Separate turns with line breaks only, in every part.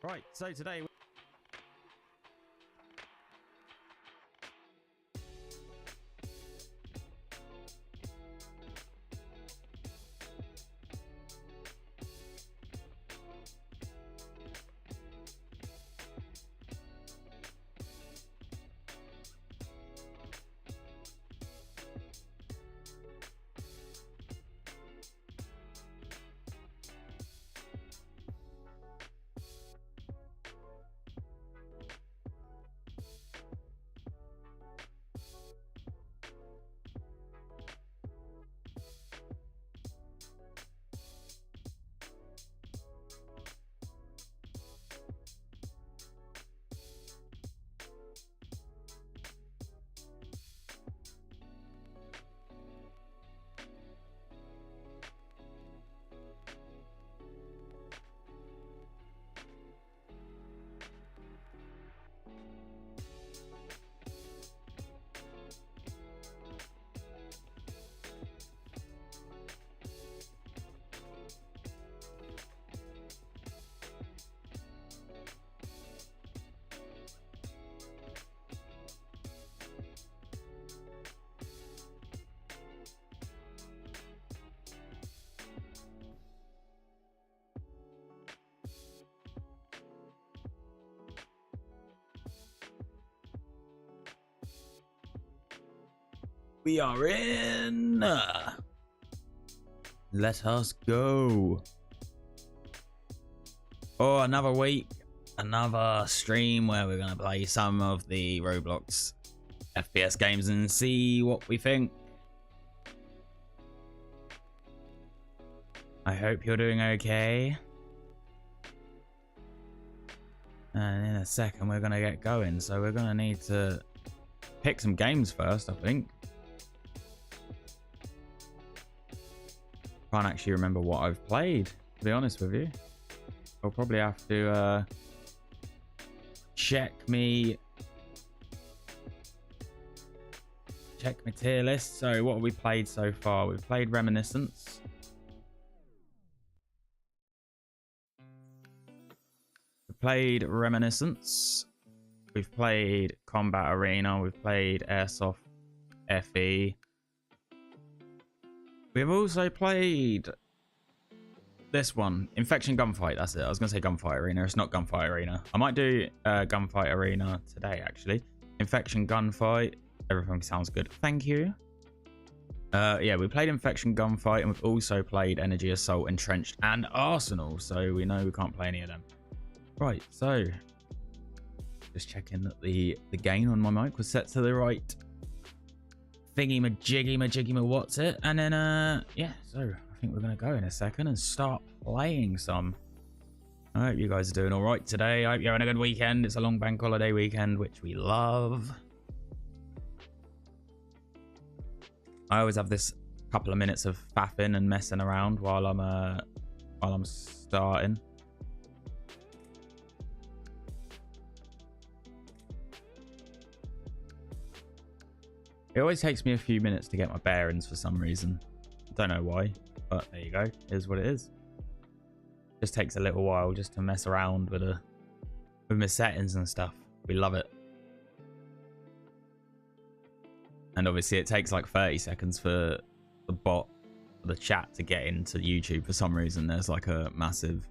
Right, so today we are in. Let us go. Oh, another week, another stream where we're gonna play some of the Roblox FPS games and see what we think. I hope you're doing okay. And in a second, we're gonna get going. So we're gonna need to pick some games first, I think. Can't actually remember what I've played, to be honest with you. I'll probably have to check my tier list. So what have we played so far? We've played Reminiscence. We've played Reminiscence. We've played Combat Arena. We've played Airsoft FE. We've also played this one, Infection Gunfight. That's it. I was going to say Gunfight Arena. It's not Gunfight Arena. I might do Gunfight Arena today, actually. Infection Gunfight. Everything sounds good. Thank you. Yeah, we played Infection Gunfight, and we've also played Energy Assault, Entrenched, and Arsenal. So we know we can't play any of them. Right, so just checking that the gain on my mic was set to the right thingy-majiggy-majiggy, what's it? And then, yeah, so I think we're going to go in a second and start playing some. I hope you guys are doing all right today. I hope you're having a good weekend. It's a long bank holiday weekend, which we love. I always have this couple of minutes of faffing and messing around while I'm starting. It always takes me a few minutes to get my bearings for some reason. Don't know why, but there you go. Here's what it is. Just takes a little while just to mess around with my settings and stuff. We love it. And obviously it takes like 30 seconds for the bot, the chat to get into YouTube for some reason. There's like a massive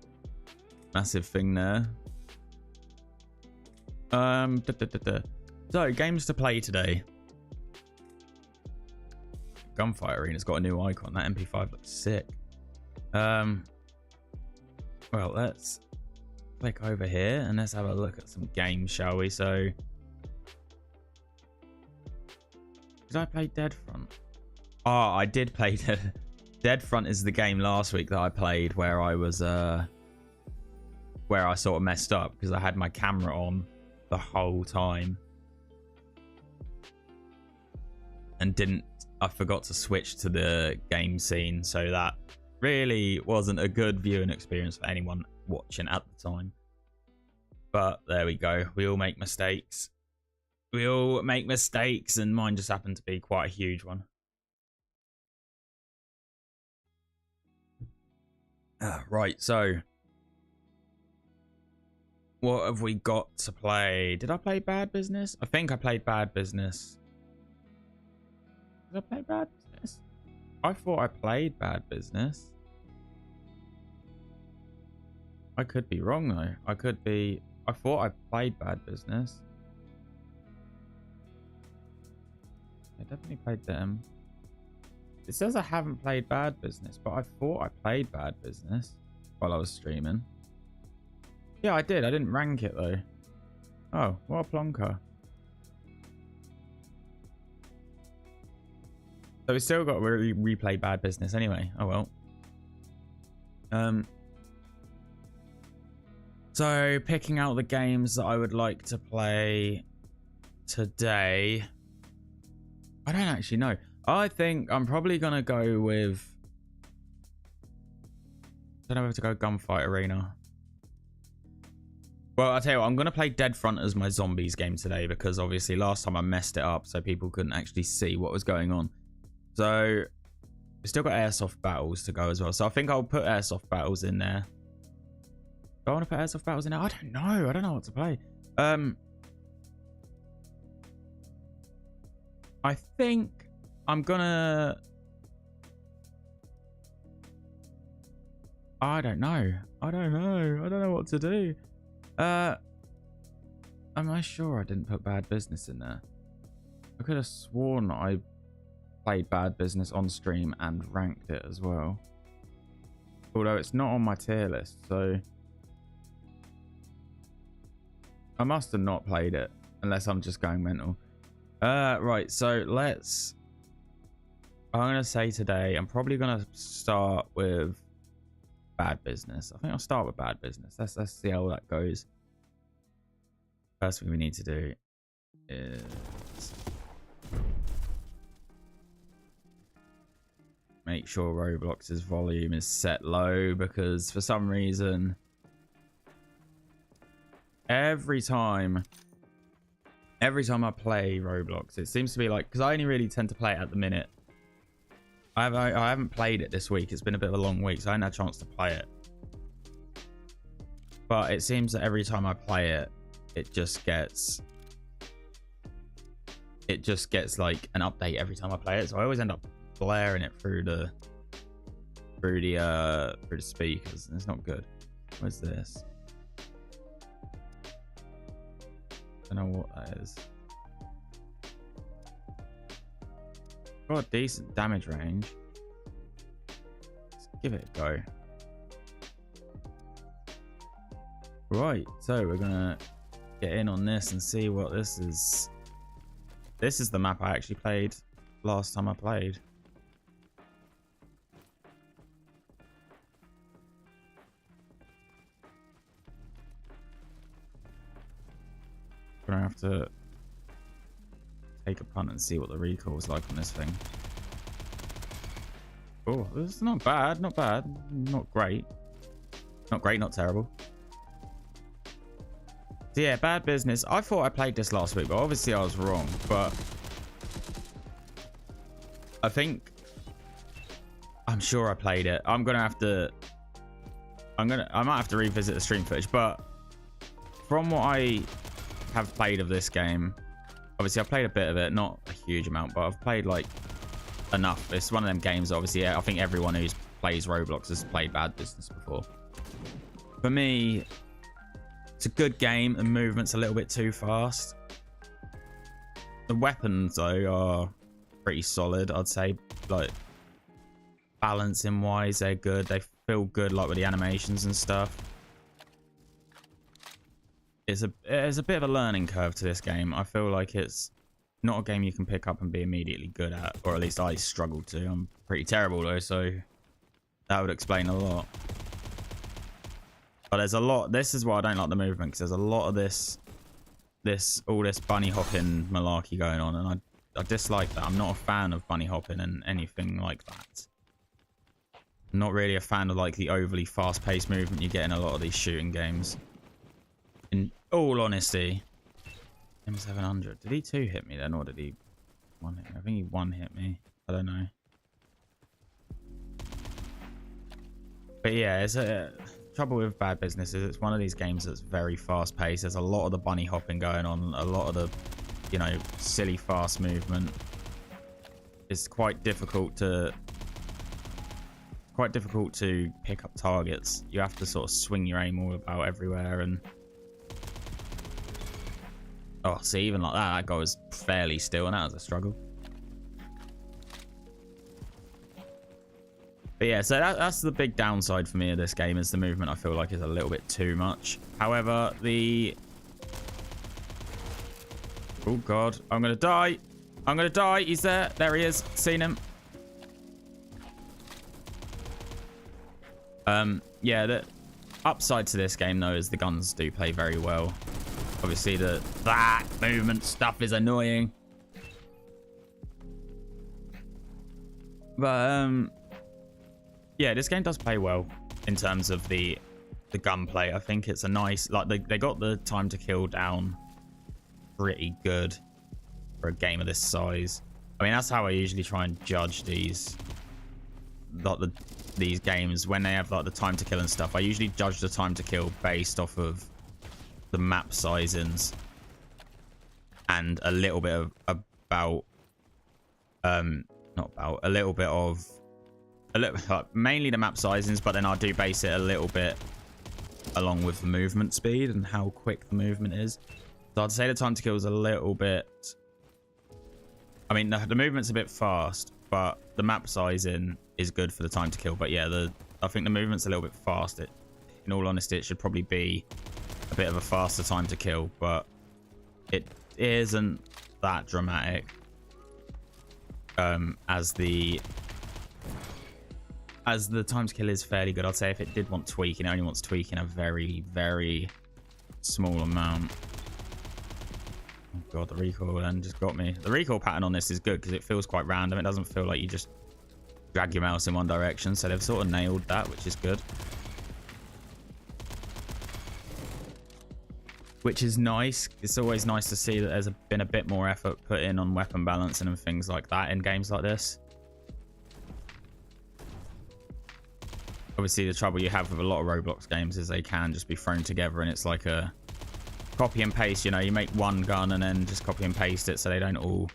thing there. So games to play today. Gunfight Arena's got a new icon. That MP5 looks sick. Well, let's click over here and let's have a look at some games, shall we? So, did I play Deadfront? Oh, I did play Deadfront. Is the game last week that I played where I was where I sort of messed up because I had my camera on the whole time and I forgot to switch to the game scene, so that really wasn't a good viewing experience for anyone watching at the time. But there we go. We all make mistakes. We all make mistakes, and mine just happened to be quite a huge one. Right, so What have we got to play? Did I play Bad Business? I think I played Bad Business. Did I play Bad Business? I thought I played Bad Business. I could be wrong though. I thought I played Bad Business. I definitely played them. It says I haven't played Bad Business, but I thought I played Bad Business while I was streaming. Yeah, I did. I didn't rank it though. Oh, what a plonker. So we still got to replay Bad Business anyway. Oh well. So picking out the games that I would like to play today. I don't actually know. I think I'm probably going to go with... I don't know if to go Gunfight Arena. Well, I'll tell you what, I'm going to play Dead Front as my zombies game today because obviously last time I messed it up so people couldn't actually see what was going on. So we've still got Airsoft Battles to go as well. So I think I'll put Airsoft Battles in there. Do I want to put Airsoft Battles in there? I don't know. I don't know what to play. I think I'm gonna... I don't know. I don't know what to do. Am I sure I didn't put Bad Business in there? I could have sworn I played Bad Business on stream and ranked it as well. Although it's not on my tier list, so... I must have not played it, unless I'm just going mental. Right, so let's... I'm going to say today, I'm probably going to start with Bad Business. I think I'll start with Bad Business. Let's see how that goes. First thing we need to do is... make sure Roblox's volume is set low, because for some reason... Every time I play Roblox, it seems to be like, because I only really tend to play it at the minute. I haven't played it this week. It's been a bit of a long week, so I haven't had a chance to play it. But it seems that every time I play it, it just gets like an update every time I play it. So I always end up blaring it through the speakers, and it's not good. What's this? I don't know what that is. Got a decent damage range. Let's give it a go. Right, so we're gonna get in on this and see what this is. This is the map I actually played last time I played. Gonna have to take a punt and see what the recoil is like on this thing. Oh, this is not bad, not bad, not great. Not great, not terrible. So yeah, Bad Business. I thought I played this last week, but obviously I was wrong. But I think I'm sure I played it. I might have to revisit the stream footage, but from what I have played of this game, obviously I've played a bit of it, not a huge amount, but I've played like enough. It's one of them games, obviously. I think everyone who plays Roblox has played Bad Business before. For me, it's a good game. The movement's a little bit too fast. The weapons though are pretty solid, I'd say. Like balancing wise, they're good. They feel good, like with the animations and stuff. It's a bit of a learning curve to this game. I feel like it's not a game you can pick up and be immediately good at, or at least I struggled to. I'm pretty terrible though, so that would explain a lot. But there's a lot. This is why I don't like the movement, because there's a lot of all this bunny hopping malarkey going on, and I dislike that. I'm not a fan of bunny hopping and anything like that. I'm not really a fan of like the overly fast-paced movement you get in a lot of these shooting games. In all honesty, M700. Did he 2 hit me then, or did he 1 hit me? I think he 1 hit me. I don't know. But yeah, trouble with Bad Business is it's one of these games that's very fast paced. There's a lot of the bunny hopping going on, a lot of the, you know, silly fast movement. It's quite difficult to pick up targets. You have to sort of swing your aim all about everywhere. And oh, see, even like that guy was fairly still, and that was a struggle. But yeah, so that's the big downside for me of this game, is the movement I feel like is a little bit too much. However, oh god, I'm gonna die. I'm gonna die. He's there. There he is. Seen him. Yeah, the upside to this game though is the guns do play very well. Obviously that movement stuff is annoying. But yeah, this game does play well in terms of the gunplay. I think it's a nice, like, they got the time to kill down pretty good for a game of this size. I mean, that's how I usually try and judge these games when they have like the time to kill and stuff. I usually judge the time to kill based off of the map sizings and a little bit of mainly the map sizings, but then I do base it a little bit along with the movement speed and how quick the movement is. So I'd say the time to kill is a little bit, I mean, the movement's a bit fast, but the map sizing is good for the time to kill. But yeah, I think the movement's a little bit fast. In all honesty, it should probably be a bit of a faster time to kill, but it isn't that dramatic as the time to kill is fairly good. I'd say if it did want tweaking, it only wants tweaking a very, very small amount. Oh god, the recoil then just got me. The recoil pattern on this is good because it feels quite random. It doesn't feel like you just drag your mouse in one direction, so they've sort of nailed that, which is good. Which is nice. It's always nice to see that there's been a bit more effort put in on weapon balancing and things like that in games like this. Obviously, the trouble you have with a lot of Roblox games is they can just be thrown together, and it's like a copy and paste. You know, you make one gun and then just copy and paste it, so they don't all.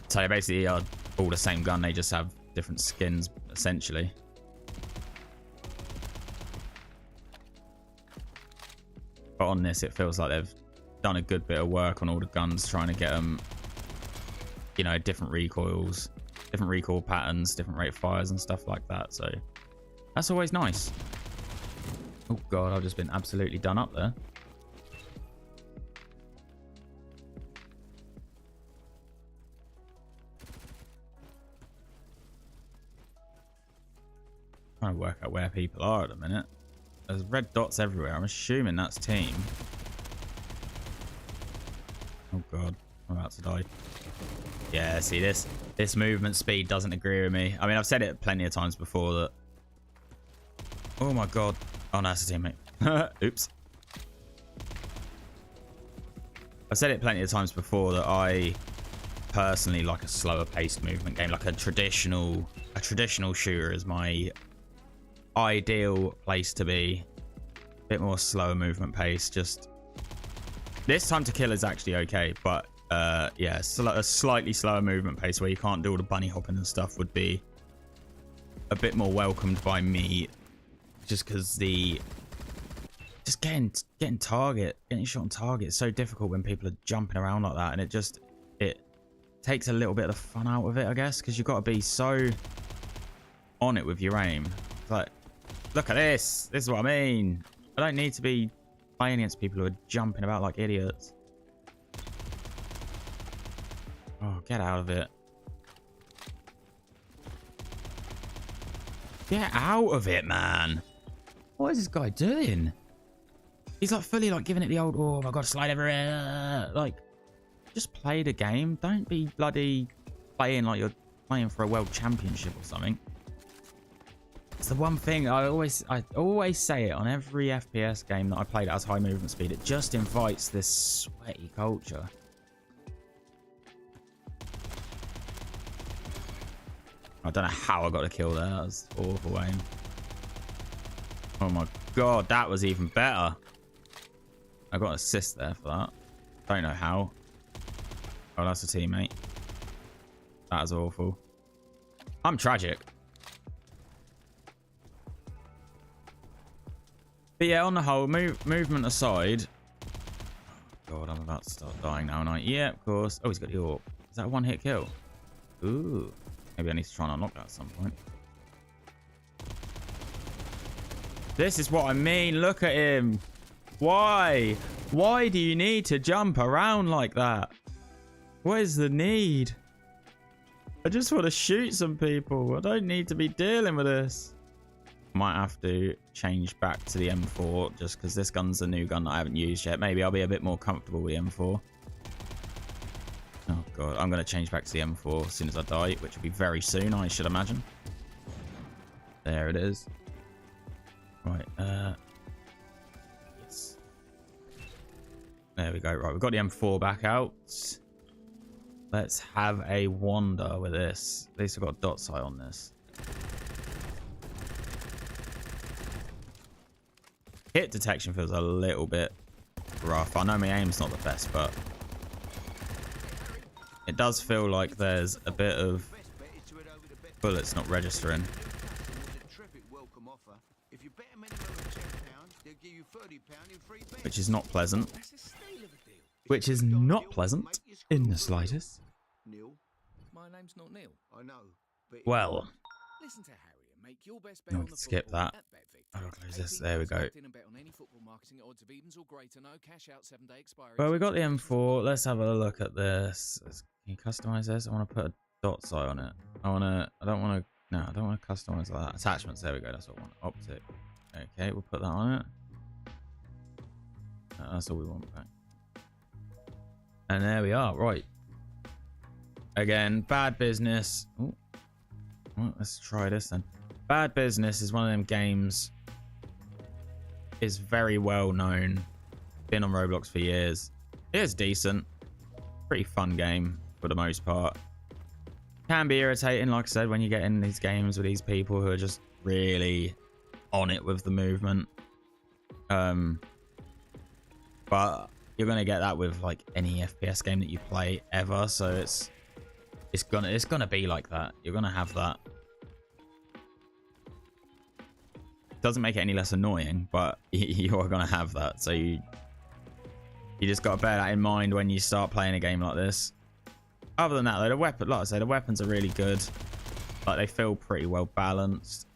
So they basically are all the same gun. They just have different skins, essentially. But on this, it feels like they've done a good bit of work on all the guns, trying to get them, you know, different recoils, different recoil patterns, different rate of fires and stuff like that. So that's always nice. Oh god, I've just been absolutely done up there. Trying to work out where people are at the minute. There's red dots everywhere. I'm assuming that's team. Oh god, I'm about to die. Yeah, see, this movement speed doesn't agree with me. I mean, I've said it plenty of times before that. Oh my god. Oh no, that's a teammate. Oops. I've said it plenty of times before that I personally like a slower paced movement game, like a traditional shooter is my ideal place to be. A bit more slower movement pace. Just this time to kill is actually okay, but yeah, a slightly slower movement pace where you can't do all the bunny hopping and stuff would be a bit more welcomed by me, just because getting shot on target is so difficult when people are jumping around like that, and it takes a little bit of the fun out of it, I guess, because you've got to be so on it with your aim. It's like, look at this. This is what I mean. I don't need to be playing against people who are jumping about like idiots. Oh, get out of it. Get out of it, man. What is this guy doing? He's like fully like giving it the old, oh my god, slide everywhere. Like, just play the game. Don't be bloody playing like you're playing for a world championship or something. It's the one thing I always say it on every FPS game that I played that has high movement speed. It just invites this sweaty culture. I don't know how I got a kill there. That was awful aim. Oh my god, that was even better. I got an assist there for that. Don't know how. Oh, that's a teammate. That is awful. I'm tragic. But yeah, on the whole, movement aside. Oh god, I'm about to start dying now, aren't I? Yeah, of course. Oh, he's got the AWP. Is that a one-hit kill? Ooh. Maybe I need to try and unlock that at some point. This is what I mean. Look at him. Why? Why do you need to jump around like that? What is the need? I just want to shoot some people. I don't need to be dealing with this. Might have to change back to the M4 just because this gun's a new gun that I haven't used yet. Maybe I'll be a bit more comfortable with the M4. Oh god, I'm going to change back to the M4 as soon as I die, which will be very soon, I should imagine. There it is. Right, yes. There we go. Right, we've got the M4 back out. Let's have a wander with this. At least I've got a dot sight on this. Hit detection feels a little bit rough. I know my aim's not the best, but it does feel like there's a bit of bullets not registering. Which is not pleasant. Which is not pleasant in the slightest.
Neil, my name's not Neil. I know.
Well,
listen to Harry and make your best
no, we can skip that. I'll close this. There we go. Well, we got the M4. Let's have a look at this. Can you customize this? I want to put a dot sight on it. I don't want to customize like that. Attachments. There we go. That's what I want. Optic. Okay, we'll put that on it. That's all we want back. And there we are. Right. Again, Bad Business. Ooh. Well, let's try this then. Bad Business is one of them games. Is very well known. Been on Roblox for years. It is decent. Pretty fun game for the most part. Can be irritating, like I said, when you get in these games with these people who are just really on it with the movement. But you're gonna get that with like any FPS game that you play ever, so it's gonna be like that. You're gonna have that. Doesn't make it any less annoying, but you are gonna have that. So you just gotta bear that in mind when you start playing a game like this. Other than that, though, like I say, the weapons are really good. Like they feel pretty well balanced.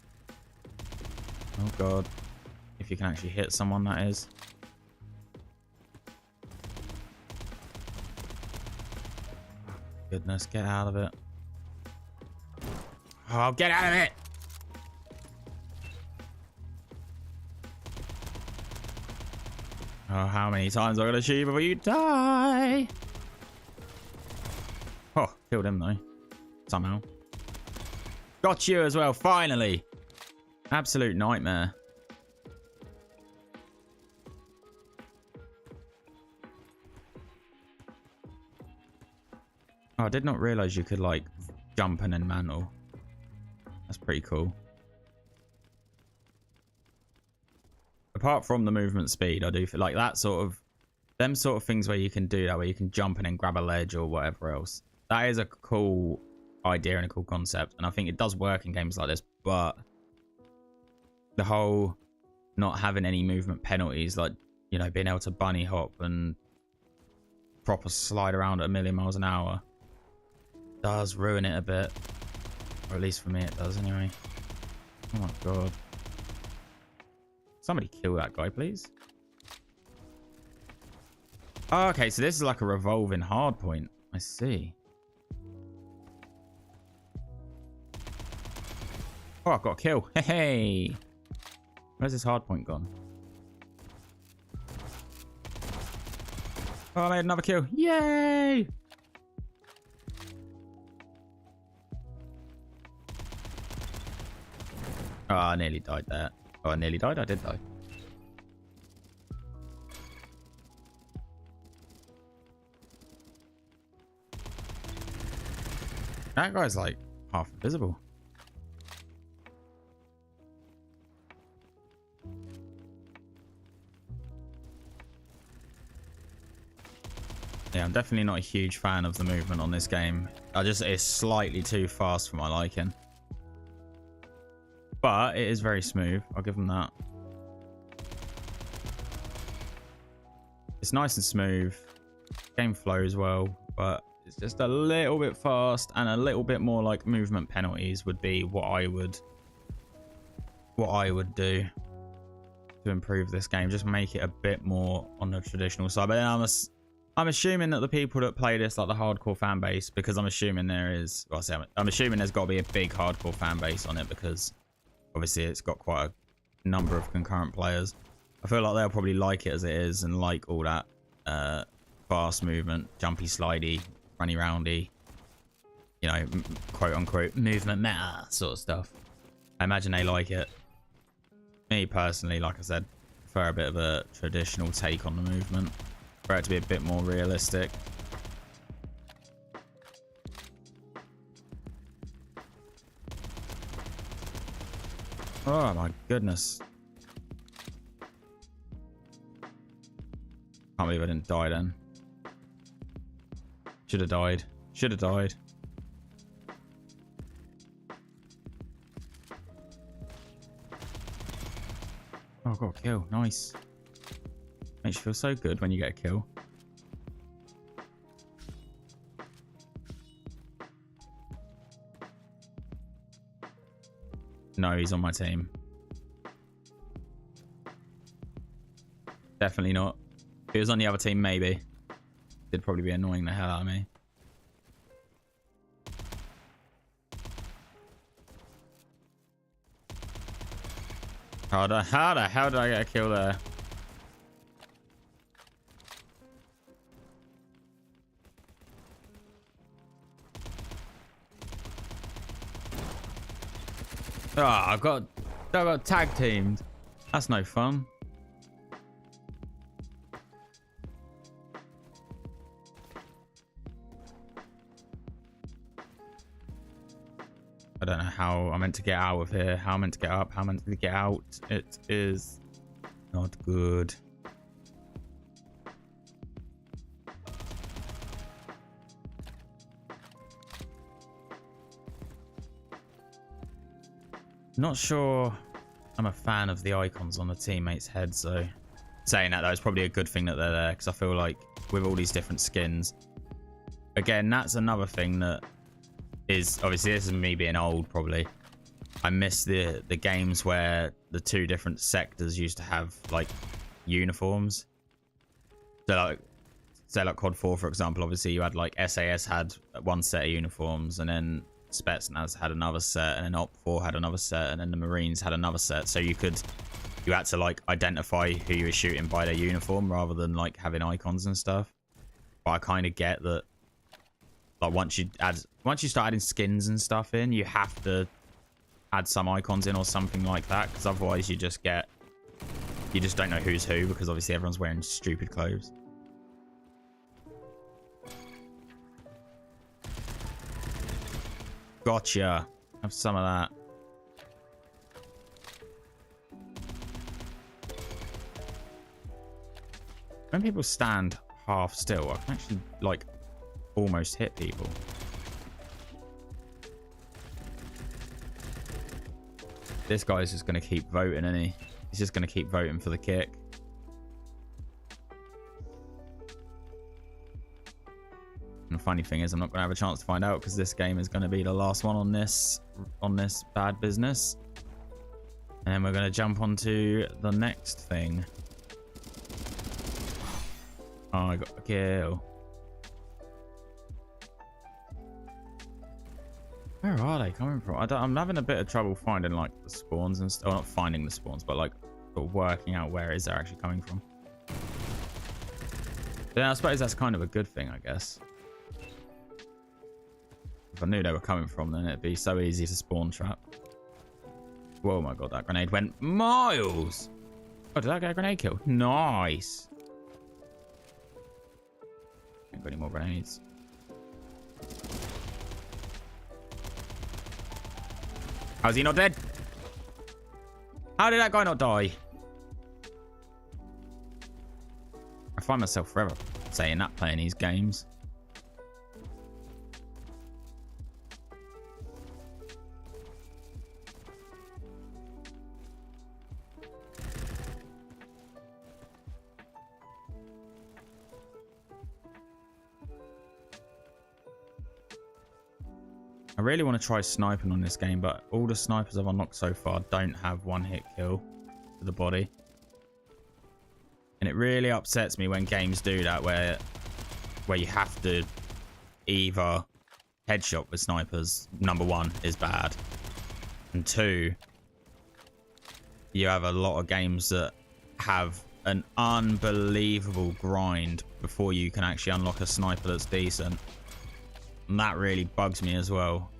Oh god, if you can actually hit someone, that is. Goodness, get out of it. Oh, get out of it! Oh, how many times am I gonna shoot you before you die? Oh, killed him though. Somehow. Got you as well, finally! Absolute nightmare. Oh, I did not realize you could like jump and then mantle. That's pretty cool. Apart from the movement speed, I do feel like that sort of them sort of things where you can do that, where you can jump and then grab a ledge or whatever else. That is a cool idea and a cool concept, and I think it does work in games like this. But the whole not having any movement penalties, like, you know, being able to bunny hop and proper slide around at 1,000,000 miles an hour, does ruin it a bit. Or at least for me it does anyway. Oh my god. Somebody kill that guy, please. Oh, okay, so this is like a revolving hard point. I see. Oh, I've got a kill. Hey! Where's this hard point gone? Oh, I made another kill. Yay! Oh, I nearly died there. Oh, I nearly died? I did die. That guy's like half invisible. Yeah, I'm definitely not a huge fan of the movement on this game. It's slightly too fast for my liking. But it is very smooth. I'll give them that. It's nice and smooth. Game flows well, but it's just a little bit fast, and a little bit more like movement penalties would be what I would do to improve this game. Just make it a bit more on the traditional side. But then I'm assuming that the people that play this, like the hardcore fan base, because I'm assuming I'm assuming there's got to be a big hardcore fan base on it, because obviously it's got quite a number of concurrent players. I feel like they'll probably like it as it is, and like all that fast movement, jumpy, slidey, runny, roundy, you know, quote unquote movement meta sort of stuff. I imagine they like it. Me personally, like I said, prefer a bit of a traditional take on the movement, for it to be a bit more realistic. Oh my goodness. Can't believe I didn't die then. Should have died. Should have died. Oh, I got a kill. Nice. Makes you feel so good when you get a kill. No, he's on my team. Definitely not. If he was on the other team, maybe. It'd probably be annoying the hell out of me. How the hell did I get a kill there? Oh, I got tag teamed. That's no fun. I don't know how I'm meant to get out of here. How I'm meant to get up. How I'm meant to get out. It is not good. Not sure I'm a fan of the icons on the teammates' heads, so saying that, though, it's probably a good thing that they're there, because I feel like with all these different skins, again, that's another thing that is, obviously this is me being old probably, I miss the games where the two different sectors used to have like uniforms. So like, say like COD 4 for example, obviously you had like SAS had one set of uniforms, and then Spetsnaz had another set, and then Op 4 had another set, and then the Marines had another set. So you had to like identify who you were shooting by their uniform rather than like having icons and stuff. But I kind of get that, like once you start adding skins and stuff in, you have to add some icons in or something like that, because otherwise you just don't know who's who, because obviously everyone's wearing stupid clothes. Gotcha. Have some of that. When people stand half still, I can actually like almost hit people. This guy's just going to keep voting, isn't he? He's just going to keep voting for the kick. And the funny thing is, I'm not going to have a chance to find out, because this game is going to be the last one on this bad business. And then we're going to jump onto the next thing. Oh, I got a kill. Where are they coming from? I'm having a bit of trouble finding like the spawns and stuff. Not finding the spawns, but like sort of working out where it is they're actually coming from. But yeah, I suppose that's kind of a good thing, I guess. If I knew they were coming from, then it'd be so easy to spawn trap. Whoa, my god, that grenade went miles. Oh, did I get a grenade kill? Nice. Ain't got any more grenades. How's he not dead? How did that guy not die? I find myself forever saying that playing these games. I really want to try sniping on this game, but all the snipers I've unlocked so far don't have one hit kill to the body. And it really upsets me when games do that, where you have to either headshot with snipers. Number one is bad, and two, you have a lot of games that have an unbelievable grind before you can actually unlock a sniper that's decent. And that really bugs me as well,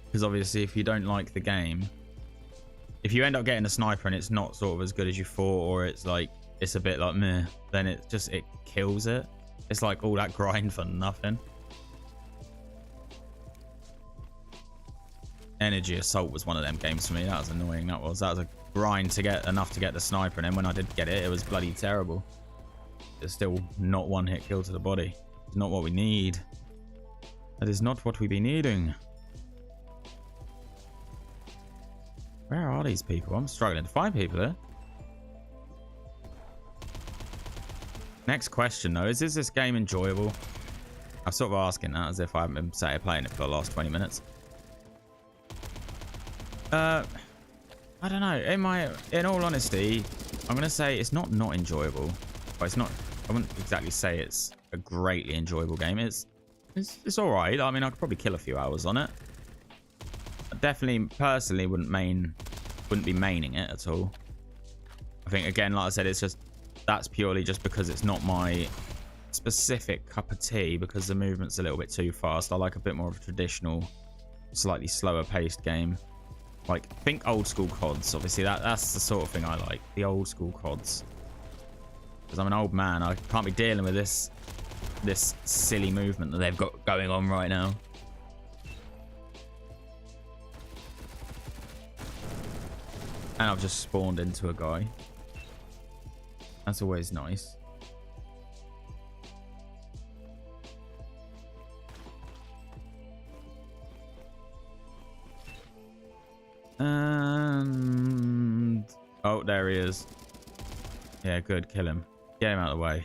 because obviously if you don't like the game, if you end up getting a sniper and it's not sort of as good as you thought, or it's like it's a bit like meh, then it kills it. It's like all that grind for nothing. Energy Assault was one of them games for me. That was annoying. That was a grind to get enough to get the sniper, and then when I did get it, it was bloody terrible. It's still not one hit kill to the body. It's not what we need. That is not what we be needing. Where are these people? I'm struggling to find people here. Next question though, is this game enjoyable? I'm sort of asking that as if I haven't been sat here playing it for the last 20 minutes. I don't know. In all honesty, I'm gonna say it's not enjoyable. But it's not. I wouldn't exactly say it's a greatly enjoyable game. It's all right. I mean, I could probably kill a few hours on it. I definitely, personally, wouldn't be maining it at all. I think again, like I said, that's purely just because it's not my specific cup of tea, because the movement's a little bit too fast. I like a bit more of a traditional, slightly slower paced game. Like, think old school CODs. Obviously, that's the sort of thing I like. The old school CODs. Because I'm an old man, I can't be dealing with this silly movement that they've got going on right now. And I've just spawned into a guy. That's always nice. And oh, there he is. Yeah, good. Kill him. Get him out of the way.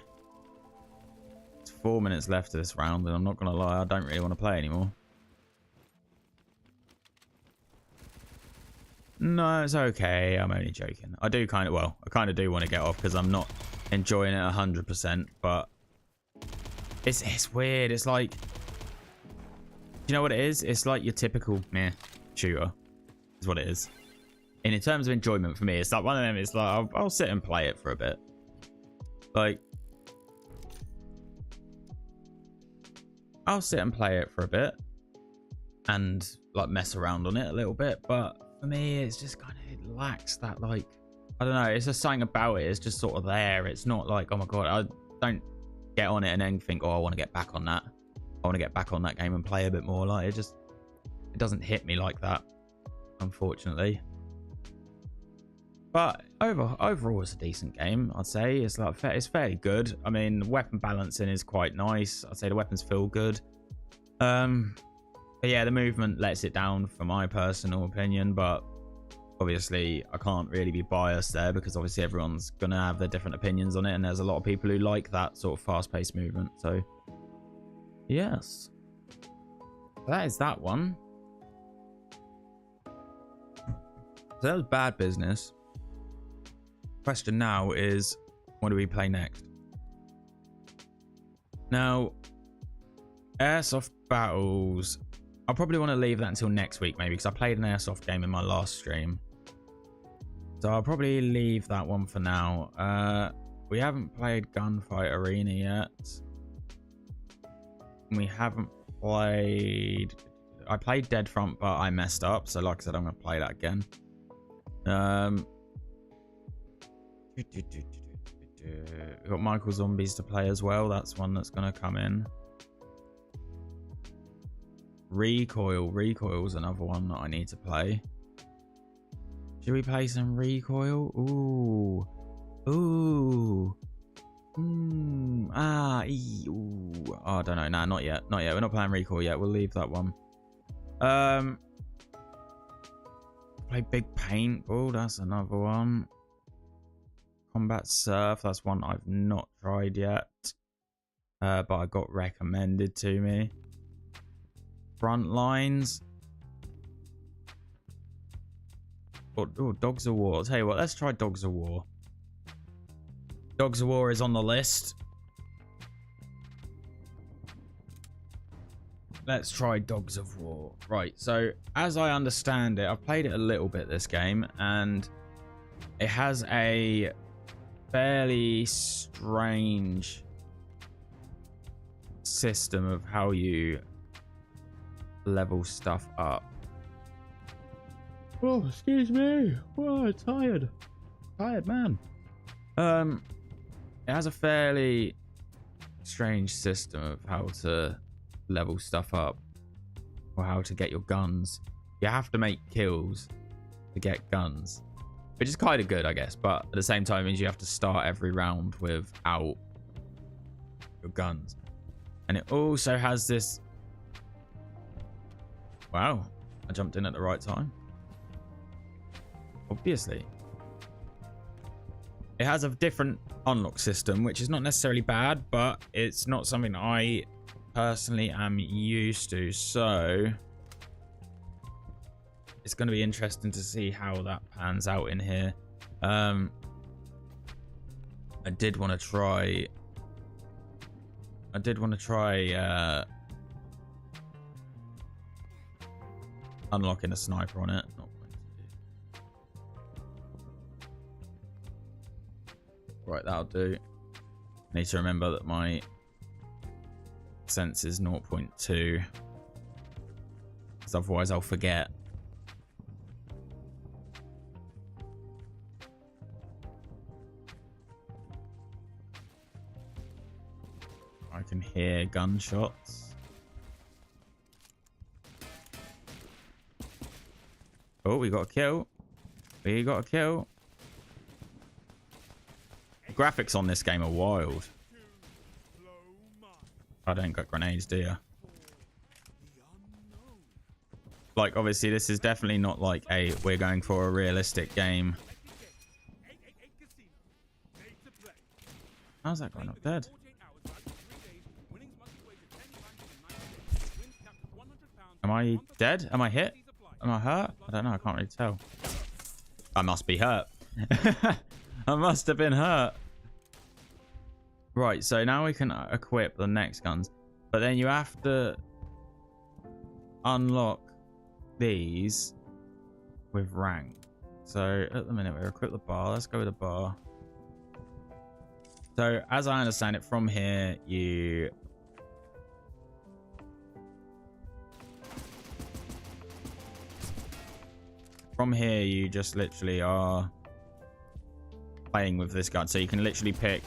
It's 4 minutes left of this round, and I'm not gonna lie, I don't really want to play anymore. No, it's okay. I'm only joking. I kind of do want to get off because I'm not enjoying it 100%, but it's weird. It's like, you know what it is? It's like your typical meh shooter is what it is. And in terms of enjoyment for me, it's like one of them. It's like I'll sit and play it for a bit. Like, I'll sit and play it for a bit and like mess around on it a little bit, but for me, it's just kind of, it lacks that, like, I don't know, it's just something about it. It's just sort of there. It's not like, oh my god, I don't get on it and then think, oh, I want to get back on that. I want to get back on that game and play a bit more. Like, it doesn't hit me like that, unfortunately. But overall, it's a decent game. I'd say it's like it's fairly good. I mean, the weapon balancing is quite nice. I'd say the weapons feel good. But yeah, the movement lets it down for my personal opinion, but obviously I can't really be biased there because obviously everyone's going to have their different opinions on it, and there's a lot of people who like that sort of fast-paced movement. So, yes. That is that one. So that was bad business. Question now is, what do we play next? Now, Airsoft Battles, I'll probably want to leave that until next week maybe, because I played an Airsoft game in my last stream. So I'll probably leave that one for now. We haven't played Gunfight Arena yet. We haven't played... I played Dead Front, but I messed up. So like I said, I'm going to play that again. We've got Michael Zombies to play as well. That's one that's going to come in. Recoil's another one that I need to play. Should we play some Recoil? Ooh. Ooh, oh, I don't know. Nah, not yet. Not yet. We're not playing Recall yet. We'll leave that one. Play Big Paintball. That's another one. Combat Surf. That's one I've not tried yet. But I got recommended to me. Front Lines. Oh, Dogs of War. I'll tell you what, let's try Dogs of War. Dogs of War is on the list. Let's try Dogs of War. Right, so as I understand it, I've played it a little bit this game, and it has a fairly strange system of how you level stuff up. Oh, excuse me. Oh, tired. Tired, man. It has a fairly strange system of how to level stuff up or how to get your guns. You have to make kills to get guns, which is kind of good, I guess, but at the same time means you have to start every round without your guns. And it also has this... Wow, I jumped in at the right time. Obviously. It has a different unlock system, which is not necessarily bad, but it's not something I personally am used to. So it's going to be interesting to see how that pans out in here. I did want to try unlocking a sniper on it. Not going to do. Right, that'll do. Need to remember that my sense is 0.2, because otherwise I'll forget. I can hear gunshots. Oh, we got a kill. We got a kill. The graphics on this game are wild. I don't got grenades, do you? Like, obviously, this is definitely not like a we're going for a realistic game. How's that guy not dead? Am I dead? Am I hit? Am I hurt? I don't know. I can't really tell. I must be hurt. I must have been hurt. Right, so now we can equip the next guns. But then you have to unlock these with rank. So at the minute, we equip the bar. Let's go with the bar. So as I understand it, from here, you... From here, you just literally are playing with this gun. So you can literally pick...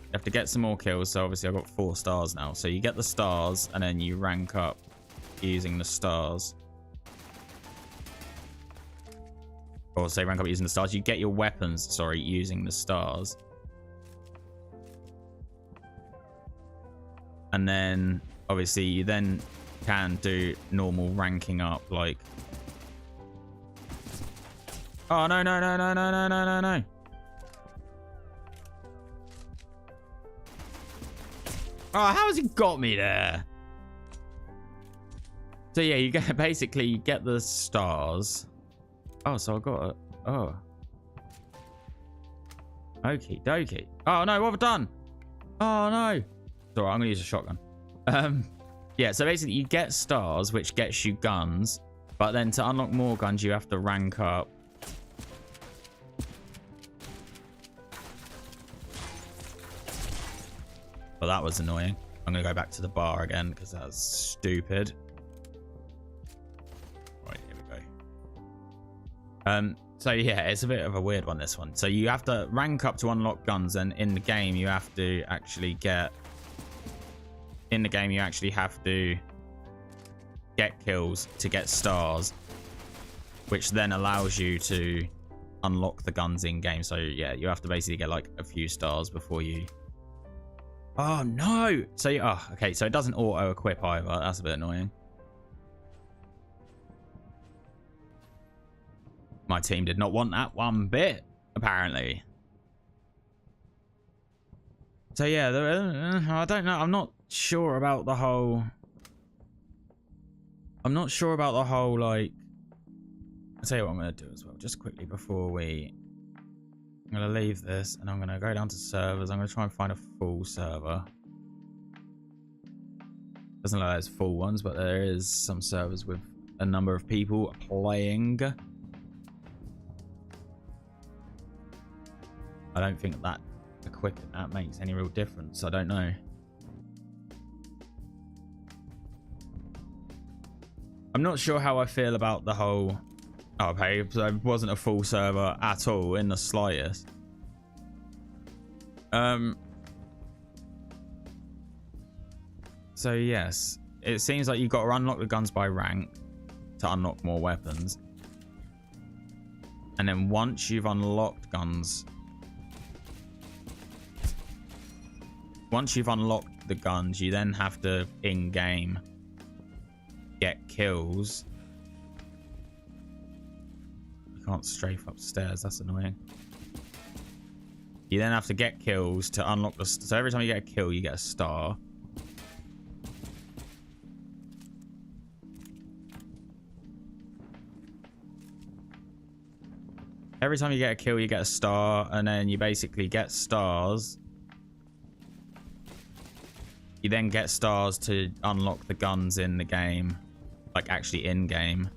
You have to get some more kills. So obviously I've got 4 stars now. So you get the stars and then you rank up using the stars. Or say rank up using the stars. You get your weapons, sorry, using the stars. And then obviously you then can do normal ranking up, like... Oh, no, no, no, no, no, no, no, no, no. Oh, how has he got me there? So yeah, you get basically you get the stars. Oh, so I got it. Oh. Okie dokie. Oh no, what have I done? Oh no. It's alright, I'm gonna use a shotgun. Yeah, so basically you get stars, which gets you guns, but then to unlock more guns, you have to rank up. But that was annoying. I'm going to go back to the bar again because that's stupid. Right, here we go. So yeah, it's a bit of a weird one, this one. So you have to rank up to unlock guns, and in the game you have to actually get... In the game you actually have to get kills to get stars, which then allows you to unlock the guns in game. So yeah, you have to basically get like a few stars before you Oh, no. So, oh, okay. So it doesn't auto-equip either. That's a bit annoying. My team did not want that one bit, apparently. So, yeah, I don't know. I'm not sure about the whole... like... I'll tell you what I'm going to do as well. Just quickly before we... I'm going to leave this and I'm going to go down to servers. I'm going to try and find a full server. Doesn't look like there's full ones, but there is some servers with a number of people playing. I don't think that equipping that makes any real difference. I don't know. I'm not sure how I feel about the whole... Oh, okay, so it wasn't a full server at all in the slightest. So yes, it seems like you've got to unlock the guns by rank to unlock more weapons. And then once you've unlocked guns... Once you've unlocked the guns, you then have to, in-game, get kills. You can't strafe upstairs, that's annoying. You then have to get kills to unlock the... So every time you get a kill, you get a star. Every time you get a kill, you get a star, and then you basically get stars. You then get stars to unlock the guns in the game. Like, actually in-game.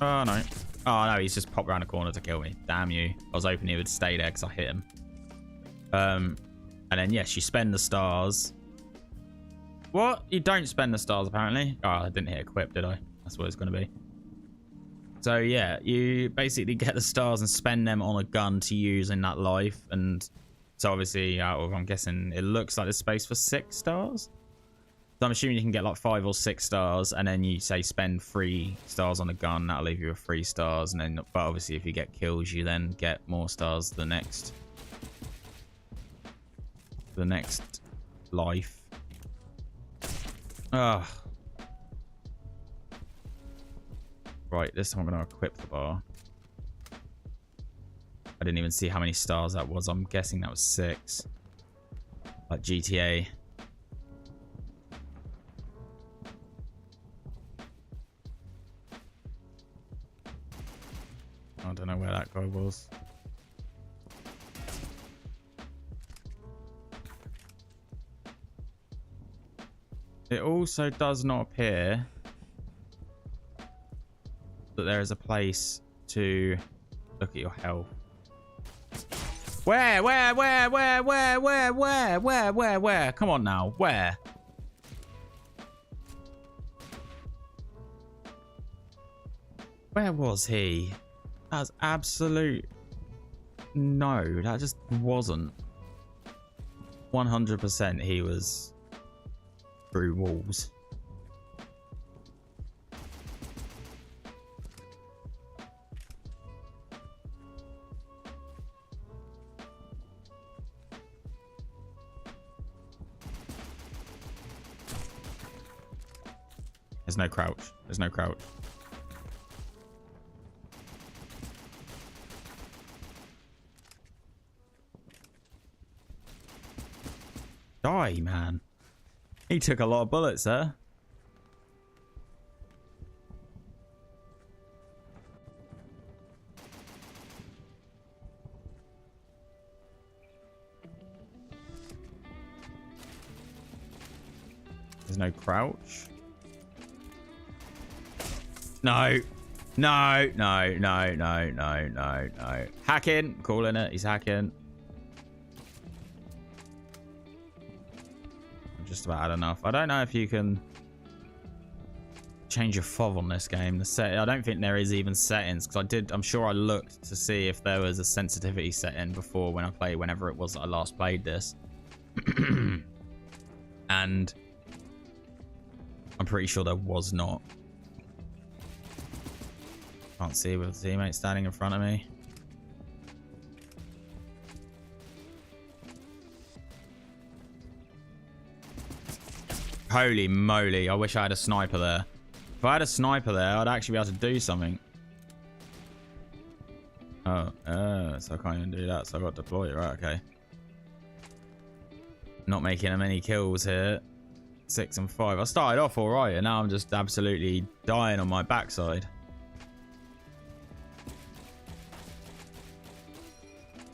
Oh, no. Oh, no, he's just popped around the corner to kill me. Damn you. I was hoping he would stay there because I hit him. And then, yes, you spend the stars. What? You don't spend the stars, apparently. Oh, I didn't hit equip, did I? That's what it's going to be. So, yeah, you basically get the stars and spend them on a gun to use in that life. And so, obviously, out of, I'm guessing, it looks like there's space for 6 stars. So, I'm assuming you can get like 5 or 6 stars. And then you say spend 3 stars on a gun. That'll leave you with 3 stars. And then, but obviously, if you get kills, you then get more stars the next life. Ugh. Right, this time I'm going to equip the bar. I didn't even see how many stars that was. I'm guessing that was 6. Like GTA. I don't know where that guy was. It also does not appear that there is a place to look at your health. Where? Come on now, where? Where was he? That's absolute... No, that just wasn't. 100% he was through walls. There's no crouch. There's no crouch. Die, man. He took a lot of bullets there. There's no crouch. No. No. Hacking. Calling it. He's hacking. I've just about had enough. I don't know if you can change your FOV on this game. I don't think there is even settings, because I'm sure I looked to see if there was a sensitivity setting before when I played, whenever it was that I last played this. And I'm pretty sure there was not. Can't see with the teammate standing in front of me. Holy moly. I wish I had a sniper there. If I had a sniper there, I'd actually be able to do something. Oh, so I can't even do that. So I got to deploy it. Right, okay. Not making many kills here. 6 and 5. I started off all right, and now I'm just absolutely dying on my backside.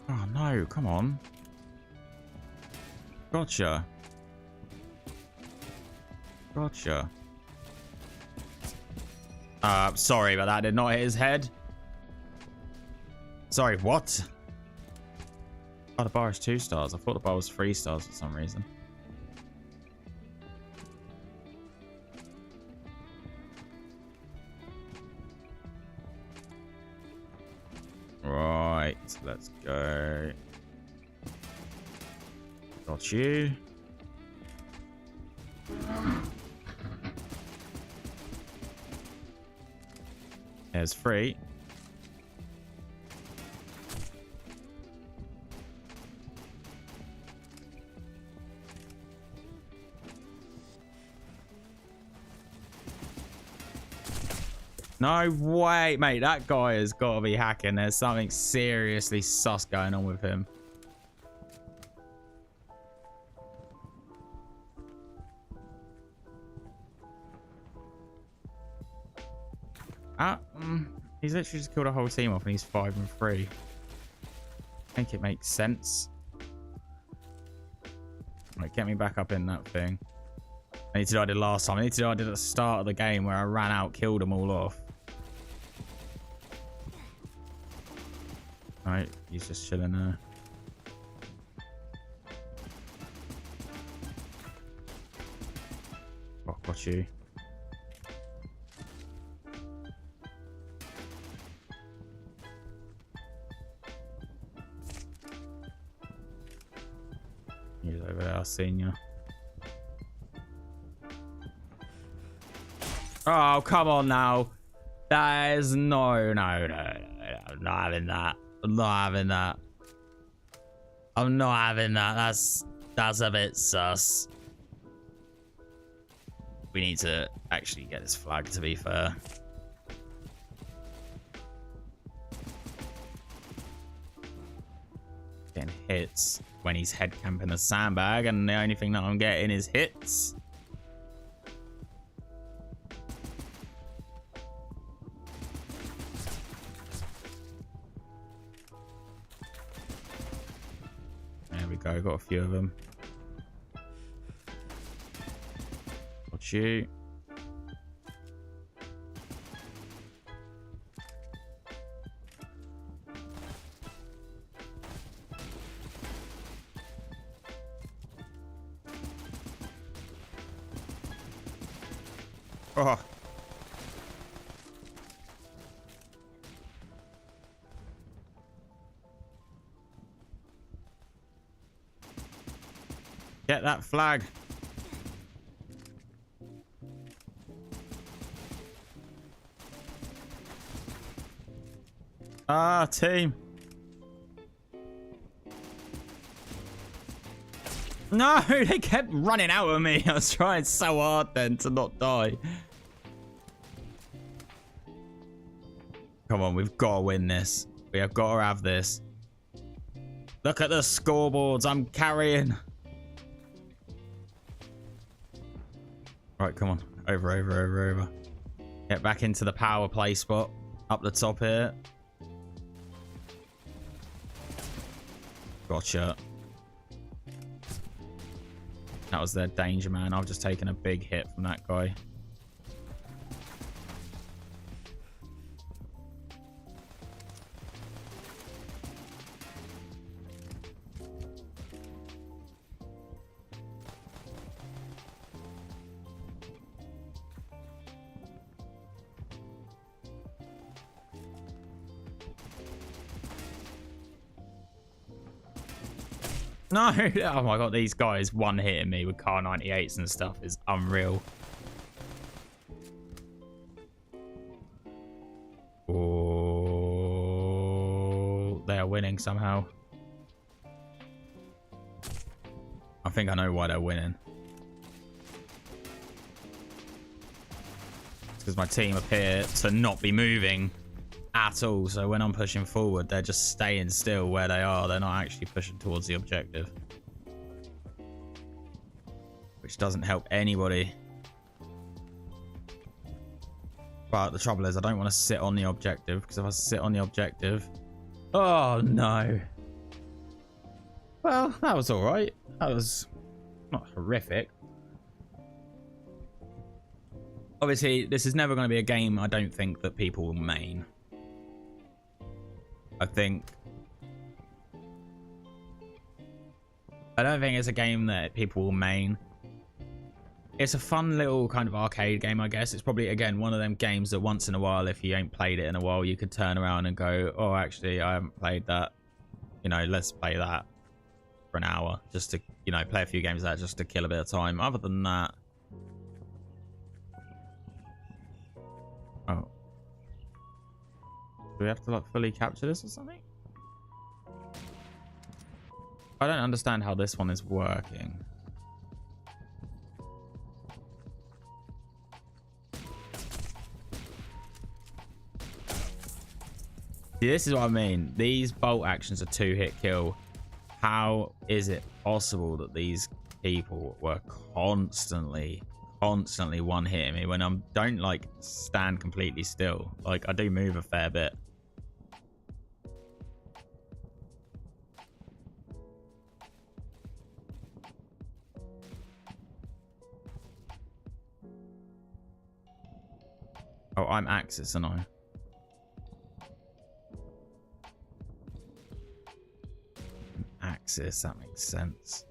Oh, no. Come on. Gotcha. Gotcha. Sorry, but that did not hit his head. Sorry, what? Oh, the bar is 2 stars. I thought the bar was 3 stars for some reason. Right, let's go. Got you. There's 3. No way, mate. That guy has got to be hacking. There's something seriously sus going on with him. He's literally just killed a whole team off and he's 5 and 3. I think it makes sense. Right, get me back up in that thing. I need to do what I did last time. I need to do what I did at the start of the game where I ran out, killed them all off. Alright, he's just chilling there. Oh, got you. He's over there, I've seen you. Oh, come on now. That is no. I'm not having that. I'm not having that. I'm not having that. That's a bit sus. We need to actually get this flag, to be fair. Getting hits when he's head camping the sandbag, and the only thing that I'm getting is hits. There we go, got a few of them. Got you. Oh. Get that flag. Ah, team. No, they kept running out of me. I was trying so hard then to not die. Come on, we've got to win this. We have got to have this. Look at the scoreboards I'm carrying. Right, come on. Over. Get back into the power play spot. Up the top here. Gotcha. That was their danger man. I've just taken a big hit from that guy. No, oh my god, these guys one-hitting me with car 98s and stuff is unreal. Oh, they are winning somehow. I think I know why they're winning. because my team appear to not be moving at all. So when I'm pushing forward, they're just staying still where they are. They're not actually pushing towards the objective, which doesn't help anybody. But the trouble is, I don't want to sit on the objective, because if I sit on the objective... Oh, no. Well, that was all right. That was not horrific. Obviously, this is never going to be a game I don't think that people will main. I don't think it's a game that people will main. It's a fun little kind of arcade game, I guess. It's probably, again, one of them games that once in a while, if you ain't played it in a while, you could turn around and go, oh, actually, I haven't played that. You know, let's play that for an hour. Just to, you know, play a few games of that just to kill a bit of time. Other than that... Oh. Do we have to, like, fully capture this or something? I don't understand how this one is working. See, this is what I mean. These bolt actions are 2-hit kill. How is it possible that these people were constantly one hitting me when I don't like stand completely still? Like, I do move a fair bit. Oh, I'm Axis, and I. Axis, that makes sense.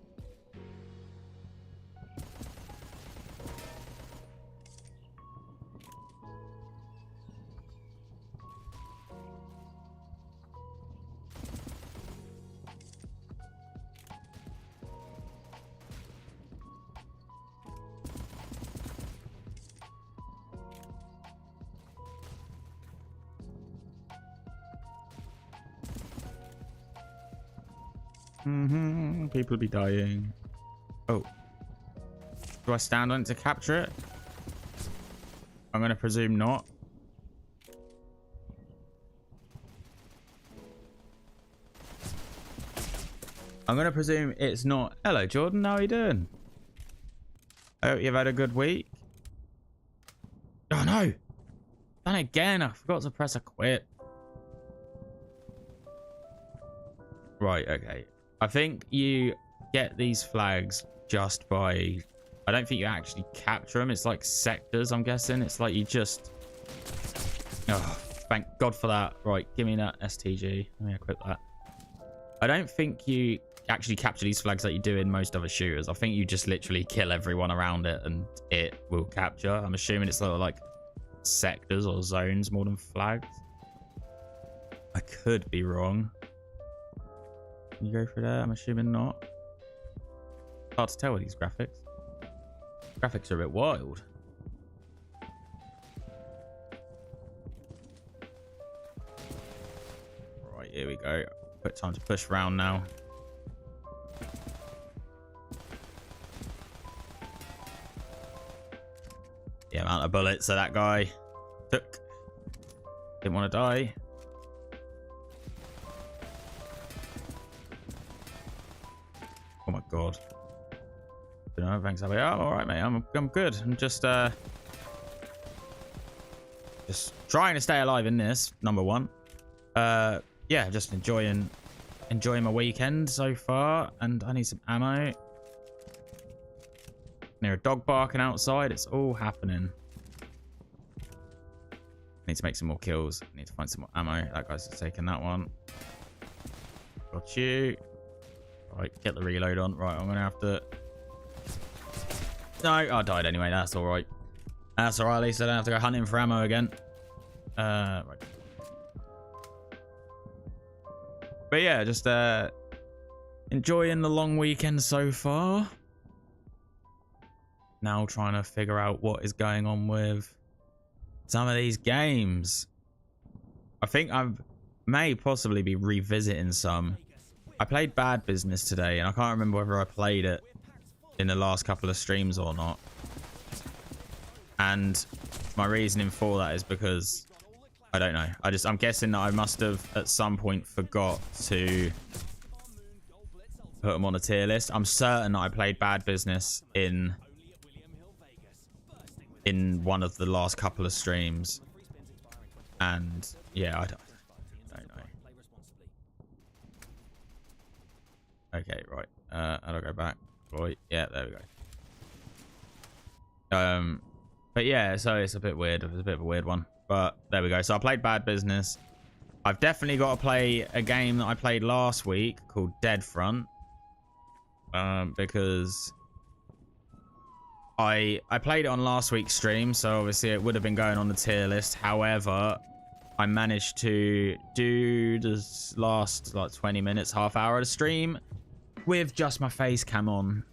People be dying. Oh. Do I stand on it to capture it? I'm going to presume not. I'm going to presume it's not. Hello, Jordan. How are you doing? I hope you've had a good week. Oh, no. Done it again. I forgot to press a quit. Right, okay. I think you get these flags just by... I don't think you actually capture them. It's like sectors, I'm guessing. It's like you just... Oh, thank God for that. Right, give me that STG. Let me equip that. I don't think you actually capture these flags like you do in most other shooters. I think you just literally kill everyone around it and it will capture. I'm assuming it's sort of like sectors or zones more than flags. I could be wrong. Can you go for that? I'm assuming not. Hard to tell with these graphics. Graphics are a bit wild. Right, here we go. Quick time to push round now. The amount of bullets that that guy took. Didn't want to die. Oh my God. You know, thanks, Abby. Oh, all right, mate. I'm good. I'm just trying to stay alive in this, number one. Yeah, just enjoying my weekend so far, and I need some ammo. Near a dog barking outside. It's all happening. Need to make some more kills. Need to find some more ammo. That guy's taking that one. Got you. Right, get the reload on. Right, I'm gonna have to... No, I died anyway. That's all right. That's all right. At least I don't have to go hunting for ammo again. Right. But yeah, just enjoying the long weekend so far. Now trying to figure out what is going on with some of these games. I think I may possibly be revisiting some. I played Bad Business today, and I can't remember whether I played it in the last couple of streams or not. And my reasoning for that is because I don't know. I'm guessing that I must have at some point forgot to put them on a tier list. I'm certain that I played Bad Business in one of the last couple of streams, and yeah, I don't know. Okay, right. How do I go back? Right, yeah, there we go. But yeah, so it's a bit weird. It was a bit of a weird one, but there we go. So I played Bad Business. I've definitely got to play a game that I played last week called Dead Front, because I played it on last week's stream, so obviously it would have been going on the tier list. However, I managed to do this last like 20 minutes, half hour of the stream with just my face cam on,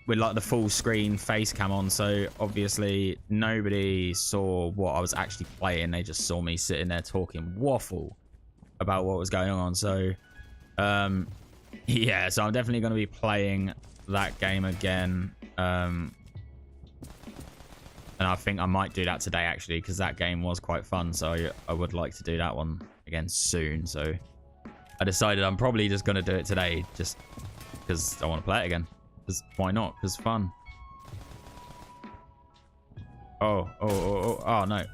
with like the full screen face cam on. So obviously nobody saw what I was actually playing. They just saw me sitting there talking waffle about what was going on. So yeah, so I'm definitely going to be playing that game again. And I think I might do that today actually, because that game was quite fun. So I would like to do that one again soon. So I decided I'm probably just going to do it today, just because I want to play it again. Because why not? Because fun. Oh no.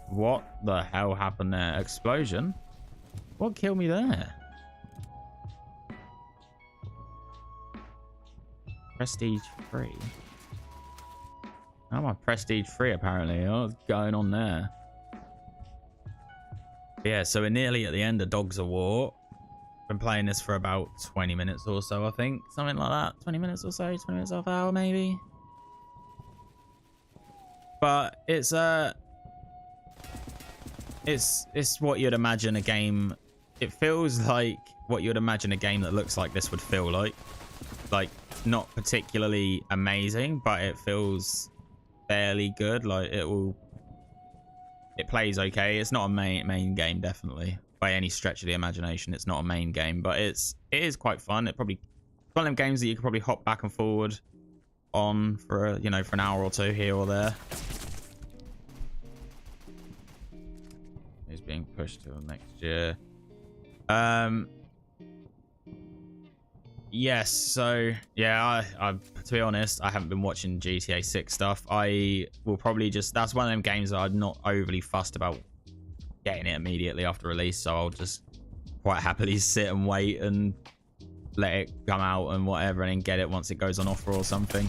What the hell happened there? Explosion? What killed me there? Prestige 3. I'm a prestige 3 apparently. What's going on there? Yeah, so we're nearly at the end of Dogs of War. Been playing this for about 20 minutes or so, I think. Something like that. 20 minutes or so, 20 minutes, half hour maybe. But it's what you'd imagine a game. It feels like what you'd imagine a game that looks like this would feel like. Like, not particularly amazing, but it feels fairly good. Like, it plays okay. It's not a main game, definitely, by any stretch of the imagination. It's not a main game, but it is quite fun. It's one of them games that you can probably hop back and forward on for for an hour or two here or there. It's being pushed to next year. Yes, so yeah, I to be honest, I haven't been watching GTA 6 stuff. I will probably that's one of them games that I'm not overly fussed about getting it immediately after release, so I'll just quite happily sit and wait and let it come out and whatever, and then get it once it goes on offer or something.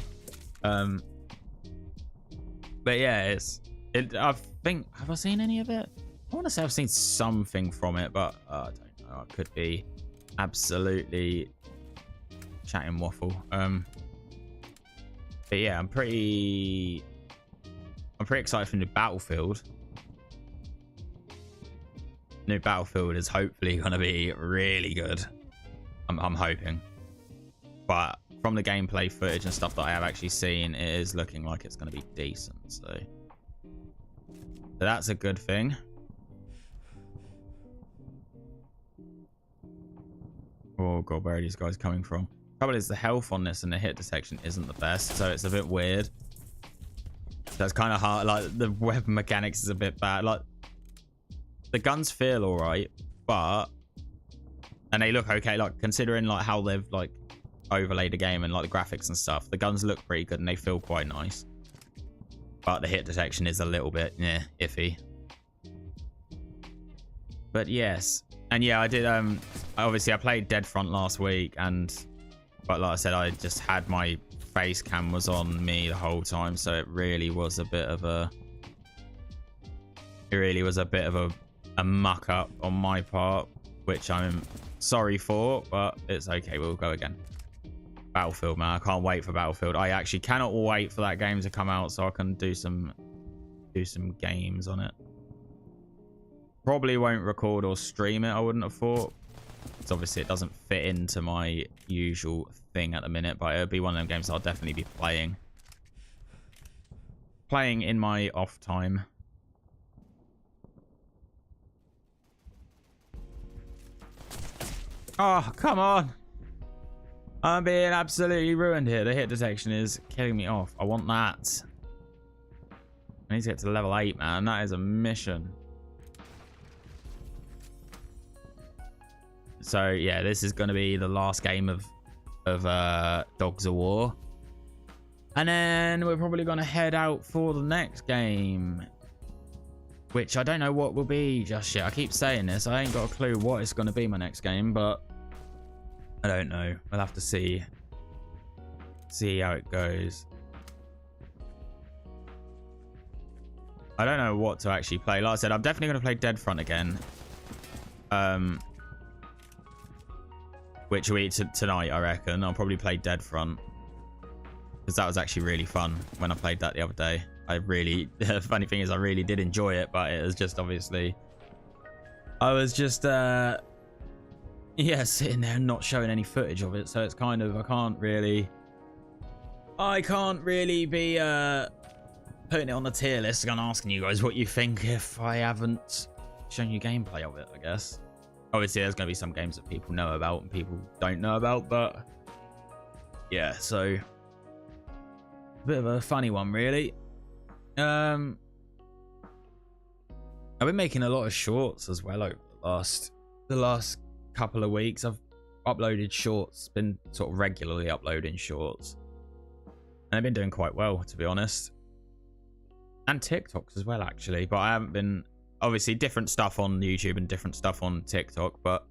But yeah, I think, have I seen any of it? I want to say I've seen something from it, but I don't know. I could be absolutely chatting waffle. But yeah, I'm pretty excited for the Battlefield. New Battlefield is hopefully going to be really good. I'm hoping. But from the gameplay footage and stuff that I have actually seen, it is looking like it's going to be decent. So that's a good thing. Oh god, where are these guys coming from? Trouble is the health on this and the hit detection isn't the best, so it's a bit weird. So it's kind of hard. Like, the weapon mechanics is a bit bad. Like, the guns feel all right, and they look okay. Like, considering like how they've like overlaid the game and like the graphics and stuff, the guns look pretty good and they feel quite nice. But the hit detection is a little bit iffy. But yes, and yeah, I did. Obviously, I played Dead Front last week, but like I said, I just had my face cam was on me the whole time, so it really was a bit of a muck up on my part, which I'm sorry for, but it's okay. We'll go again. Battlefield, man, I can't wait for Battlefield. I actually cannot wait for that game to come out so I can do some games on it. Probably won't record or stream it, I wouldn't have thought. Because obviously it doesn't fit into my usual thing at the minute, but it'll be one of them games I'll definitely be playing. Playing in my off time. Oh, come on. I'm being absolutely ruined here. The hit detection is killing me off. I want that. I need to get to level 8, man. That is a mission. So yeah, this is going to be the last game of Dogs of War. And then we're probably going to head out for the next game, which I don't know what will be just yet. I keep saying this. I ain't got a clue what it's going to be my next game, but I don't know. We'll have to see how it goes. I don't know what to actually play. Like I said, I'm definitely going to play Dead Front again. Which will be tonight, I reckon. I'll probably play Dead Front, because that was actually really fun when I played that the other day. The funny thing is I really did enjoy it, but it was just obviously I was just yeah, sitting there and not showing any footage of it, so it's kind of I can't really be putting it on the tier list and asking you guys what you think if I haven't shown you gameplay of it, I guess. Obviously there's going to be some games that people know about and people don't know about, but yeah, so a bit of a funny one, really. I've been making a lot of shorts as well over the last couple of weeks. I've uploaded shorts, been sort of regularly uploading shorts, and I've been doing quite well, to be honest. And TikToks as well, actually, but I haven't been, obviously different stuff on YouTube and different stuff on TikTok, but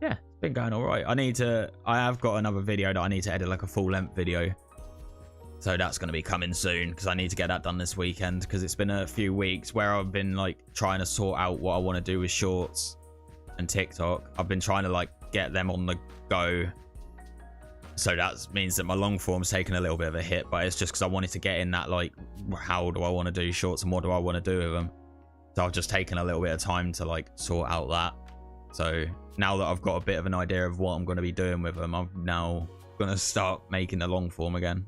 yeah, it's been going all right. I have got another video that I need to edit, like a full length video. So that's going to be coming soon, because I need to get that done this weekend, because it's been a few weeks where I've been like trying to sort out what I want to do with shorts and TikTok. I've been trying to like get them on the go. So that means that my long form's taken a little bit of a hit, but it's just because I wanted to get in that, like, how do I want to do shorts and what do I want to do with them? So I've just taken a little bit of time to like sort out that. So now that I've got a bit of an idea of what I'm going to be doing with them, I'm now going to start making the long form again.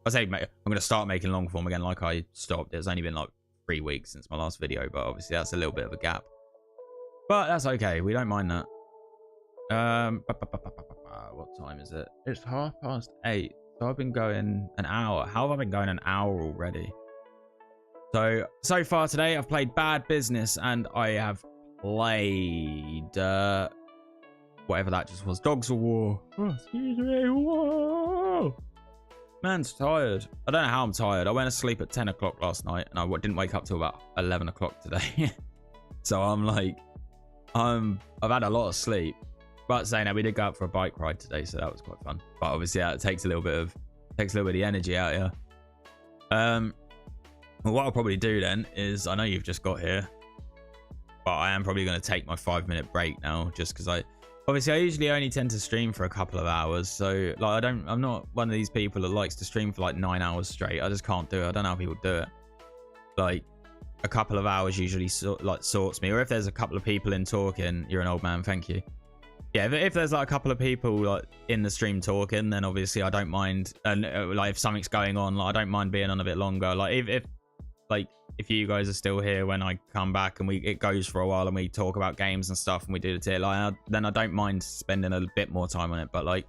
I'm going to start making long form again like I stopped. It's only been like 3 weeks since my last video, but obviously that's a little bit of a gap. But that's okay. We don't mind that. What time is it? It's 8:30. So I've been going an hour. How have I been going an hour already? So far today, I've played Bad Business and I have played whatever that just was. Dogs of War. Oh, excuse me. Whoa. Man's tired. I don't know how I'm tired. I went to sleep at 10 o'clock last night and I didn't wake up till about 11 o'clock today. So I'm like, I've had a lot of sleep. But saying that, we did go out for a bike ride today, so that was quite fun. But obviously, yeah, it takes a little bit of the energy out here. Well, what I'll probably do then is, I know you've just got here, but I am probably going to take my 5-minute break now, just because I usually only tend to stream for a couple of hours. So like, I'm not one of these people that likes to stream for like 9 hours straight. I just can't do it. I don't know how people do it. Like, a couple of hours usually sorts me. Or if there's a couple of people in talking, you're an old man, thank you. Yeah, if there's like a couple of people like in the stream talking, then obviously I don't mind. And like if something's going on, like I don't mind being on a bit longer. Like if you guys are still here when I come back and it goes for a while and we talk about games and stuff and we do the tier, like then I don't mind spending a bit more time on it. But like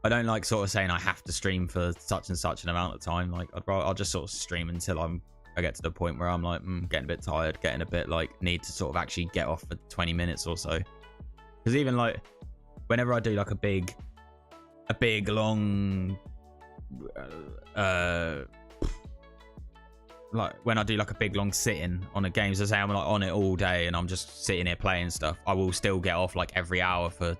I don't like sort of saying I have to stream for such and such an amount of time. Like I'll just sort of stream until I get to the point where I'm like getting a bit tired, getting a bit like need to sort of actually get off for 20 minutes or so. Because even like whenever I do like a big long like when I do like a big long sitting on a game, so say I'm like on it all day and I'm just sitting here playing stuff, I will still get off like every hour for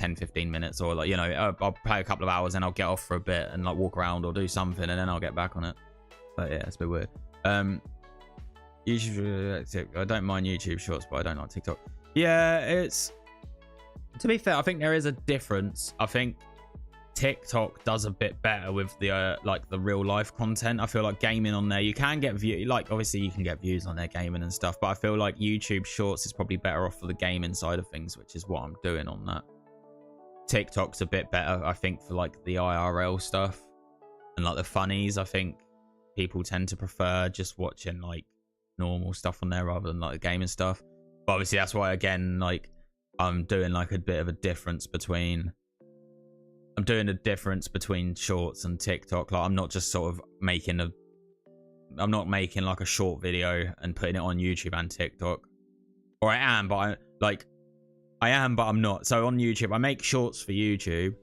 10-15 minutes, or like, you know, I'll play a couple of hours and I'll get off for a bit and like walk around or do something and then I'll get back on it. But yeah, it's a bit weird. YouTube, I don't mind YouTube shorts, but I don't like TikTok. Yeah, it's, to be fair, I think there is a difference. I think TikTok does a bit better with the like the real life content. I feel like gaming on there, you can get views, like obviously you can get views on their gaming and stuff, but I feel like YouTube shorts is probably better off for the gaming side of things, which is what I'm doing on that. TikTok's a bit better, I think, for like the IRL stuff and like the funnies. I think people tend to prefer just watching like normal stuff on there rather than like the gaming stuff. But obviously that's why, again, like I'm doing like a bit of a difference between shorts and TikTok. Like I'm not just sort of making not making like a short video and putting it on YouTube and TikTok. Or I am, but I'm not. So on YouTube, I make shorts for YouTube.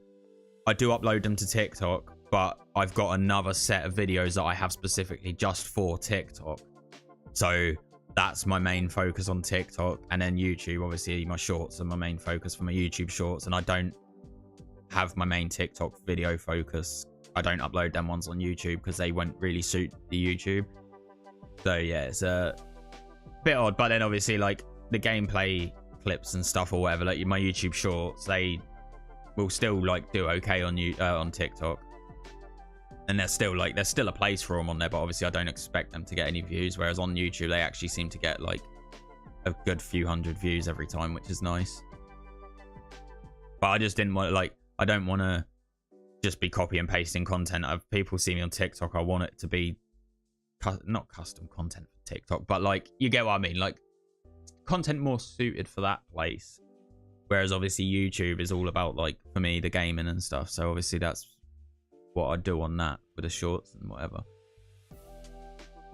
I do upload them to TikTok, but I've got another set of videos that I have specifically just for TikTok. So that's my main focus on TikTok, and then YouTube, obviously my shorts are my main focus for my YouTube shorts, and I don't have my main TikTok video focus. I don't upload them ones on YouTube because they won't really suit the YouTube. So yeah, it's a bit odd, but then obviously like the gameplay clips and stuff or whatever, like my YouTube shorts, they will still like do okay on TikTok, and there's still a place for them on there, but obviously I don't expect them to get any views, whereas on YouTube they actually seem to get like a good few hundred views every time, which is nice. But I just didn't want to, like, I don't want to just be copy and pasting content. If people see me on TikTok, I want it to be not custom content for TikTok, but like, you get what I mean, like content more suited for that place. Whereas obviously YouTube is all about, like, for me, the gaming and stuff. So obviously that's what I do on that with the shorts and whatever.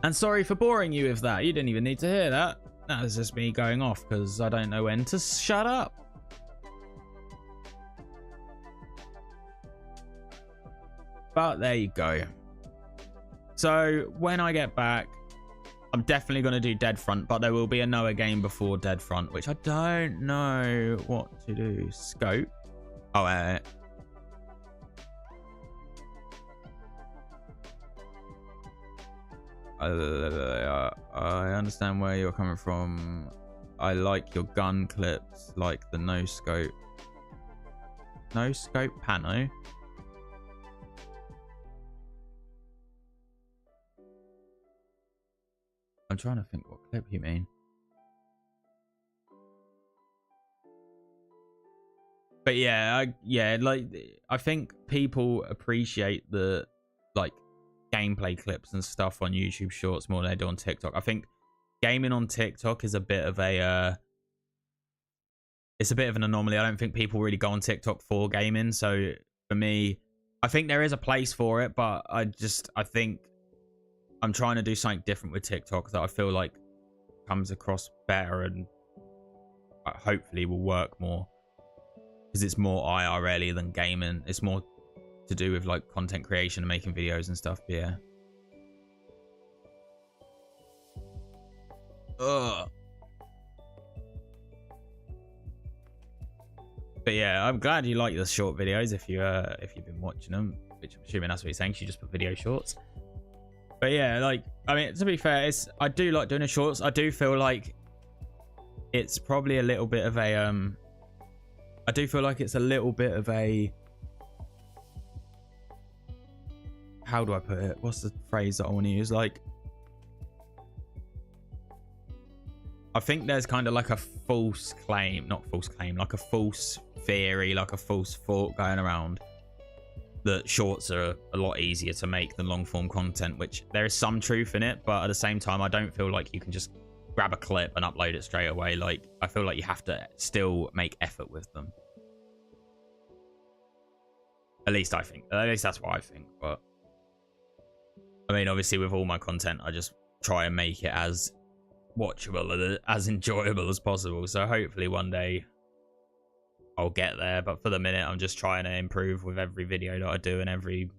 And sorry for boring you with that. You didn't even need to hear that. That was just me going off because I don't know when to shut up. But there you go. So when I get back, I'm definitely going to do Dead Front, but there will be another game before Dead Front, which I don't know what to do. Scope. Oh, I understand where you're coming from. I like your gun clips, like the no scope pano. I'm trying to think what clip you mean. But yeah, I think people appreciate the like gameplay clips and stuff on YouTube Shorts more than they do on TikTok. I think gaming on TikTok is a bit of a it's a bit of an anomaly. I don't think people really go on TikTok for gaming. So for me, I think there is a place for it, but I think I'm trying to do something different with TikTok that I feel like comes across better and hopefully will work more, because it's more IRL than gaming. It's more to do with like content creation and making videos and stuff. But yeah. Ugh. But yeah, I'm glad you like the short videos if you've been watching them, which I'm assuming that's what you're saying. You just put video shorts. But yeah, like, I mean, to be fair, I do like doing the shorts. I do feel like it's probably a little bit of a I do feel like it's a little bit of a, how do I put it? What's the phrase that I want to use? Like, I think there's kind of like a false claim, not false claim, like a false theory, like a false thought going around that shorts are a lot easier to make than long form content, which there is some truth in it, but at the same time, I don't feel like you can just grab a clip and upload it straight away. Like, I feel like you have to still make effort with them. At least I think. At least that's what I think. But I mean, obviously with all my content, I just try and make it as watchable, as enjoyable as possible. So hopefully one day I'll get there. But for the minute, I'm just trying to improve with every video that I do, and every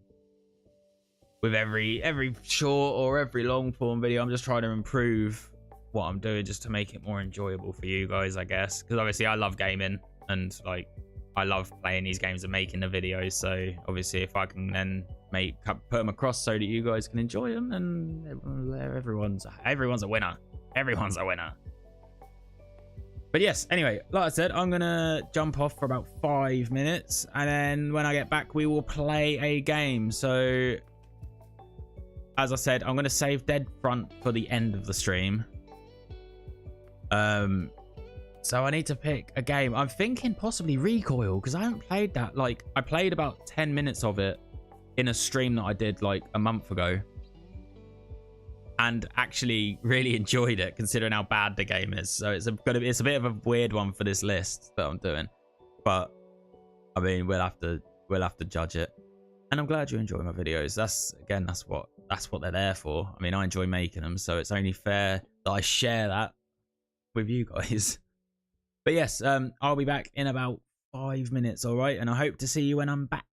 short or every long form video, I'm just trying to improve what I'm doing just to make it more enjoyable for you guys, I guess. Because obviously I love gaming and like I love playing these games and making the videos. So obviously if I can then put them across so that you guys can enjoy them, and everyone's a winner. Everyone's a winner. But yes, anyway, like I said, I'm going to jump off for about 5 minutes. And then when I get back, we will play a game. So, as I said, I'm going to save Dead Front for the end of the stream. So I need to pick a game. I'm thinking possibly Recoil, because I haven't played that. Like, I played about 10 minutes of it in a stream that I did like a month ago, and actually really enjoyed it considering how bad the game is. So it's a bit of a weird one for this list that I'm doing, but I mean, we'll have to judge it. And I'm glad you enjoy my videos. That's that's what they're there for. I mean, I enjoy making them, so it's only fair that I share that with you guys. But yes, I'll be back in about 5 minutes, all right? And I hope to see you when I'm back.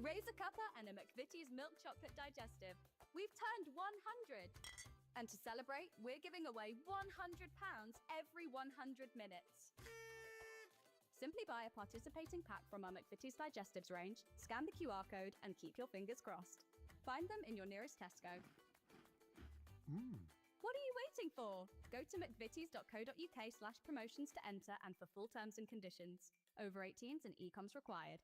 Raise a cuppa and a McVitie's milk chocolate digestive. We've turned 100. And to celebrate, we're giving away £100 every 100 minutes. Simply buy a participating pack from our McVitie's Digestives range, scan the QR code, and keep your fingers crossed. Find them in your nearest Tesco. What are you waiting for? Go to mcvitties.co.uk/promotions to enter and for full terms and conditions. Over 18s and e-coms required.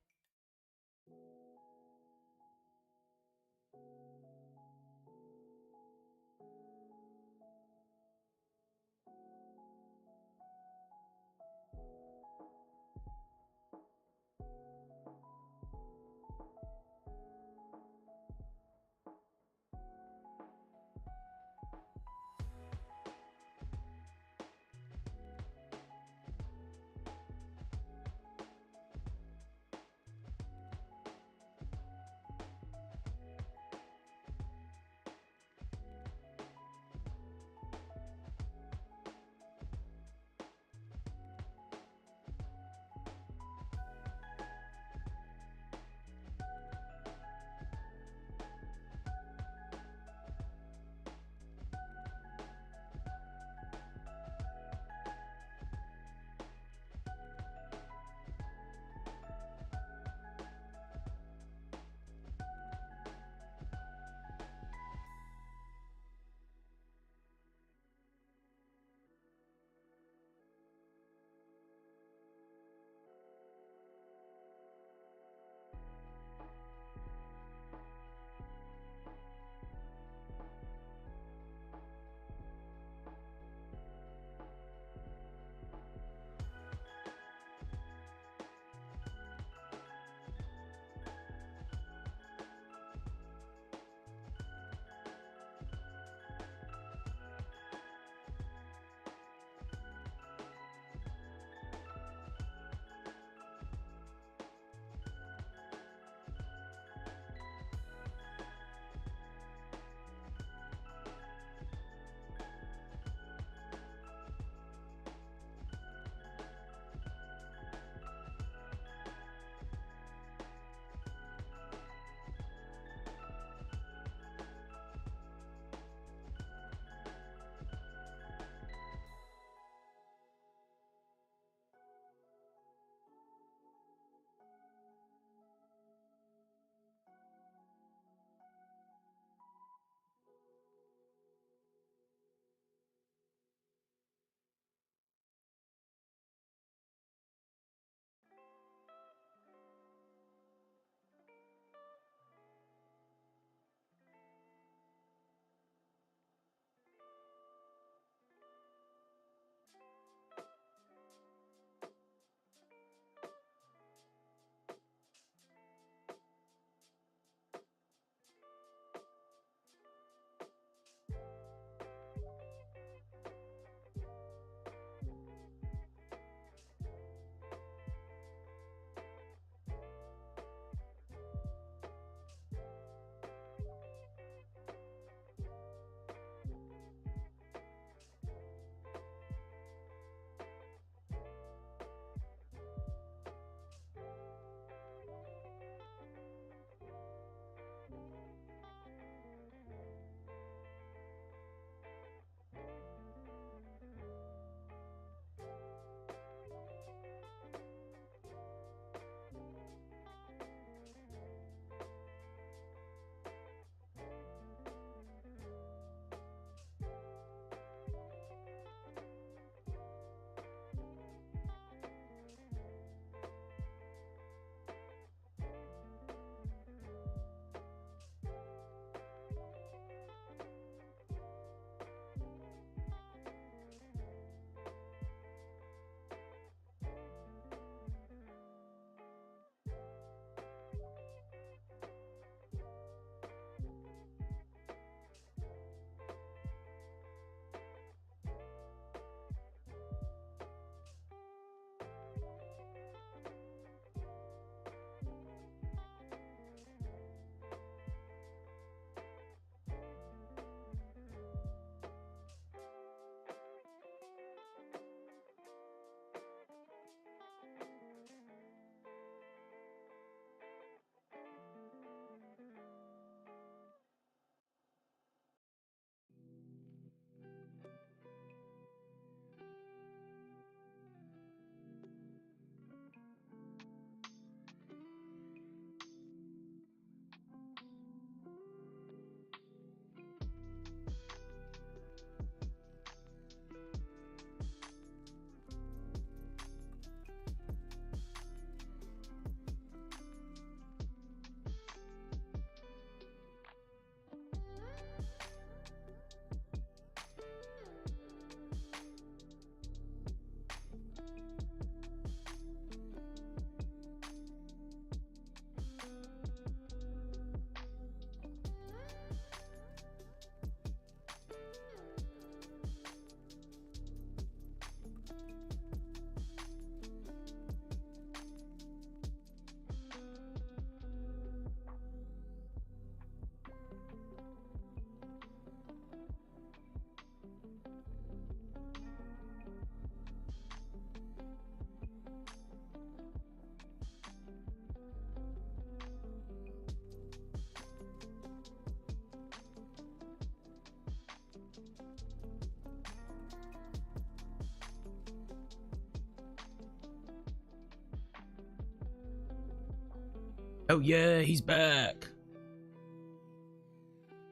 Oh yeah, he's back.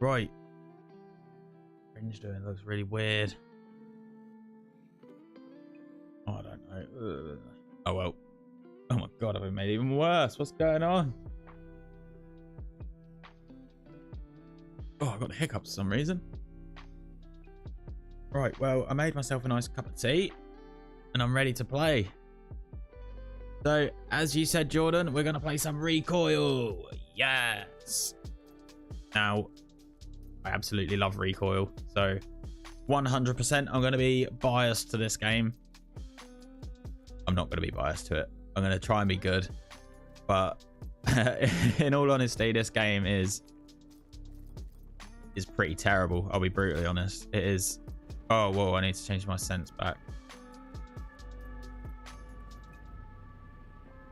Right. Fringe doing looks really weird. Oh, I don't know. Ugh. Oh well. Oh my god, I've been made even worse. What's going on? Oh, I got the hiccups for some reason. Right, well, I made myself a nice cup of tea and I'm ready to play. So, as you said, Jordan, we're going to play some Recoil. Yes. Now, I absolutely love Recoil. So, 100% I'm going to be biased to this game. I'm not going to be biased to it. I'm going to try and be good. But, in all honesty, this game is pretty terrible. I'll be brutally honest. It is. Oh, whoa, I need to change my sense back.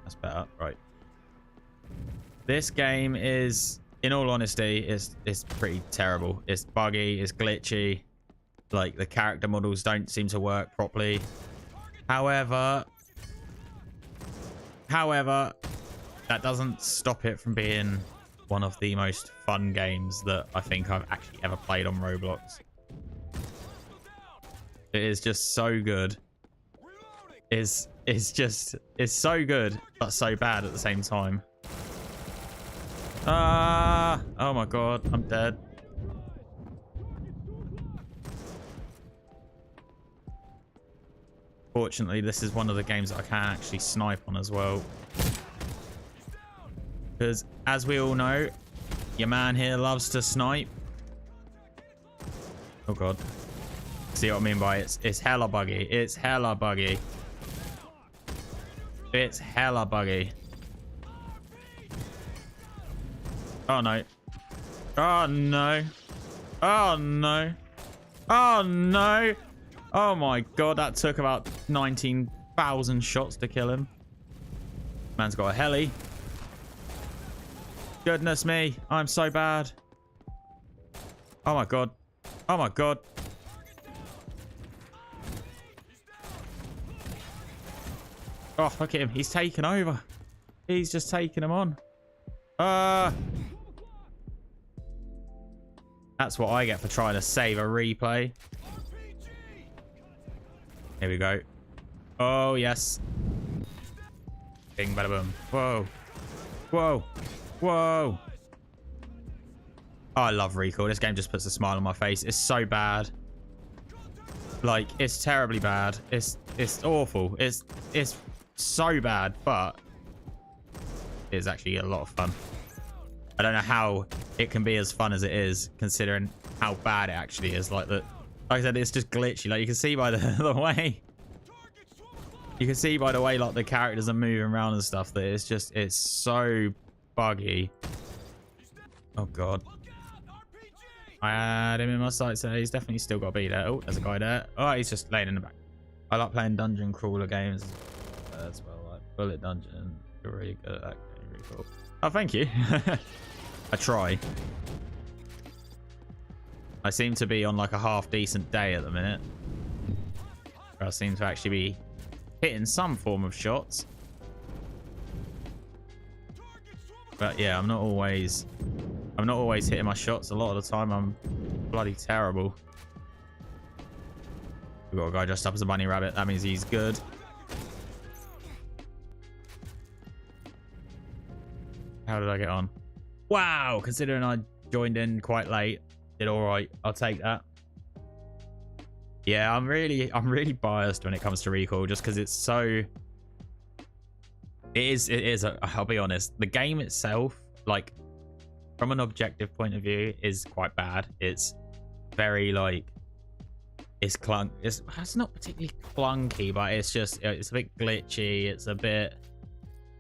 That's better. Right. This game is, in all honesty, is pretty terrible. It's buggy, it's glitchy. Like, the character models don't seem to work properly. However, that doesn't stop it from being one of the most fun games that I think I've actually ever played on Roblox. It is just so good. It's so good, but so bad at the same time. Ah! Oh my god, I'm dead. Fortunately, this is one of the games that I can actually snipe on as well. Because, as we all know, your man here loves to snipe. Oh god. See what I mean by it's hella buggy. It's hella buggy. It's hella buggy. Oh no. Oh no. Oh no. Oh no. Oh my god, that took about 19,000 shots to kill him. Man's got a heli. Goodness me, I'm so bad. Oh my god. Oh my god. Oh, look at him. He's taken over. He's just taking him on. That's what I get for trying to save a replay. Here we go. Oh, yes. Bing, bada, boom. Whoa. Whoa. Whoa. Oh, I love Recoil. This game just puts a smile on my face. It's so bad. Like, it's terribly bad. It's awful. It's so bad, but it's actually a lot of fun. I don't know how it can be as fun as it is, considering how bad it actually is. Like I said, it's just glitchy. Like, you can see by the way, you can see by the way like the characters are moving around and stuff, that it's so buggy. Oh god. I had him in my sights, so he's definitely still got to be there. Oh, there's a guy there. Oh, he's just laying in the back. I like playing dungeon crawler games as well, like Bullet Dungeon. You're really good at that game. Really cool. Oh, thank you. I try. I seem to be on like a half decent day at the minute. I seem to actually be hitting some form of shots. But yeah, I'm not always hitting my shots. A lot of the time I'm bloody terrible. We've got a guy dressed up as a bunny rabbit. That means he's good. How did I get on? Wow, considering I joined in quite late, did all right. I'll take that. Yeah, I'm really biased when it comes to Recoil, just because it's so. It is. I'll be honest. The game itself, like, from an objective point of view, is quite bad. It's very like. It's not particularly clunky, but it's a bit glitchy. It's a bit.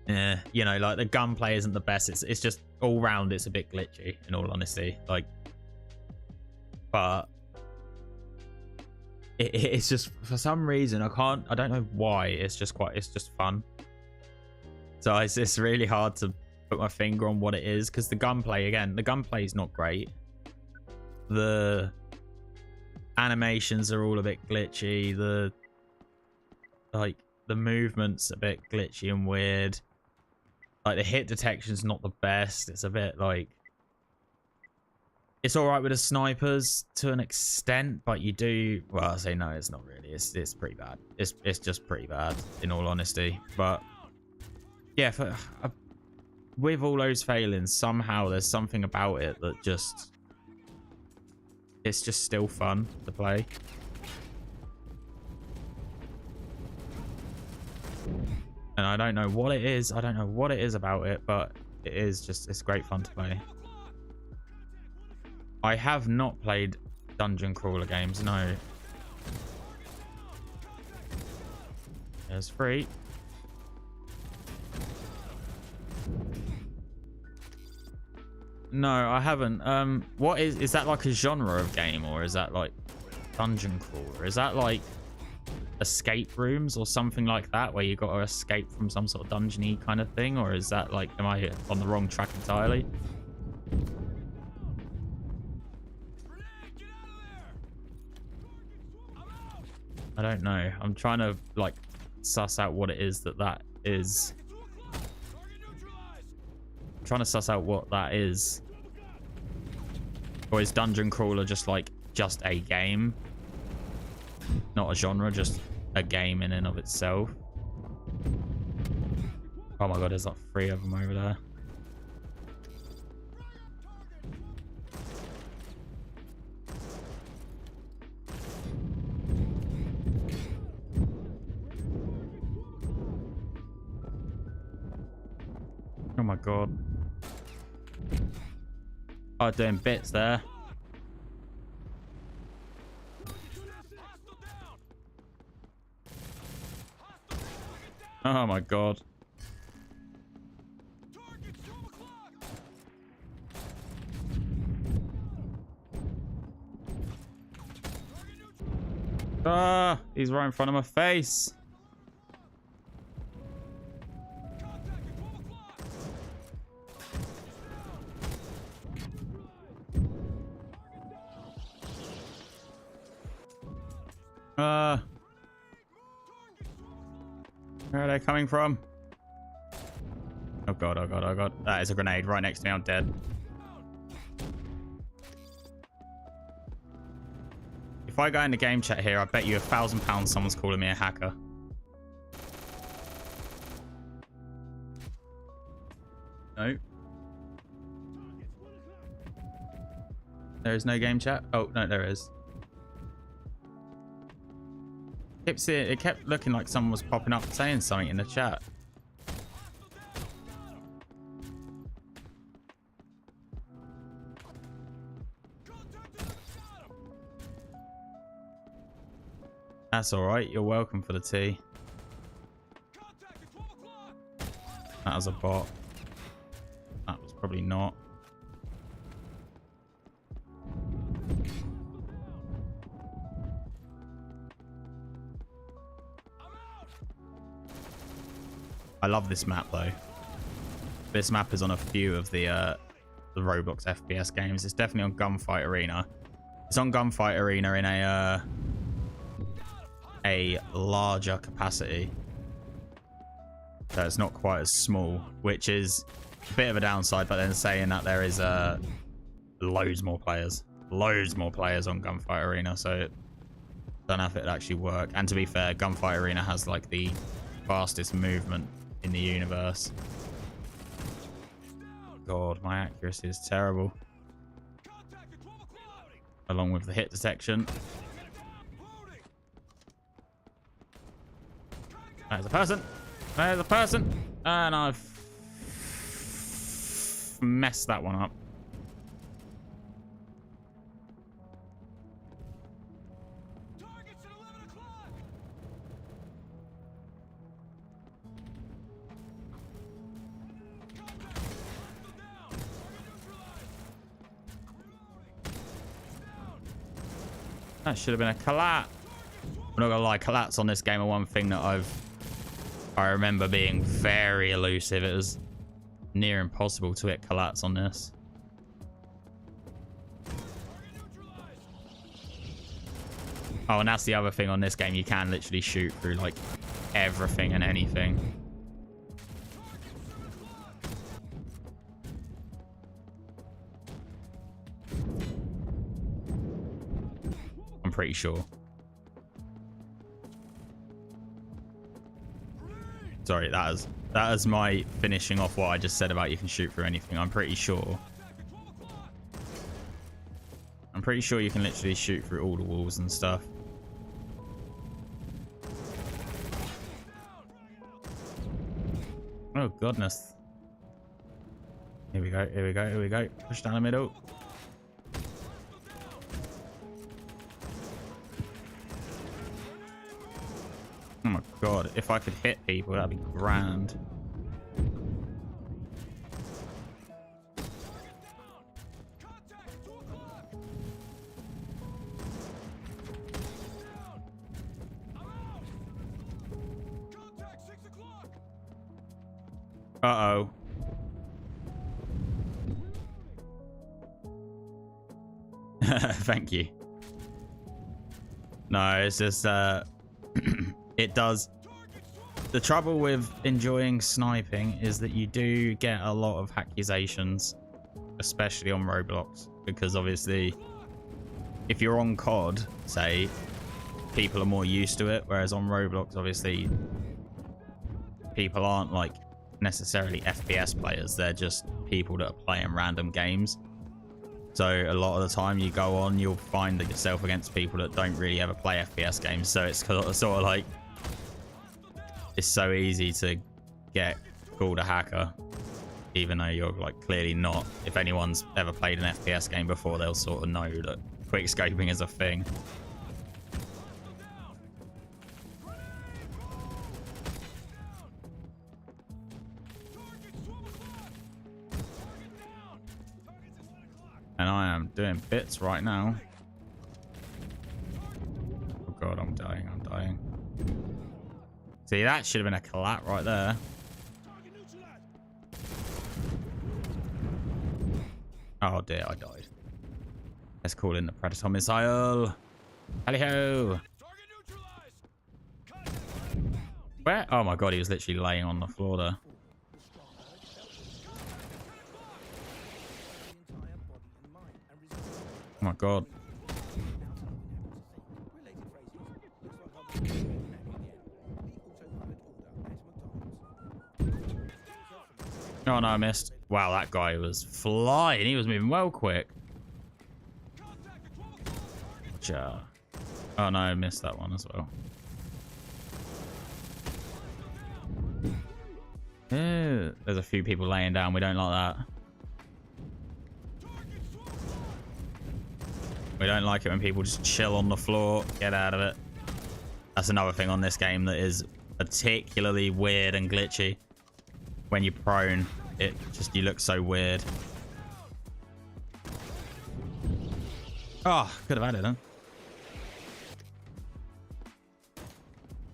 Yeah, you know, like the gunplay isn't the best. It's just all round. It's a bit glitchy, in all honesty. Like, but it's just, for some reason, I don't know why. It's just fun. So it's really hard to put my finger on what it is, because the gunplay is not great. The animations are all a bit glitchy. The movement's a bit glitchy and weird. Like, the hit detection's not the best. It's a bit like... It's all right with the snipers to an extent, but you do... Well, I say no, it's not really. It's pretty bad. It's just pretty bad, in all honesty. But, yeah, with all those failings, somehow there's something about it that just... It's just still fun to play. And I don't know what it is. I don't know what it is about it, but it is just... It's great fun to play. I have not played dungeon crawler games, no. There's free. No, I haven't. What is that like a genre of game, or is that like dungeon crawler? Is that like escape rooms or something like that, where you got to escape from some sort of dungeony kind of thing, or is that like, am I on the wrong track entirely? I don't know. I'm trying to like suss out what it is that is. I'm trying to suss out what that is. Or is dungeon crawler just a game? Not a genre, just a game in and of itself. Oh my god, there's like 3 of them over there. Oh my god. Oh, doing bits there. Oh my god. Ah, he's right in front of my face. Where are they coming from? Oh god, oh god, oh god. That is a grenade right next to me. I'm dead. If I go in the game chat here, I bet you £1,000 someone's calling me a hacker. No. There is no game chat? Oh, no, there is. It kept looking like someone was popping up saying something in the chat. That's alright, you're welcome for the tea. That was a bot. That was probably not. I love this map though. This map is on a few of the Roblox FPS games. It's definitely on Gunfight Arena. It's on Gunfight Arena in a larger capacity. So it's not quite as small, which is a bit of a downside, but then saying that there is loads more players. Loads more players on Gunfight Arena, so I don't know if it'd actually work. And to be fair, Gunfight Arena has like the fastest movement in the universe. God, my accuracy is terrible. Along with the hit detection. There's a person. There's a person. And I've messed that one up. That should have been a collat. I'm not gonna lie, collats on this game are one thing that I remember being very elusive. It was near impossible to hit collats on this. Oh, and that's the other thing on this game. You can literally shoot through like everything and anything. pretty sure. Sorry, that is my finishing off what I just said about you can shoot through anything. I'm pretty sure. I'm pretty sure you can literally shoot through all the walls and stuff. Oh, goodness. Here we go, here we go, here we go. Push down the middle. Oh my god, if I could hit people, that'd be grand. Uh-oh. Thank you. No, it's just it does. The trouble with enjoying sniping is that you do get a lot of accusations, especially on Roblox, because obviously if you're on COD, say, people are more used to it, whereas on Roblox, obviously, people aren't like necessarily FPS players. They're just people that are playing random games. So a lot of the time you go on, you'll find that yourself against people that don't really ever play FPS games. So it's sort of like, it's so easy to get called a hacker, even though you're like clearly not. If anyone's ever played an FPS game before, they'll sort of know that quick scoping is a thing. And I am doing bits right now. Oh god, I'm dying, I'm dying. See, that should have been a collat right there. Oh dear, I died. Let's call in the Predator missile. Hally-ho! Where? Oh my god, he was literally laying on the floor there. Oh my god. Oh no, I missed. Wow, that guy was flying. He was moving well quick. Oh no, I missed that one as well. Yeah, there's a few people laying down. We don't like that. We don't like it when people just chill on the floor. Get out of it. That's another thing on this game that is particularly weird and glitchy. When you're prone, it just, you look so weird. Oh, could have had it, huh?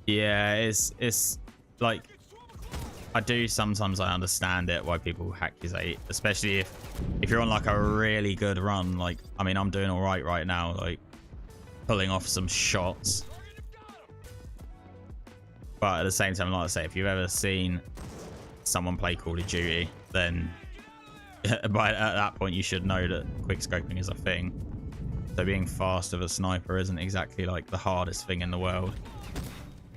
Yeah, it's like, I do sometimes, I understand it why people accusate, especially if you're on like a really good run. Like, I mean, I'm doing all right now, like pulling off some shots. But at the same time, like I say, if you've ever seen someone play Call of Duty, then at that point you should know that quick scoping is a thing. So being fast with a sniper isn't exactly like the hardest thing in the world.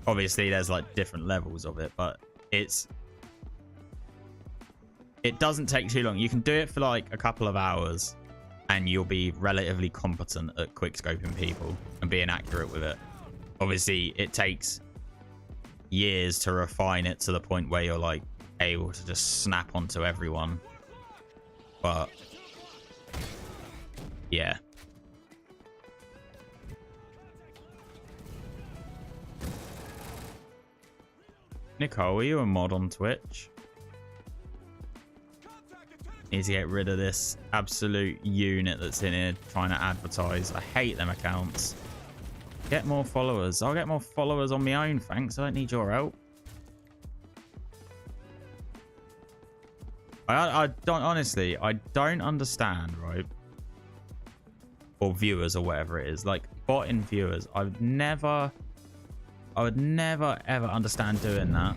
Obviously there's like different levels of it, but it doesn't take too long. You can do it for like a couple of hours and you'll be relatively competent at quick scoping people and being accurate with it. Obviously it takes years to refine it to the point where you're like able to just snap onto everyone. But yeah. Nicole, are you a mod on Twitch? Need to get rid of this absolute unit that's in here trying to advertise. I hate them accounts. Get more followers. I'll get more followers on my own, thanks. I don't need your help. I don't, honestly, I don't understand, right? Or viewers or whatever it is. Like, botting viewers. I would never ever understand doing that.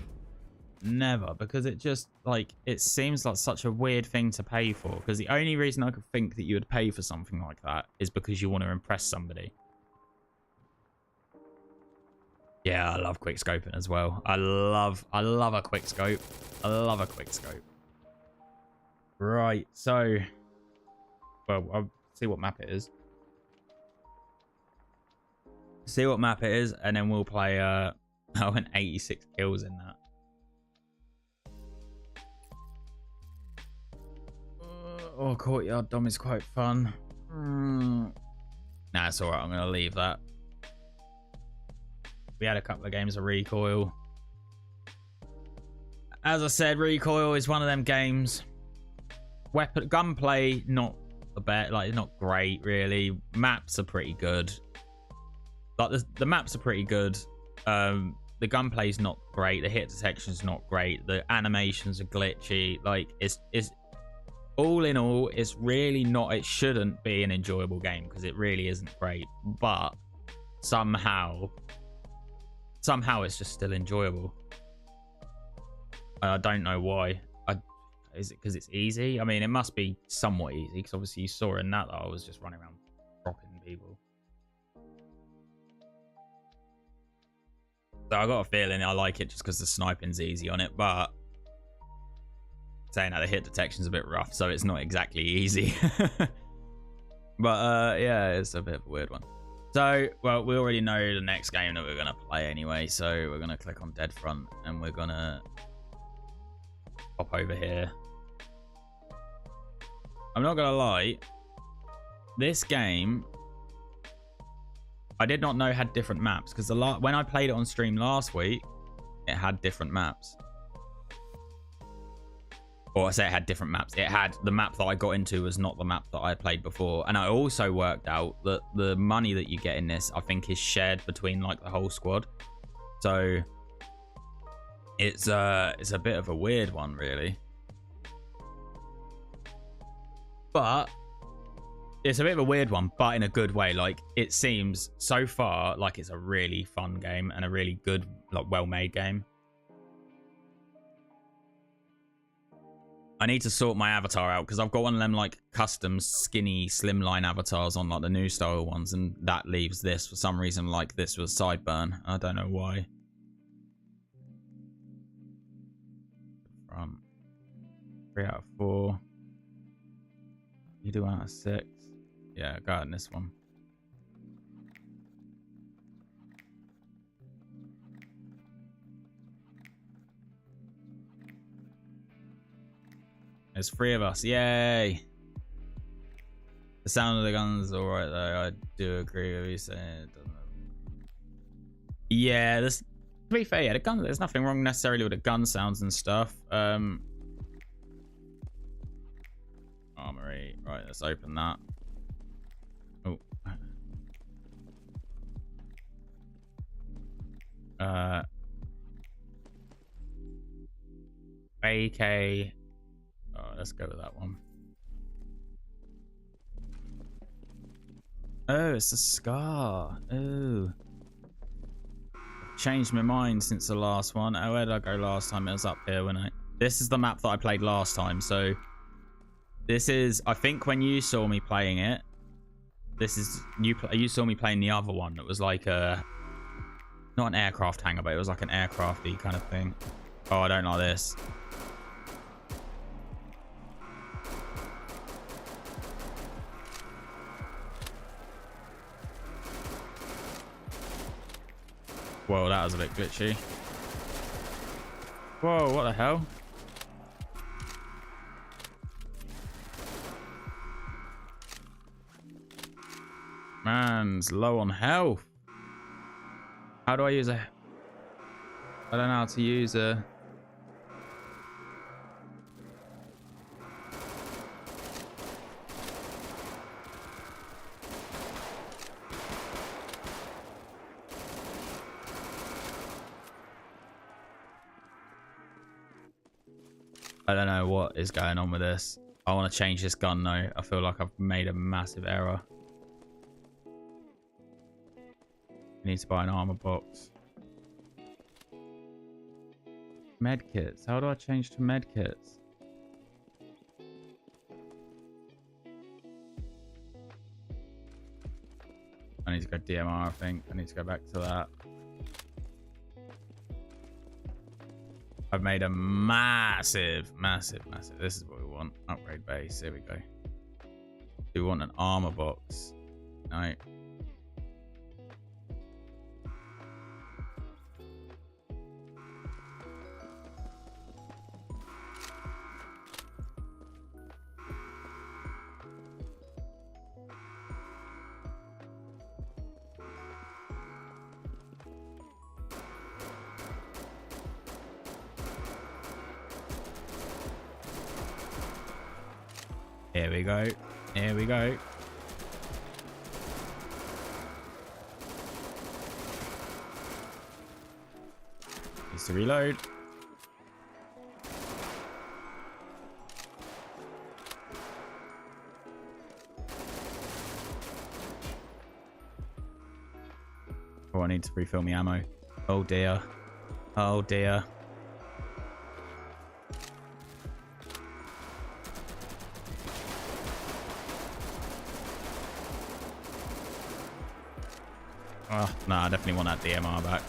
Never. Because it just, like, it seems like such a weird thing to pay for. Because the only reason I could think that you would pay for something like that is because you want to impress somebody. Yeah, I love quick scoping as well. I love a quick scope. I love a quick scope. Right, so, well, I'll see what map it is. See what map it is, and then we'll play. I went 86 kills in that. Oh, Courtyard Dom is quite fun. Nah, it's alright. I'm going to leave that. We had a couple of games of Recoil. As I said, Recoil is one of them games. Weapon gunplay, not the best. Like, not great, really. Maps are pretty good. Like, the maps are pretty good. The gunplay's not great. The hit detection's not great. The animations are glitchy. Like, it's all in all, it's really not. It shouldn't be an enjoyable game because it really isn't great. But somehow it's just still enjoyable. I don't know why. Is it because it's easy? I mean, it must be somewhat easy because obviously you saw in that I was just running around dropping people. So I got a feeling I like it just because the sniping's easy on it, but saying that the hit detection's a bit rough, so it's not exactly easy. But yeah, it's a bit of a weird one. So, well, we already know the next game that we're going to play anyway, so we're going to click on Dead Front and we're going to pop over here. I'm not going to lie, this game I did not know had different maps because when I played it on stream last week, it had different maps. Or I say it had different maps. It had the map that I got into was not the map that I played before. And I also worked out that the money that you get in this, I think, is shared between like the whole squad. So it's a bit of a weird one, really. But it's a bit of a weird one, but in a good way. Like, it seems so far like it's a really fun game and a really good, like, well-made game. I need to sort my avatar out because I've got one of them like custom skinny slimline avatars on like the new style ones, and that leaves this for some reason like this was sideburn. I don't know why. 3 out of 4. You do 1 out of 6. Yeah, go out in this one. There's 3 of us. Yay! The sound of the guns is alright though. I do agree with you saying. Yeah, to be fair, yeah, the gun. There's nothing wrong necessarily with the gun sounds and stuff. Armory. Right, let's open that. Oh. AK. Oh, let's go with that one. Oh, it's a scar. Oh. Changed my mind since the last one. Oh, where did I go last time? It was up here, wasn't it? This is the map that I played last time. So this is, I think when you saw me playing it, this is, you saw me playing the other one. It was like a, not an aircraft hangar, but it was like an aircrafty kind of thing. Oh, I don't like this. Whoa, that was a bit glitchy. Whoa, what the hell? Man's low on health. How do I use a... I don't know how to use a... I don't know what is going on with this. I want to change this gun though. I feel like I've made a massive error. I need to buy an armor box. Medkits. How do I change to medkits? I need to go DMR, I think. I need to go back to that. I've made a massive. This is what we want. Upgrade base. Here we go. Do we want an armor box? No. Here we go. Here we go. Needs to reload. Oh, I need to refill my ammo. Oh dear. Oh dear. Oh, no, I definitely want that DMR back.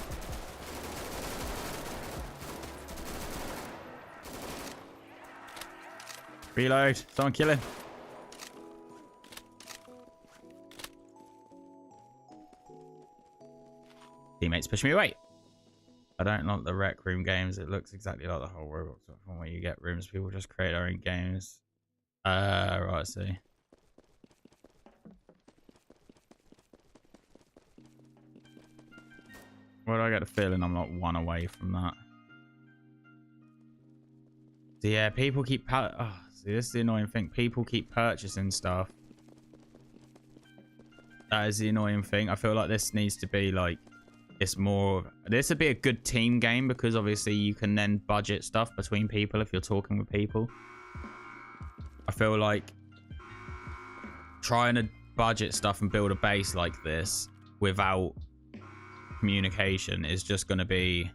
Reload. Someone kill him. Teammates push me away. I don't like the rec room games. It looks exactly like the whole Roblox platform where you get rooms. People just create their own games. Right, I see. Where do I get the feeling I'm not one away from that? So yeah, people keep... Oh, see, this is the annoying thing. People keep purchasing stuff. That is the annoying thing. I feel like this needs to be like... It's more... This would be a good team game because obviously you can then budget stuff between people if you're talking with people. I feel like trying to budget stuff and build a base like this without communication is just going to be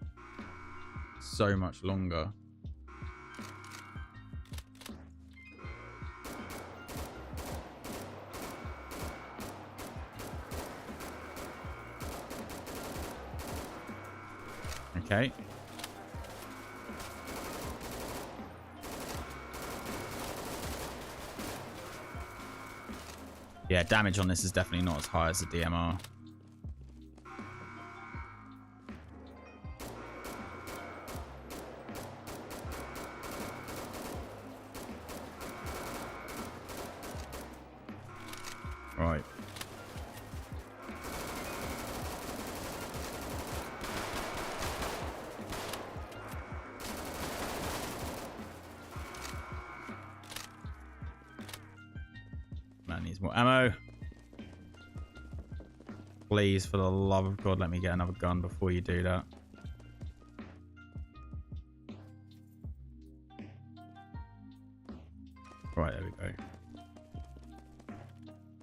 so much longer. Okay. Yeah, damage on this is definitely not as high as the DMR. Right. Man needs more ammo. Please, for the love of God, let me get another gun before you do that. Right, there we go.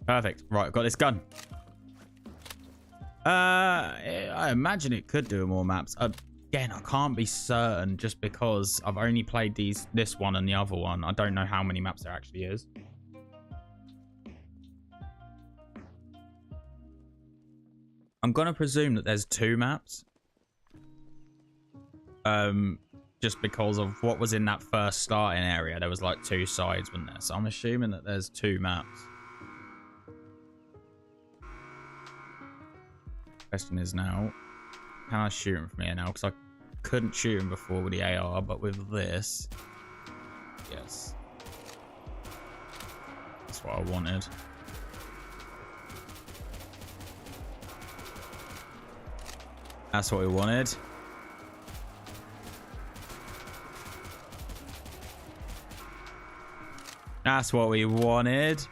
Perfect. Right, I've got this gun. I imagine it could do more maps. Again, I can't be certain just because I've only played this one and the other one. I don't know how many maps there actually is. I'm gonna presume that there's 2 maps. Just because of what was in that first starting area. There was like 2 sides, wasn't there? So I'm assuming that there's 2 maps. Question is now, can I shoot him from here now? Because I couldn't shoot him before with the AR, but with this, yes. That's what I wanted. That's what we wanted. That's what we wanted.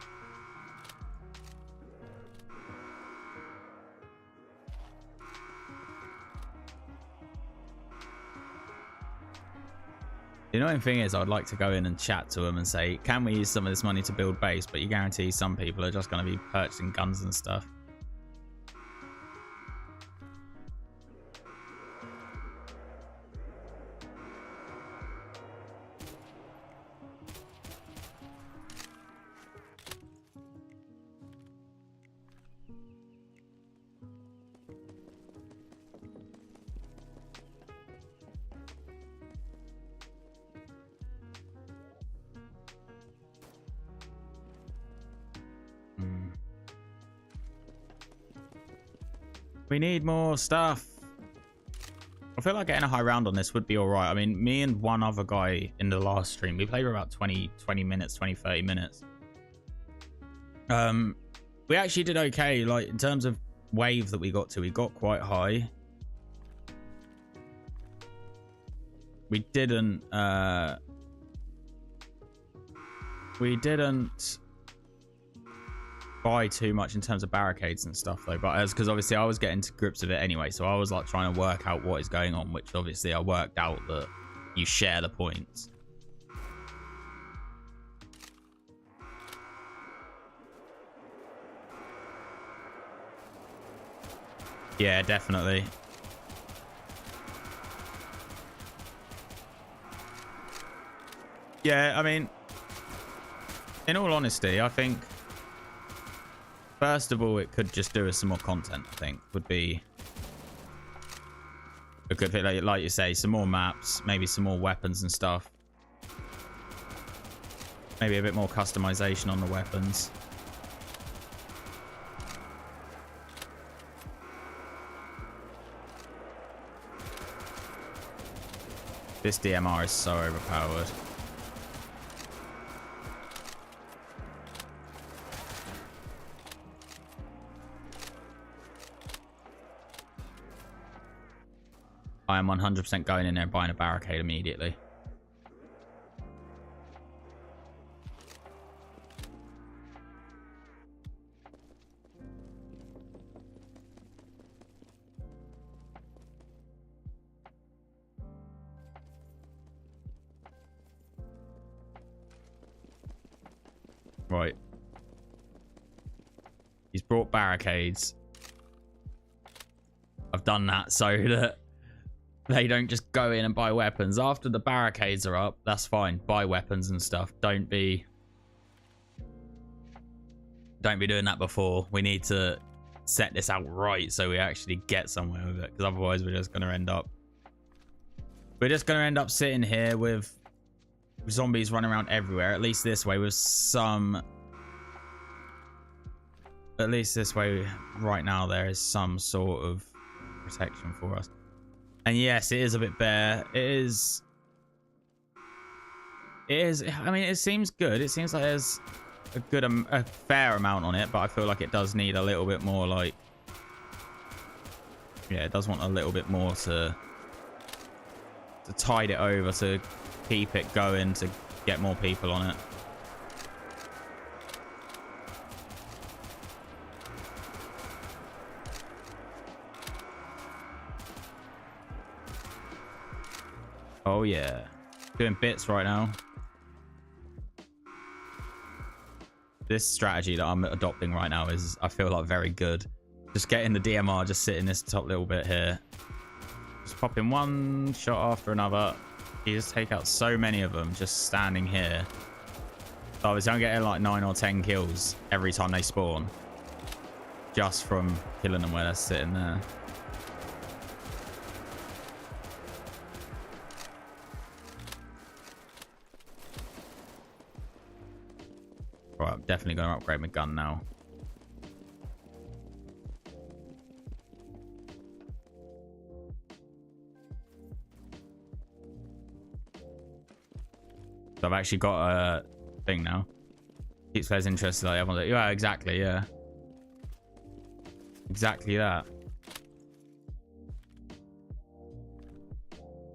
The annoying thing is I'd like to go in and chat to them and say, can we use some of this money to build base? But you guarantee some people are just going to be purchasing guns and stuff. We need more stuff. I feel like getting a high round on this would be all right. I mean, me and one other guy in the last stream, we played for about 20 minutes, 30 minutes. We actually did okay. Like, in terms of wave that we got to, we got quite high. We didn't buy too much in terms of barricades and stuff though, but as because obviously I was getting to grips with it anyway, so I was like trying to work out what is going on, which obviously I worked out that you share the points. Yeah, definitely. Yeah, I mean, in all honesty, I think first of all, it could just do with some more content, I think, would be a good thing. Like you say, some more maps, maybe some more weapons and stuff. Maybe a bit more customization on the weapons. This DMR is so overpowered. I am 100% going in there and buying a barricade immediately. Right. He's brought barricades. I've done that so that they don't just go in and buy weapons. After the barricades are up, that's fine. Buy weapons and stuff. Don't be doing that before. We need to set this out right so we actually get somewhere with it, because otherwise we're just going to end up sitting here with zombies running around everywhere. At least this way right now there is some sort of protection for us. And yes, it is a bit bare. It is. I mean, it seems good. It seems like there's a fair amount on it, but I feel like it does need a little bit more. Like, yeah, it does want a little bit more to tide it over, to keep it going, to get more people on it. Oh yeah, doing bits right now. This strategy that I'm adopting right now is, I feel like, very good. Just getting the DMR, just sitting this top little bit here. Just popping one shot after another. You just take out so many of them just standing here. So obviously I'm getting like 9 or 10 kills every time they spawn. Just from killing them where they're sitting there. Right, I'm definitely going to upgrade my gun now. So I've actually got a thing now. Keeps players interested. Like everyone's like, yeah, exactly, yeah. Exactly that.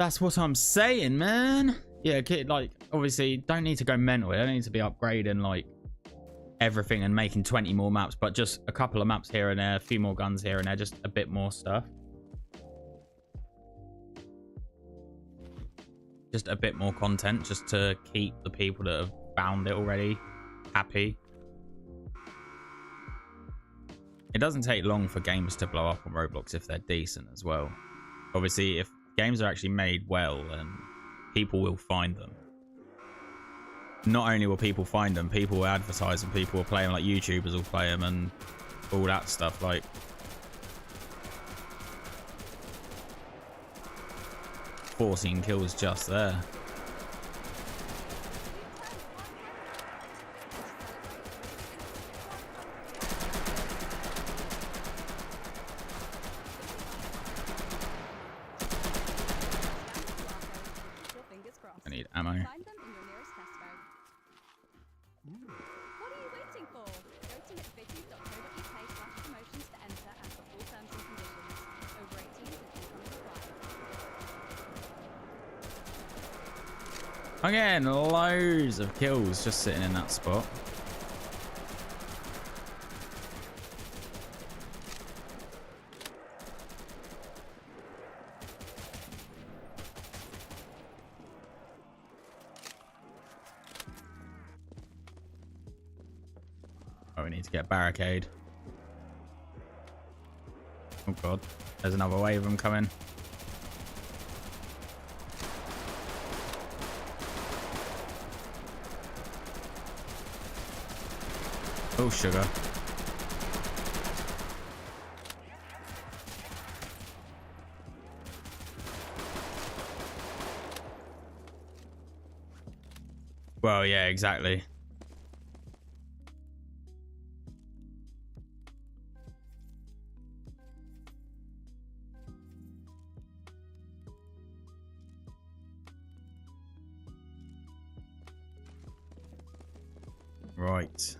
That's what I'm saying, man. Yeah, kid, like, obviously, don't need to go mental. I don't need to be upgrading, like, everything and making 20 more maps, but just a couple of maps here and there, a few more guns here and there, just a bit more stuff. Just a bit more content, just to keep the people that have found it already happy. It doesn't take long for games to blow up on Roblox if they're decent as well. Obviously, if games are actually made well, then people will find them. Not only will people find them, people will advertise them, people will play them, like YouTubers will play them and all that stuff. Like, 14 kills just there. I'm getting loads of kills just sitting in that spot. Oh, we need to get a barricade. Oh god, there's another wave of them coming. Oh, sugar. Well, yeah, exactly. Right.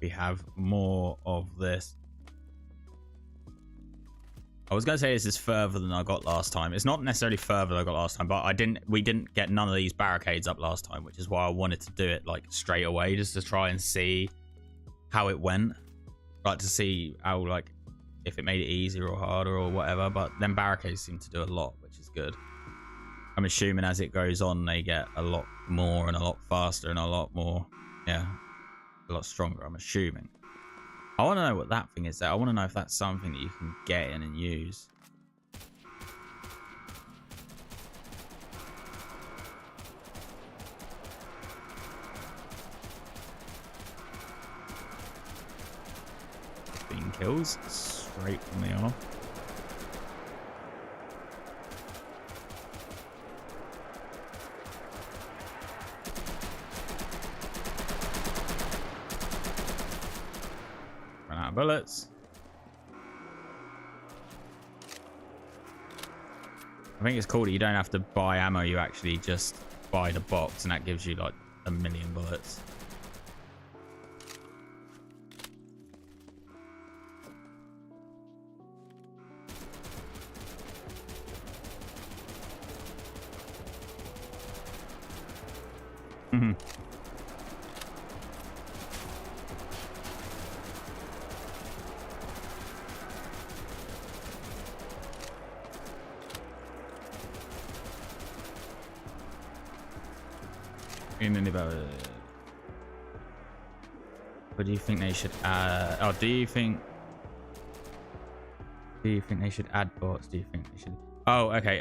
We have more of this. I was going to say this is further than I got last time. It's not necessarily further than I got last time, but we didn't get none of these barricades up last time, which is why I wanted to do it like straight away, just to try and see how it went. Like to see how, like, if it made it easier or harder or whatever. But then barricades seem to do a lot, which is good. I'm assuming as it goes on, they get a lot more and a lot faster and a lot more, yeah, a lot stronger, I'm assuming. I want to know what that thing is there. I want to know if that's something that you can get in and use. Kills straight from the off. Run out of bullets. I think it's cool that you don't have to buy ammo, you actually just buy the box and that gives you like 1,000,000 bullets. What do you think they should add? Oh, do you think they should add bots? Do you think they should? Oh, okay.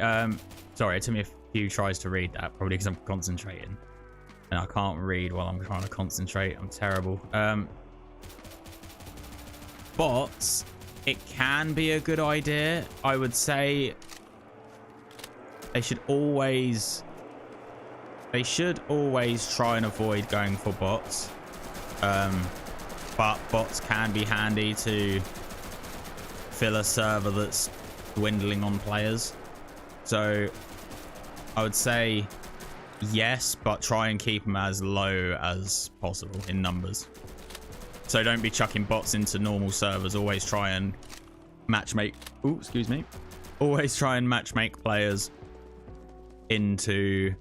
Sorry, it took me a few tries to read that, probably because I'm concentrating and I can't read while I'm trying to concentrate. I'm terrible. Bots, it can be a good idea. I would say they should always try and avoid going for bots. But bots can be handy to fill a server that's dwindling on players. So I would say yes, but try and keep them as low as possible in numbers. So don't be chucking bots into normal servers. Always try and matchmake. Ooh, excuse me. Always try and matchmake players into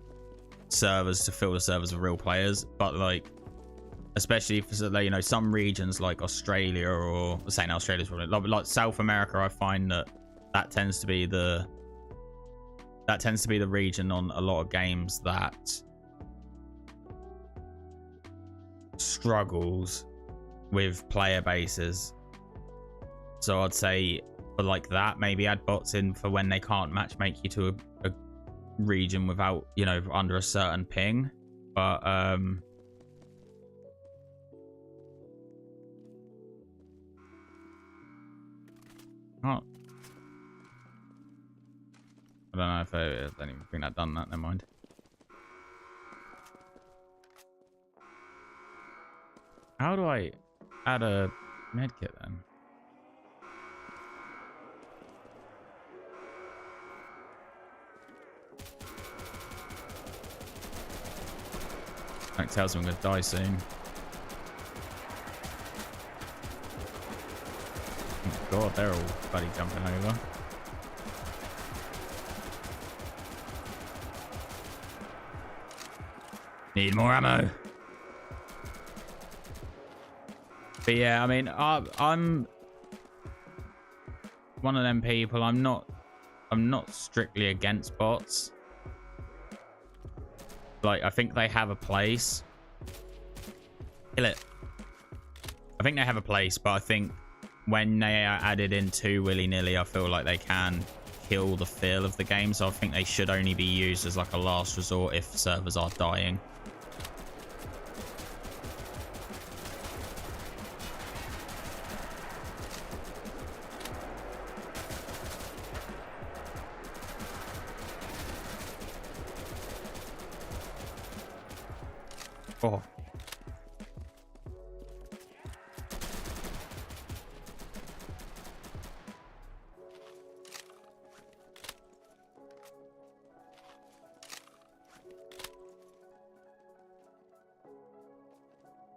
servers to fill the servers with real players. But like, especially for, you know, some regions like Australia, or saying Australia's probably like South America, I find that tends to be the region on a lot of games that struggles with player bases. So I'd say for like that, maybe add bots in for when they can't matchmake you to a region without, you know, under a certain ping. But oh, I don't know if I don't even think I've done that. Never mind. How do I add a medkit then? That tells me I'm gonna die soon. Oh god, they're all bloody jumping over. Need more ammo. But yeah, I mean, I'm one of them people. I'm not strictly against bots. Like, I think they have a place. Kill it. I think they have a place, but I think when they are added in too willy-nilly, I feel like they can kill the feel of the game. So I think they should only be used as like a last resort if servers are dying. Oh.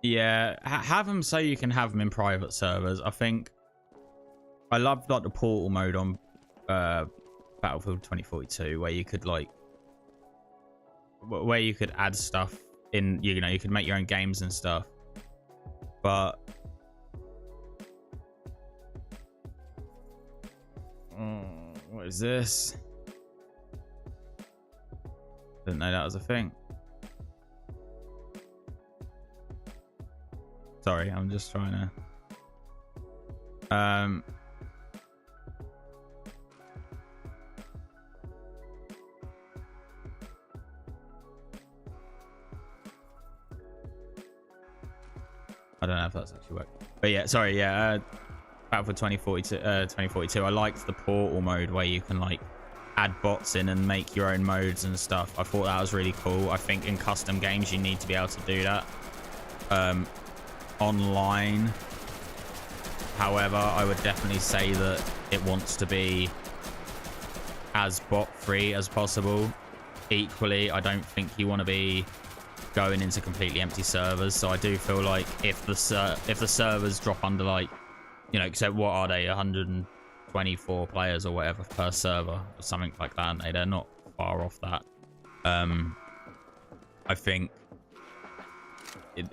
Yeah, have them so you can have them in private servers. I think I love like the portal mode on Battlefield 2042 where you could like add stuff in, you know, you could make your own games and stuff. But what is this? Didn't know that was a thing. Sorry, I'm just trying to I don't know if that's actually working. But yeah, sorry, yeah, Battlefield 2042, I liked the portal mode where you can like add bots in and make your own modes and stuff. I thought that was really cool. I think in custom games you need to be able to do that. Online, however, I would definitely say that it wants to be as bot free as possible. Equally, I don't think you want to be going into completely empty servers, so I do feel like if the servers drop under, like, you know, so what are they, 124 players or whatever per server or something like that, aren't they? They're not far off that. I think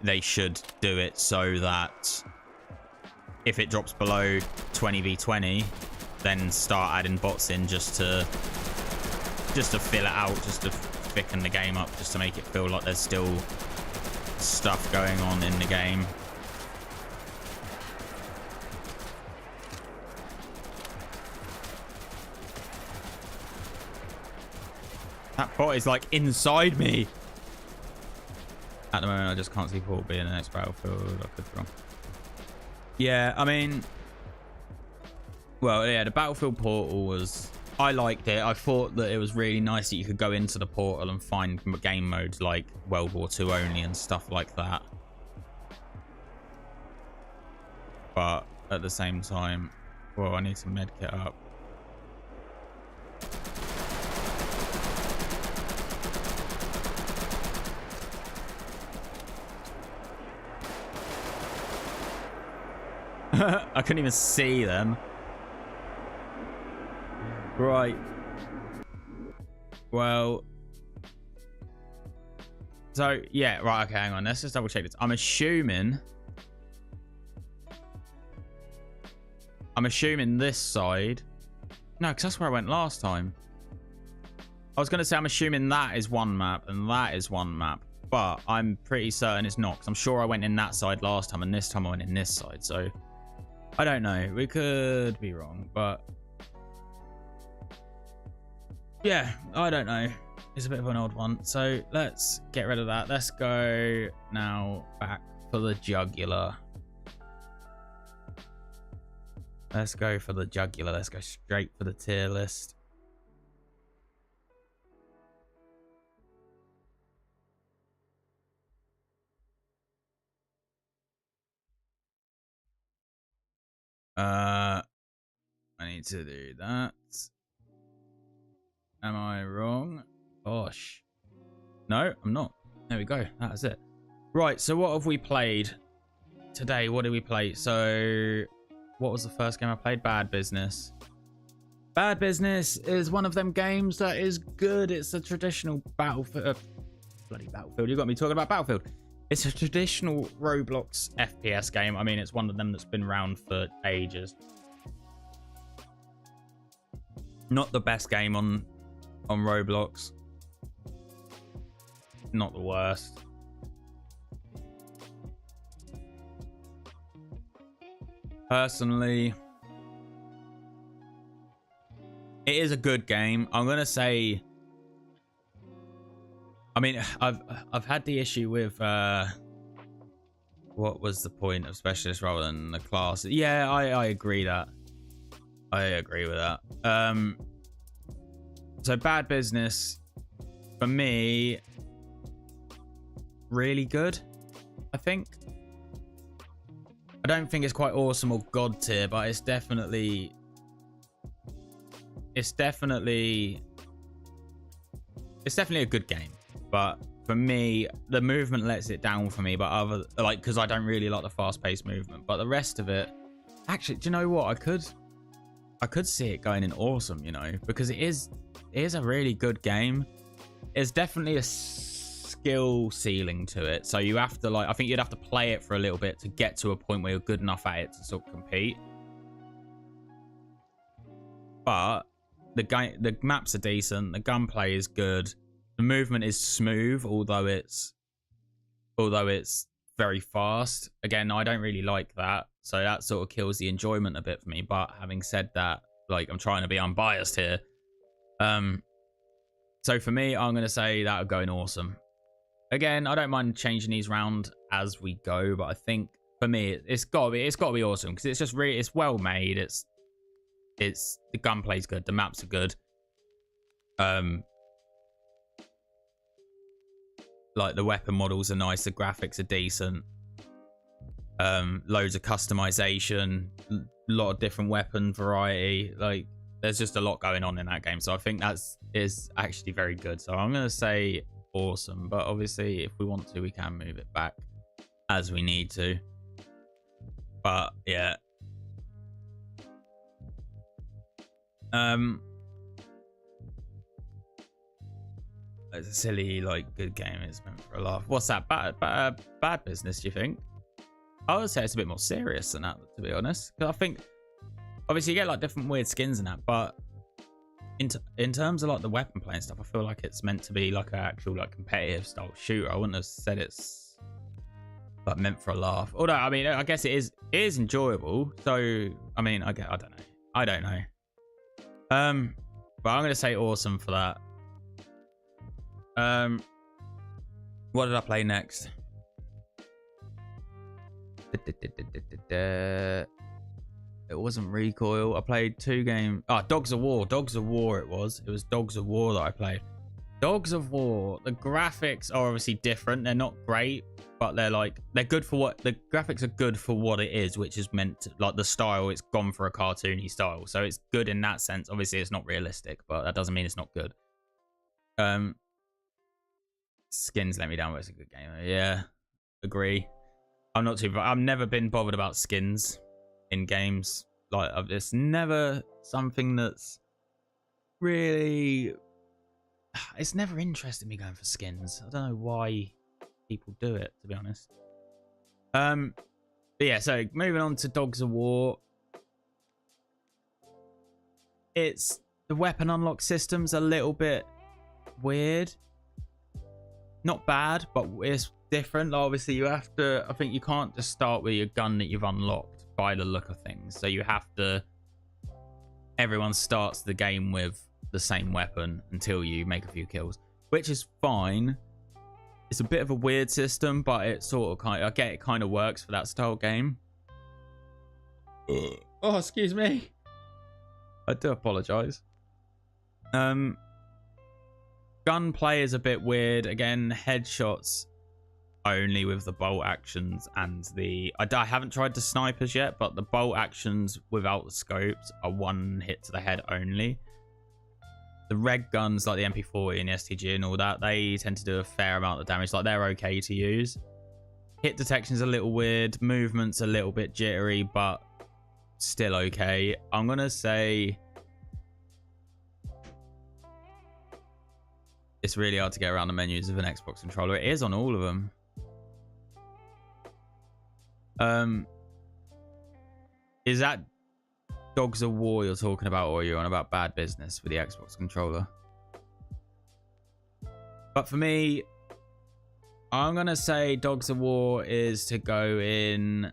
they should do it so that if it drops below 20v20, then start adding bots in just to fill it out, just to thicken the game up, just to make it feel like there's still stuff going on in the game. That bot is like inside me. At the moment, I just can't see Port being the next Battlefield. I could be wrong. Yeah, I mean, well, yeah, the Battlefield portal was, I liked it. I thought that it was really nice that you could go into the portal and find game modes like World War II only and stuff like that. But at the same time, well, I need to medkit up. I couldn't even see them. Right. Well. So, yeah. Right, okay, hang on. Let's just double check this. I'm assuming this side. No, because that's where I went last time. I was going to say I'm assuming that is one map and that is one map. But I'm pretty certain it's not. Because I'm sure I went in that side last time and this time I went in this side. So I don't know. We could be wrong, but yeah, I don't know. It's a bit of an odd one. So let's get rid of that. Let's go now back for the jugular. Let's go for the jugular. Let's go straight for the tier list. I need to do that. Am I wrong? Gosh. No, I'm not. There we go. That's it. Right, so what have we played today? What did we play? So, what was the first game I played? Bad Business. Bad Business is one of them games that is good. It's a traditional Battlefield bloody Battlefield. You got me talking about Battlefield. It's a traditional Roblox FPS game. I mean, it's one of them that's been around for ages. Not the best game on Roblox. Not the worst. Personally, it is a good game. I'm gonna say, I mean, I've had the issue with what was the point of specialist rather than the class? Yeah, I agree that. I agree with that. So Bad Business for me, really good, I think. I don't think it's quite awesome or god tier, but it's definitely a good game. But for me, the movement lets it down for me, but because I don't really like the fast-paced movement. But the rest of it, actually, do you know what? I could see it going in awesome, you know, because it is a really good game. It's definitely a skill ceiling to it, so you have to, like, I think you'd have to play it for a little bit to get to a point where you're good enough at it to sort of compete. But the maps are decent, the gunplay is good, the movement is smooth, although it's very fast. Again, I don't really like that, so that sort of kills the enjoyment a bit for me. But having said that, like, I'm trying to be unbiased here. So for me, I'm going to say that would go in awesome. Again, I don't mind changing these around as we go, but I think for me, it's got to be awesome because it's just really, it's well made. It's the gunplay's good, the maps are good. Like the weapon models are nice, the graphics are decent. Loads of customization, a lot of different weapon variety. Like, there's just a lot going on in that game, so I think is actually very good. So I'm gonna say awesome, but obviously if we want to, we can move it back as we need to. But yeah, it's a silly, like, good game. It's meant for a laugh. What's that? Bad Business, do you think? I would say it's a bit more serious than that, to be honest, because I think obviously you get like different weird skins and that, but in terms of like the weapon play and stuff, I feel like it's meant to be like an actual, like, competitive style shooter. I wouldn't have said it's like meant for a laugh. Although, I mean, I guess it is enjoyable. So I mean, I don't know. But I'm gonna say awesome for that. What did I play next? It wasn't Recoil. I played 2 games. Dogs of War. Dogs of War it was. It was Dogs of War that I played. Dogs of War. The graphics are obviously different. They're not great, but they're good for what... The graphics are good for what it is, which is meant to... Like, the style, it's gone for a cartoony style. So it's good in that sense. Obviously, it's not realistic, but that doesn't mean it's not good. Skins let me down, but it's a good game. Yeah, agree. I've never been bothered about skins in games. Like, it's never something that's really... It's never interested me going for skins. I don't know why people do it, to be honest. But yeah, so moving on to Dogs of War. It's... The weapon unlock system's a little bit weird. Not bad, but it's different. Like, obviously, you have to... I think you can't just start with your gun that you've unlocked by the look of things. So you have to... Everyone starts the game with the same weapon until you make a few kills, which is fine. It's a bit of a weird system, but it sort of I get it kind of works for that style game. Oh, excuse me. I do apologize. Gunplay is a bit weird. Again, headshots only with the bolt actions and the... I haven't tried the snipers yet, but the bolt actions without the scopes are 1 hit to the head only. The red guns, like the MP40 and the STG and all that, they tend to do a fair amount of damage. Like, they're okay to use. Hit detection's a little weird. Movement's a little bit jittery, but still okay. I'm going to say... It's really hard to get around the menus of an Xbox controller. It is on all of them. Is that Dogs of War you're talking about, or are you on about Bad Business with the Xbox controller? But for me, I'm going to say Dogs of War is to go in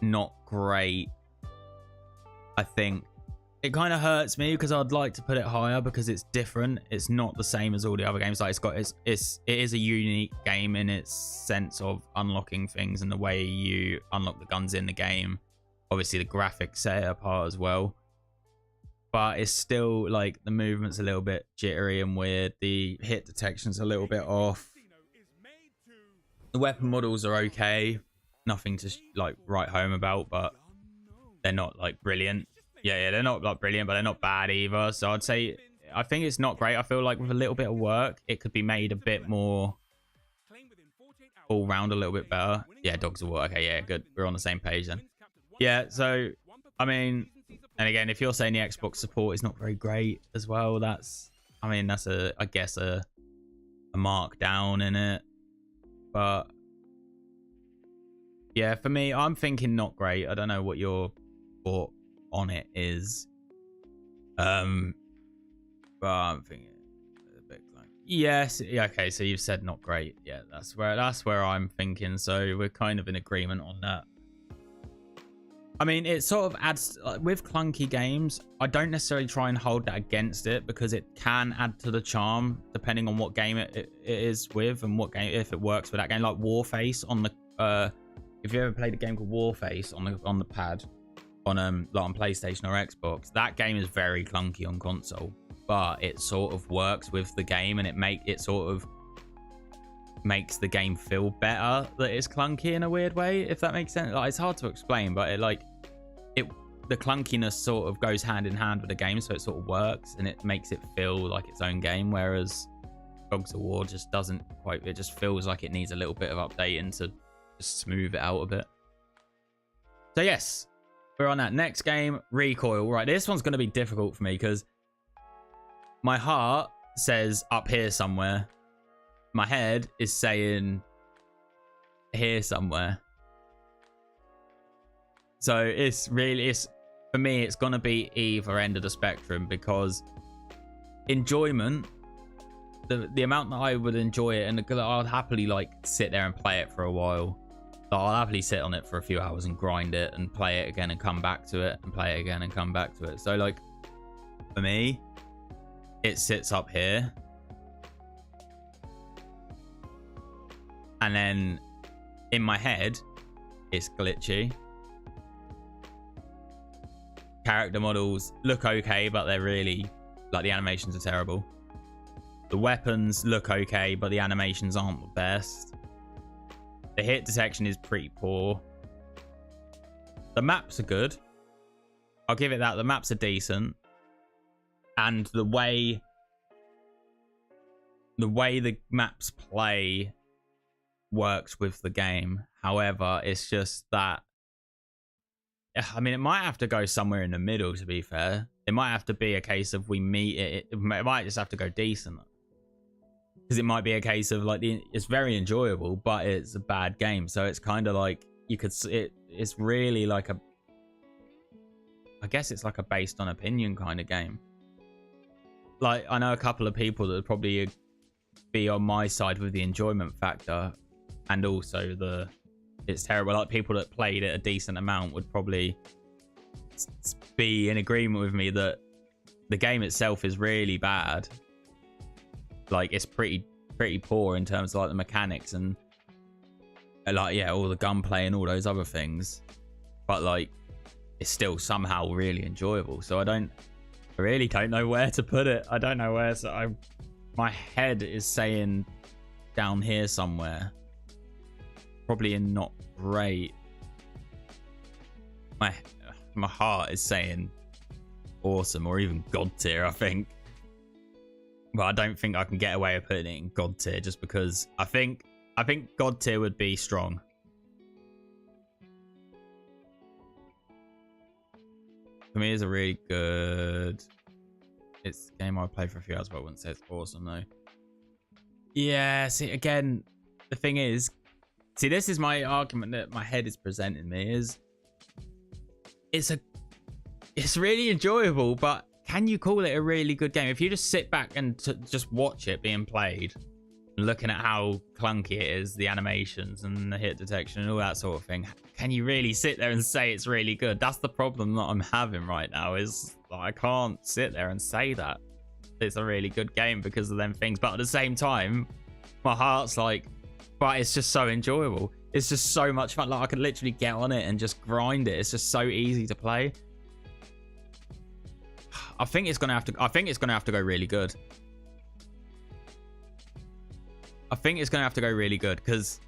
not great. I think it kind of hurts me because I'd like to put it higher because it's different. It's not the same as all the other games. Like it is a unique game in its sense of unlocking things and the way you unlock the guns in the game. Obviously the graphics set it apart as well. But it's still like the movement's a little bit jittery and weird. The hit detection's a little bit off. The weapon models are okay. Nothing to like write home about, but they're not like brilliant. Yeah, they're not like brilliant, but they're not bad either. So I'd say I think it's not great. I feel like with a little bit of work, it could be made a bit more all round, a little bit better. Yeah, Dogs of War. Okay, yeah, good. We're on the same page then. Yeah, so I mean, and again, if you're saying the Xbox support is not very great as well, that's I guess a markdown in it. But yeah, for me, I'm thinking not great. I don't know what your thought on it is. But I'm thinking a bit like, yes, yeah, okay, so you've said not great. Yeah, that's where I'm thinking. So we're kind of in agreement on that. I mean, it sort of adds with clunky games. I don't necessarily try and hold that against it because it can add to the charm depending on what game it is with and what game, if it works with that game. Like Warface on the if you ever played a game called Warface on the pad on like on PlayStation or Xbox, that game is very clunky on console, but it sort of works with the game and it sort of makes the game feel better that it's clunky in a weird way, if that makes sense. Like, it's hard to explain, but the clunkiness sort of goes hand in hand with the game, so it sort of works and it makes it feel like its own game, whereas Dogs of War just doesn't quite. It just feels like it needs a little bit of updating to just smooth it out a bit. So yes, we're on that next game, Recoil. Right, this one's going to be difficult for me because my heart says up here somewhere. My head is saying here somewhere. So it's for me, it's going to be either end of the spectrum because enjoyment, the amount that I would enjoy it, and I'd happily like sit there and play it for a while. So I'll happily sit on it for a few hours and grind it and play it again and come back to it and play it again and come back to it. So like for me, it sits up here. And then in my head, it's glitchy. Character models look okay, but they're really, like, the animations are terrible. The weapons look okay, but the animations aren't the best. The hit detection is pretty poor. The maps are good. I'll give it that. The maps are decent. And the way the maps play works with the game. However, it's just that, I mean, it might have to go somewhere in the middle, to be fair. It might have to be a case of we meet it. It might just have to go decent. Because it might be a case of like, it's very enjoyable, but it's a bad game. So it's kind of like, it's really like I guess it's like a based on opinion kind of game. Like, I know a couple of people that would probably be on my side with the enjoyment factor. And also it's terrible. Like, people that played it a decent amount would probably be in agreement with me that the game itself is really bad. Like, it's pretty poor in terms of like the mechanics and like, yeah, all the gunplay and all those other things. But like, it's still somehow really enjoyable. So I really don't know where to put it. I don't know where. So my head is saying down here somewhere. Probably in not great. My heart is saying awesome or even God tier, I think. But I don't think I can get away with putting it in God tier just because I think God tier would be strong. For me, it's a really good. It's a game I played for a few hours, but I wouldn't say it's awesome though. Yeah, see, again, the thing is, see, this is my argument that my head is presenting me is it's really enjoyable, but can you call it a really good game? If you just sit back and just watch it being played, looking at how clunky it is, the animations and the hit detection and all that sort of thing, can you really sit there and say it's really good? That's the problem that I'm having right now, is like, I can't sit there and say that it's a really good game because of them things. But at the same time, my heart's like, but it's just so enjoyable. It's just so much fun. Like, I could literally get on it and just grind it. It's just so easy to play. I think it's gonna have to go really good. I think it's gonna have to go really good because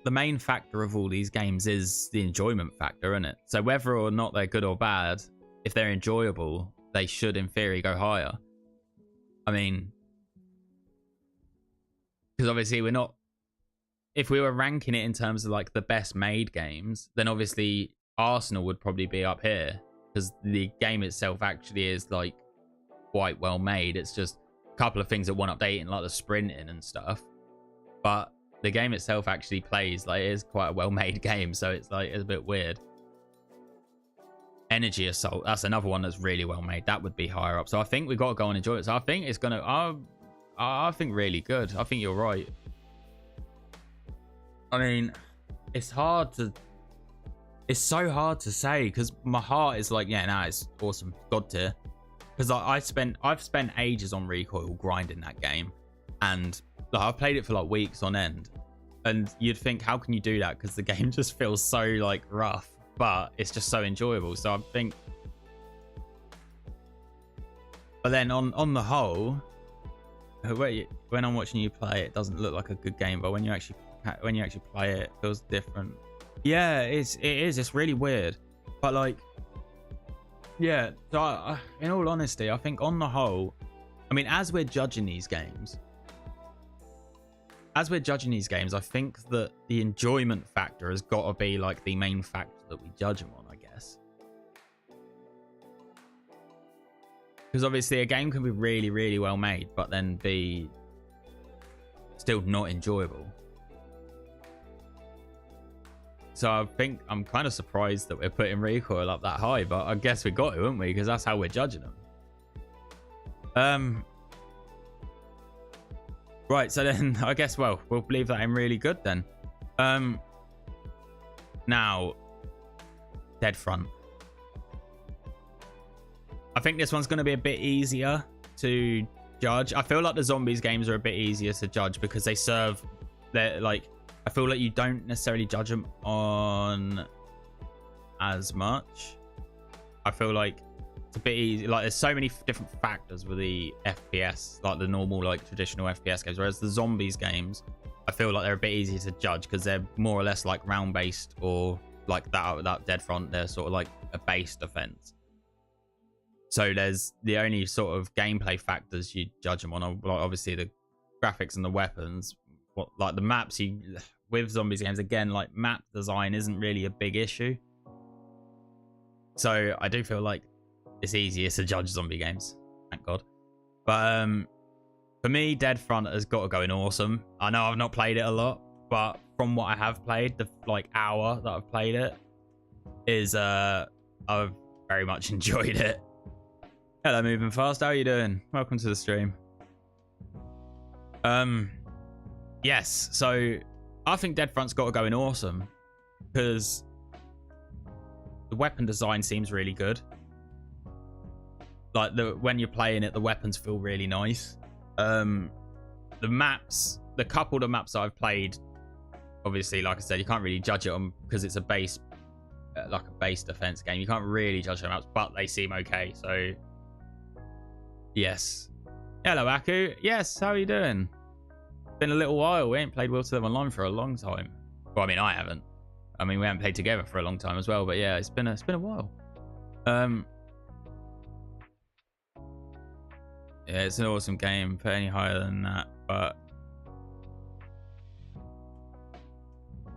the main factor of all these games is the enjoyment factor, isn't it? So whether or not they're good or bad, if they're enjoyable, they should in theory go higher. I mean, because obviously we're not, if we were ranking it in terms of like the best made games, then obviously Arsenal would probably be up here because the game itself actually is like quite well made. It's just a couple of things that want updating, like the sprinting and stuff, but the game itself actually plays like it is quite a well made game. So it's like, it's a bit weird. Energy Assault, that's another one that's really well made. That would be higher up. So I think we've got to go and enjoy it. So I think it's gonna, I think really good. I think you're right. I mean, it's so hard to say because my heart is like, yeah, nah, it's awesome, god tier. Because I've spent ages on Recoil grinding that game, and like, I've played it for like weeks on end. And you'd think, how can you do that? Because the game just feels so like rough, but it's just so enjoyable. So I think, but then on the whole, when I'm watching you play, it doesn't look like a good game. But when you actually play it, it feels different. Yeah, it is. It's really weird. But like, yeah. So in all honesty, I think on the whole, I mean, as we're judging these games, I think that the enjoyment factor has got to be like the main factor that we judge them on, I guess. Because obviously a game can be really, really well made, but then be still not enjoyable. So I think I'm kind of surprised that we're putting Recoil up that high, but I guess we got to, haven't we? Because that's how we're judging them. Right, so then I guess, well, we'll leave that in really good then. Now, Dead Front. I think this one's going to be a bit easier to judge. I feel like the zombies games are a bit easier to judge because they serve their, like, I feel like you don't necessarily judge them on as much. I feel like it's a bit easy. Like, there's so many different factors with the FPS, like the normal, like traditional FPS games. Whereas the zombies games, I feel like they're a bit easier to judge because they're more or less like round based, or like that Dead Front, they're sort of like a base defense. So there's the only sort of gameplay factors you judge them on are, like, obviously the graphics and the weapons. What, like the maps, with zombies games, again, like map design isn't really a big issue. So I do feel like it's easier to judge zombie games, thank God. But for me, Dead Front has got to go in awesome. I know I've not played it a lot, but from what I have played, the like hour that I've played it is I've very much enjoyed it. Hello, Moving Fast, how are you doing? Welcome to the stream. Yes, so I think Dead Front's got to go in awesome because the weapon design seems really good. Like, when you're playing it, the weapons feel really nice. The maps, the couple of maps that I've played, obviously, like I said, you can't really judge it on because it's a base, like a base defense game. You can't really judge the maps, but they seem okay. So, yes. Hello, Aku. Yes, how are you doing? Been a little while. We ain't played Will to Live Online for a long time. Well, I mean, I haven't. I mean, we haven't played together for a long time as well. But yeah, it's been a while. Yeah, it's an awesome game. Put any higher than that, but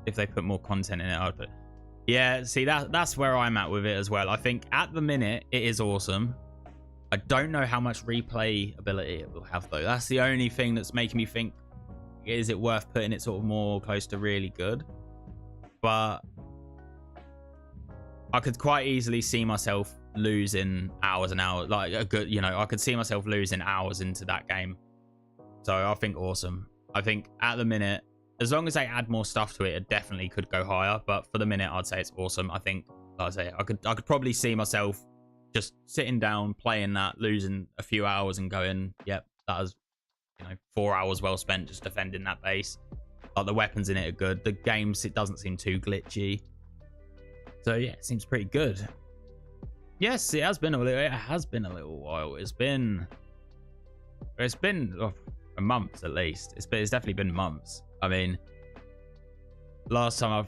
if they put more content in it, I'd put. Yeah, see, that's where I'm at with it as well. I think at the minute it is awesome. I don't know how much replay ability it will have though. That's the only thing that's making me think, is it worth putting it sort of more close to really good? But I could quite easily see myself losing hours and hours, like a good, you know, I could see myself losing hours into that game. So I think awesome. I think at the minute, as long as they add more stuff to it, it definitely could go higher. But for the minute, I'd say it's awesome. I think, like I say, I could probably see myself just sitting down, playing that, losing a few hours and going, yep, that was, you know, 4 hours well spent just defending that base. Like the weapons in it are good. The games, it doesn't seem too glitchy. So yeah, it seems pretty good. Yes, it has been a little while. It's been a month at least. It's definitely been months. I mean, last time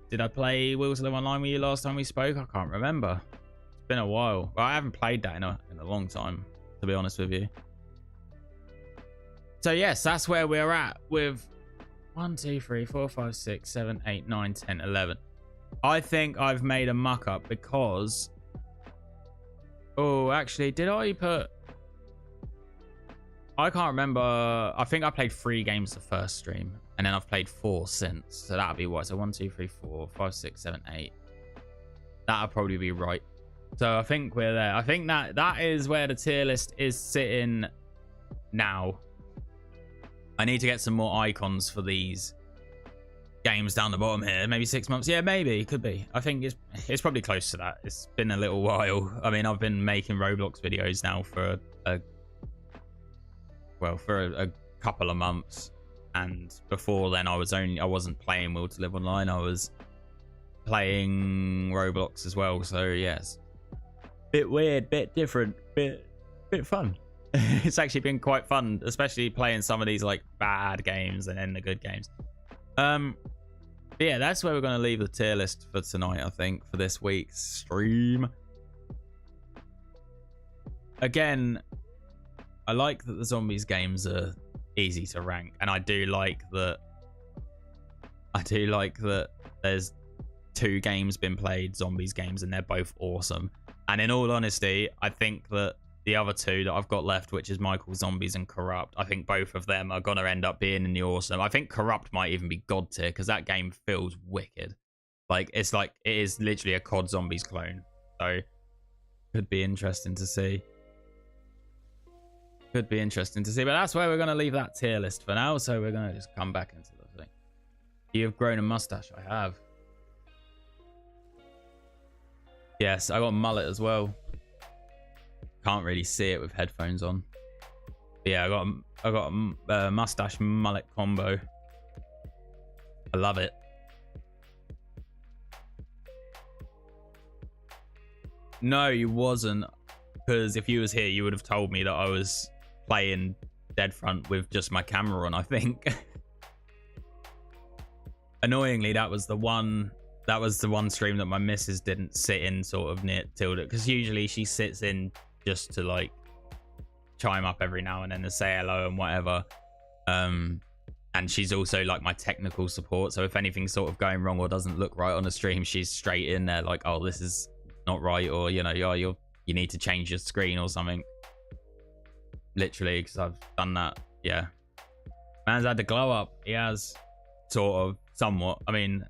did I play Wheels of Live Online with you last time we spoke? I can't remember. It's been a while. Well, I haven't played that in a long time, to be honest with you. So yes, that's where we're at with 1, 2, 3, 4, 5, 6, 7, 8, 9, 10, 11. I think I've made a muck up because, oh, actually, did I put, I can't remember. I think I played 3 games the first stream, and then I've played 4 since. So that'll be what? So 1, 2, 3, 4, 5, 6, 7, 8. That'll probably be right. So I think we're there. I think that is where the tier list is sitting now. I need to get some more icons for these games down the bottom here. Maybe 6 months. Yeah, maybe. Could be. I think it's probably close to that. It's been a little while. I mean, I've been making Roblox videos now for a couple of months, and before then I wasn't playing Will to Live Online. I was playing Roblox as well. So yes, bit weird, bit different, bit fun. It's actually been quite fun, especially playing some of these like bad games and then the good games. But yeah, that's where we're going to leave the tier list for tonight, I think, for this week's stream. Again, I like that the zombies games are easy to rank, and I do like that there's 2 games been played, zombies games, and they're both awesome. And in all honesty, I think that the other 2 that I've got left, which is Michael Zombies and Corrupt, I think both of them are going to end up being in the awesome. I think Corrupt might even be God tier, because that game feels wicked. Like, it is literally a COD Zombies clone. So, could be interesting to see. But that's where we're going to leave that tier list for now. So we're going to just come back into the thing. You've grown a mustache. I have. Yes, I got a mullet as well. Can't really see it with headphones on. But yeah, I got a mustache mullet combo. I love it. No, you wasn't. Because if you was here, you would have told me that I was playing Dead Front with just my camera on, I think. Annoyingly, that was the one stream that my missus didn't sit in sort of near Tilda, because usually she sits in just to like chime up every now and then to say hello and whatever. And she's also like my technical support, so if anything's sort of going wrong or doesn't look right on the stream, she's straight in there like, oh, this is not right, or you know, you need to change your screen or something. Literally, because I've done that. Yeah, man's had the glow up. He has, sort of, somewhat. I mean,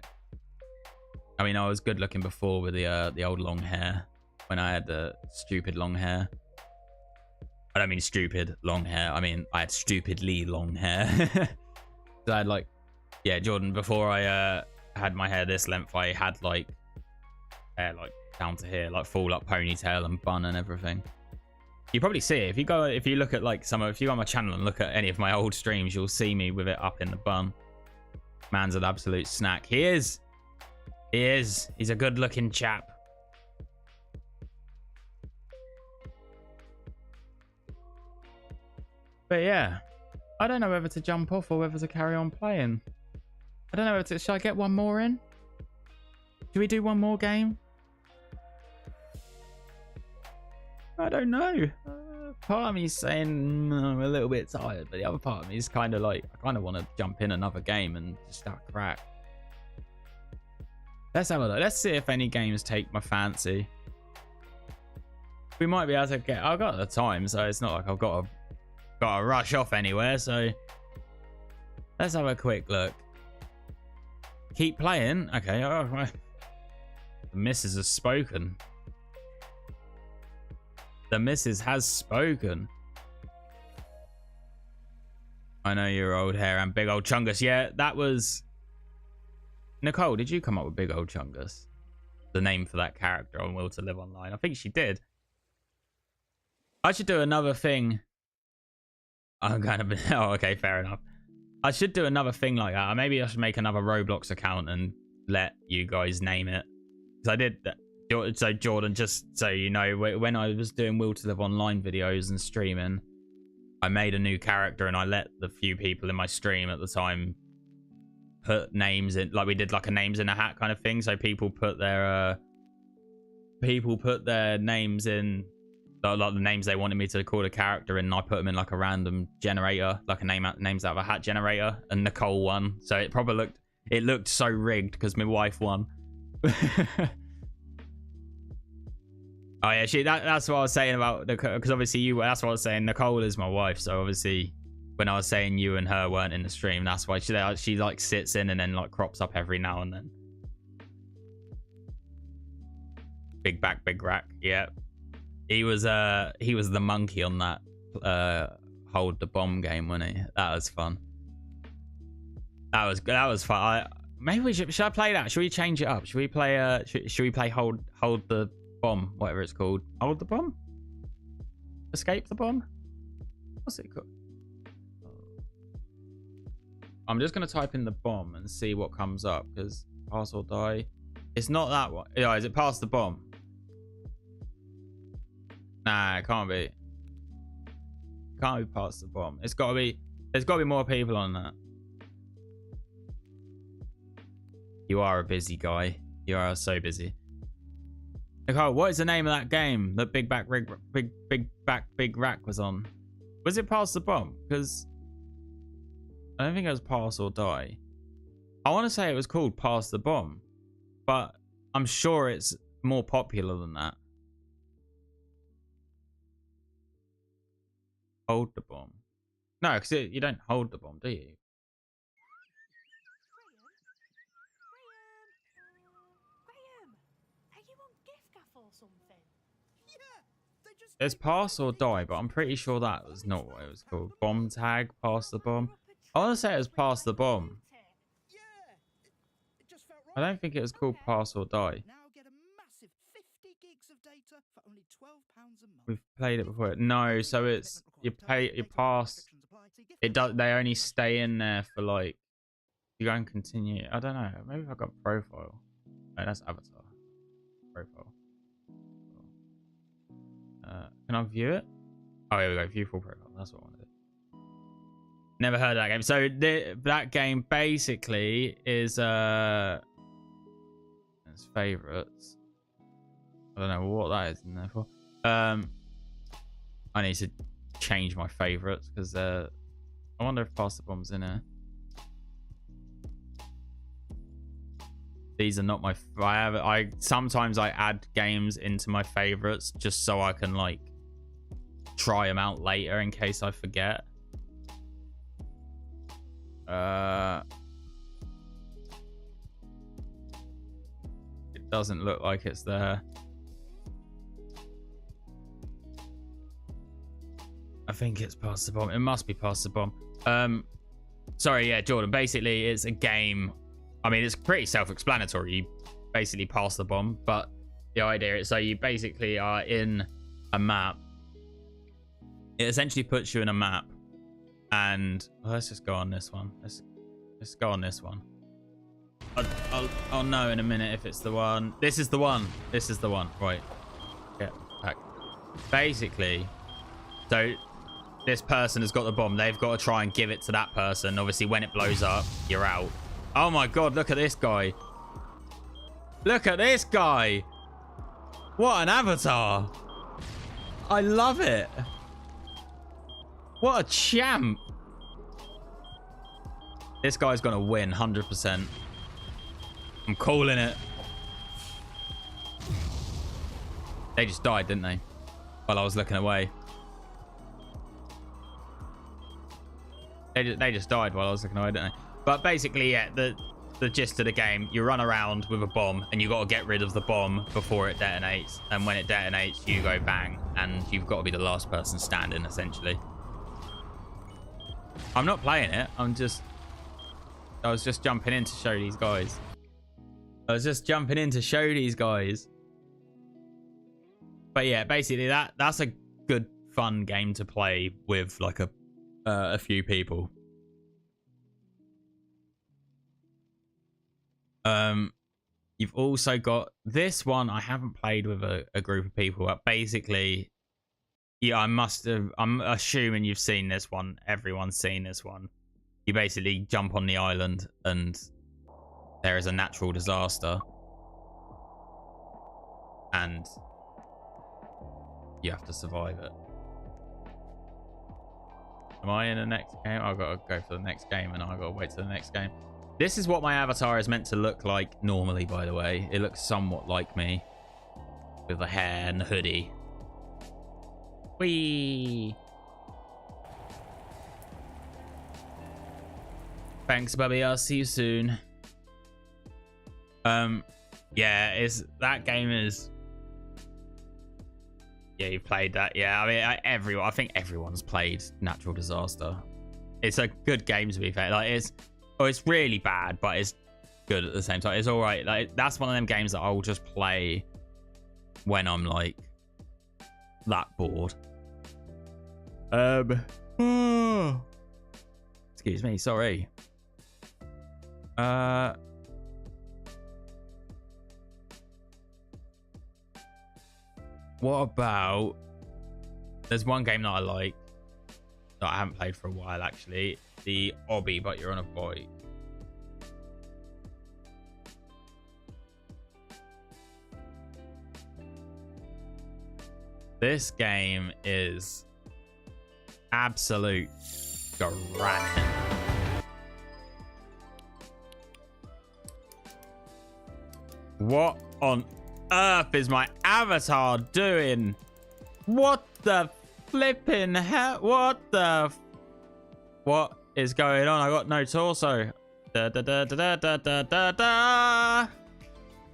I was good looking before with the old long hair, when I had the stupid long hair. I don't mean stupid long hair. I mean, I had stupidly long hair. So I had like, yeah, Jordan, before I had my hair this length, I had like hair like down to here, like full up ponytail and bun and everything. You probably see it if you look at like if you go on my channel and look at any of my old streams, you'll see me with it up in the bun. Man's an absolute snack. He is. He's a good looking chap. But yeah, I don't know whether to jump off or whether to carry on playing. I don't know whether to, should I get one more in? Do we do one more game? I don't know. Part of me is saying I'm a little bit tired, but the other part of me is kind of like, I kind of want to jump in another game and just start crack. Let's have a look. Let's see if any games take my fancy. We might be able to get... I've got the time, so it's not like I've got to rush off anywhere. So let's have a quick look. Keep playing. Okay. Oh, the missus has spoken. The missus has spoken. I know your old hair and big old chungus. Yeah, that was... Nicole, did you come up with Big Old Chungus? The name for that character on Will to Live Online. I think she did. I should do another thing. I'm kind of... Oh, okay, fair enough. I should do another thing like that. Maybe I should make another Roblox account and let you guys name it. Because I did that. So Jordan, just so you know, when I was doing Will to Live Online videos and streaming, I made a new character and I let the few people in my stream at the time put names in, like we did like a names in a hat kind of thing. So people put their names in, like the names they wanted me to call a character in, and I put them in like a random generator, like a names out of a hat generator, and Nicole won. So it probably looked so rigged because my wife won. Oh yeah, that's what I was saying about the, because obviously that's what I was saying. Nicole is my wife, so obviously when I was saying you and her weren't in the stream, that's why she like sits in and then like crops up every now and then. Big back, big rack. Yeah, he was the monkey on that hold the bomb game, wasn't he? That was fun. That was fun. Maybe we should I play that? Should we change it up? Should we play should we play hold the bomb, whatever it's called? Hold the bomb? Escape the bomb? What's it called? I'm just going to type in the bomb and see what comes up, because pass or die. It's not that one. Yeah, is it pass the bomb? Nah, it can't be. Can't be pass the bomb. It's got to be. There's got to be more people on that. You are a busy guy. You are so busy. Nicole, what is the name of that game that Big Back Big Rack was on? Was it Pass the Bomb? Because I don't think it was Pass or Die. I want to say it was called Pass the Bomb, but I'm sure it's more popular than that. Hold the bomb. No, because you don't hold the bomb, do you? There's pass or die, but I'm pretty sure that was not what it was called. Bomb tag, pass the bomb. I want to say it was pass the bomb. I don't think it was called pass or die. We've played it before. No, so it's you pass. It does. They only stay in there for like. You go and continue. I don't know. Maybe if I got profile. No, that's avatar. Profile. Can I view it? Oh, here we go. View full profile. That's what I wanted. Never heard of that game. So that game basically is it's favorites. I don't know what that is in there for. I need to change my favorites because I wonder if Pass the Bomb's in here. These are not my. Sometimes I add games into my favorites just so I can like try them out later in case I forget. It doesn't look like it's there. I think it's Pass the Bomb. It must be Pass the Bomb. Sorry, yeah, Jordan. Basically, it's a game. I mean, it's pretty self-explanatory. You basically pass the bomb, but the idea is so you basically are in a map. It essentially puts you in a map, and let's just go on this one. Let's go on this one. I'll know in a minute if it's the one. This is the one. This is the one. Right. Get back. Basically, so this person has got the bomb. They've got to try and give it to that person. Obviously, when it blows up, you're out. Oh my god, look at this guy. Look at this guy. What an avatar. I love it. What a champ. This guy's gonna win 100%. I'm calling it. They just died, didn't they? While I was looking away. They just died while I was looking away, didn't they? But basically, yeah, the gist of the game, you run around with a bomb and you got to get rid of the bomb before it detonates. And when it detonates, you go bang, and you've got to be the last person standing, essentially. I'm not playing it. I was just jumping in to show these guys. But yeah, basically that's a good fun game to play with like a few people. You've also got this one. I haven't played with a group of people, but basically, yeah, I'm assuming you've seen this one. Everyone's seen this one. You basically jump on the island and there is a natural disaster. And you have to survive it. Am I in the next game? I've got to go for the next game and I've got to wait till the next game. This is what my avatar is meant to look like normally, by the way. It looks somewhat like me. With the hair and the hoodie. Whee! Thanks, Bubby. I'll see you soon. Yeah, that game is... Yeah, you've played that. Yeah, I mean, I think everyone's played Natural Disaster. It's a good game, to be fair. Like, it's really bad, but it's good at the same time. It's all right. Like, that's one of them games that I'll just play when I'm like that bored. Excuse me. Sorry. What about... There's one game that I like that I haven't played for a while, actually. The Obby, but you're on a bike. This game is absolute granite. What on earth is my avatar doing? What the flipping hell? What is going on? I got no torso. Da, da, da, da, da, da, da, da.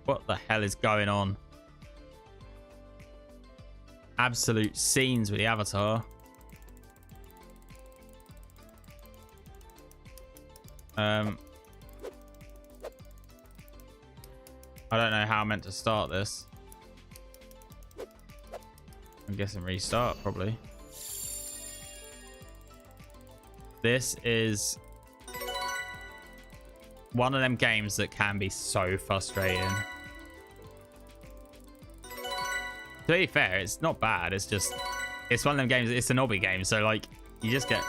What the hell is going on? Absolute scenes with the avatar. I don't know how I'm meant to start this. I'm guessing restart, probably. This is one of them games that can be so frustrating. To be fair, it's not bad. It's one of them games. It's an obby game, so like you just get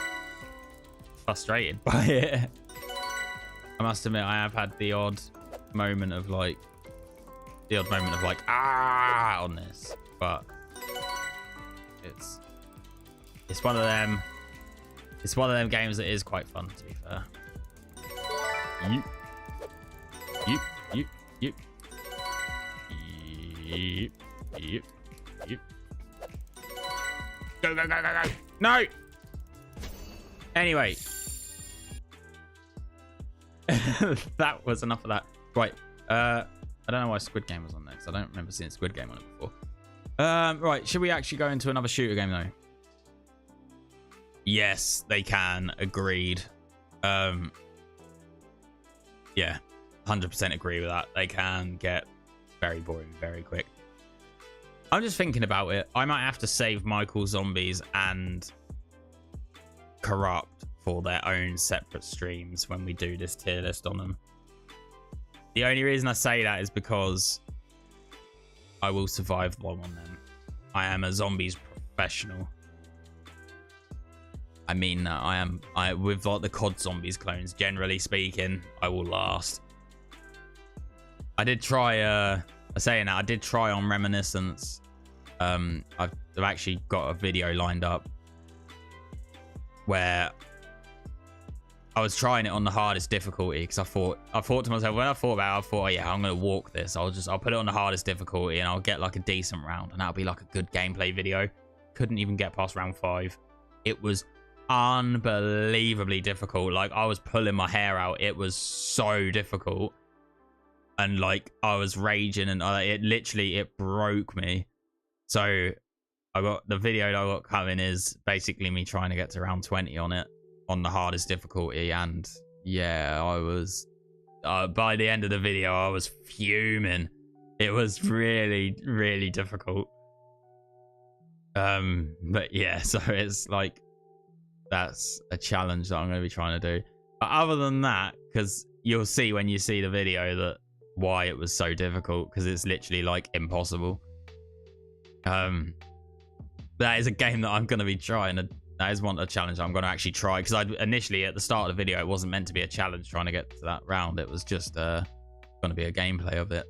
frustrated by it. I must admit, I have had the odd moment of like ah on this, but it's one of them. It's one of them games that is quite fun, to be fair. Go, go, go, go, go. No! Anyway. That was enough of that. Right. I don't know why Squid Game was on there, because I don't remember seeing Squid Game on it before. Right. Should we actually go into another shooter game, though? Yes, they can. Agreed. Yeah. 100% agree with that. They can get very boring very quick. I'm just thinking about it. I might have to save Michael's Zombies and Corrupt for their own separate streams when we do this tier list on them. The only reason I say that is because I will survive long on them. I am a zombies professional. I mean, with like the COD Zombies clones, generally speaking, I will last. I did try, saying that, I did try on Reminiscence. I've actually got a video lined up where I was trying it on the hardest difficulty because I thought to myself, when I thought about it, I thought, oh, yeah, I'm gonna walk this. I'll put it on the hardest difficulty and I'll get like a decent round, and that'll be like a good gameplay video. Couldn't even get past round 5. It was unbelievably difficult. Like, I was pulling my hair out. It was so difficult, and like I was raging, and it broke me. So I got the video that I got coming is basically me trying to get to round 20 on it on the hardest difficulty, and yeah, I was by the end of the video I was fuming. It was really, really difficult. But yeah, so it's like that's a challenge that I'm going to be trying to do. But other than that, because you'll see when you see the video that why it was so difficult, because it's literally like impossible. That is a game that I'm going to be trying. That is a challenge I'm going to actually try, because I initially at the start of the video it wasn't meant to be a challenge trying to get to that round. It was just going to be a gameplay of it,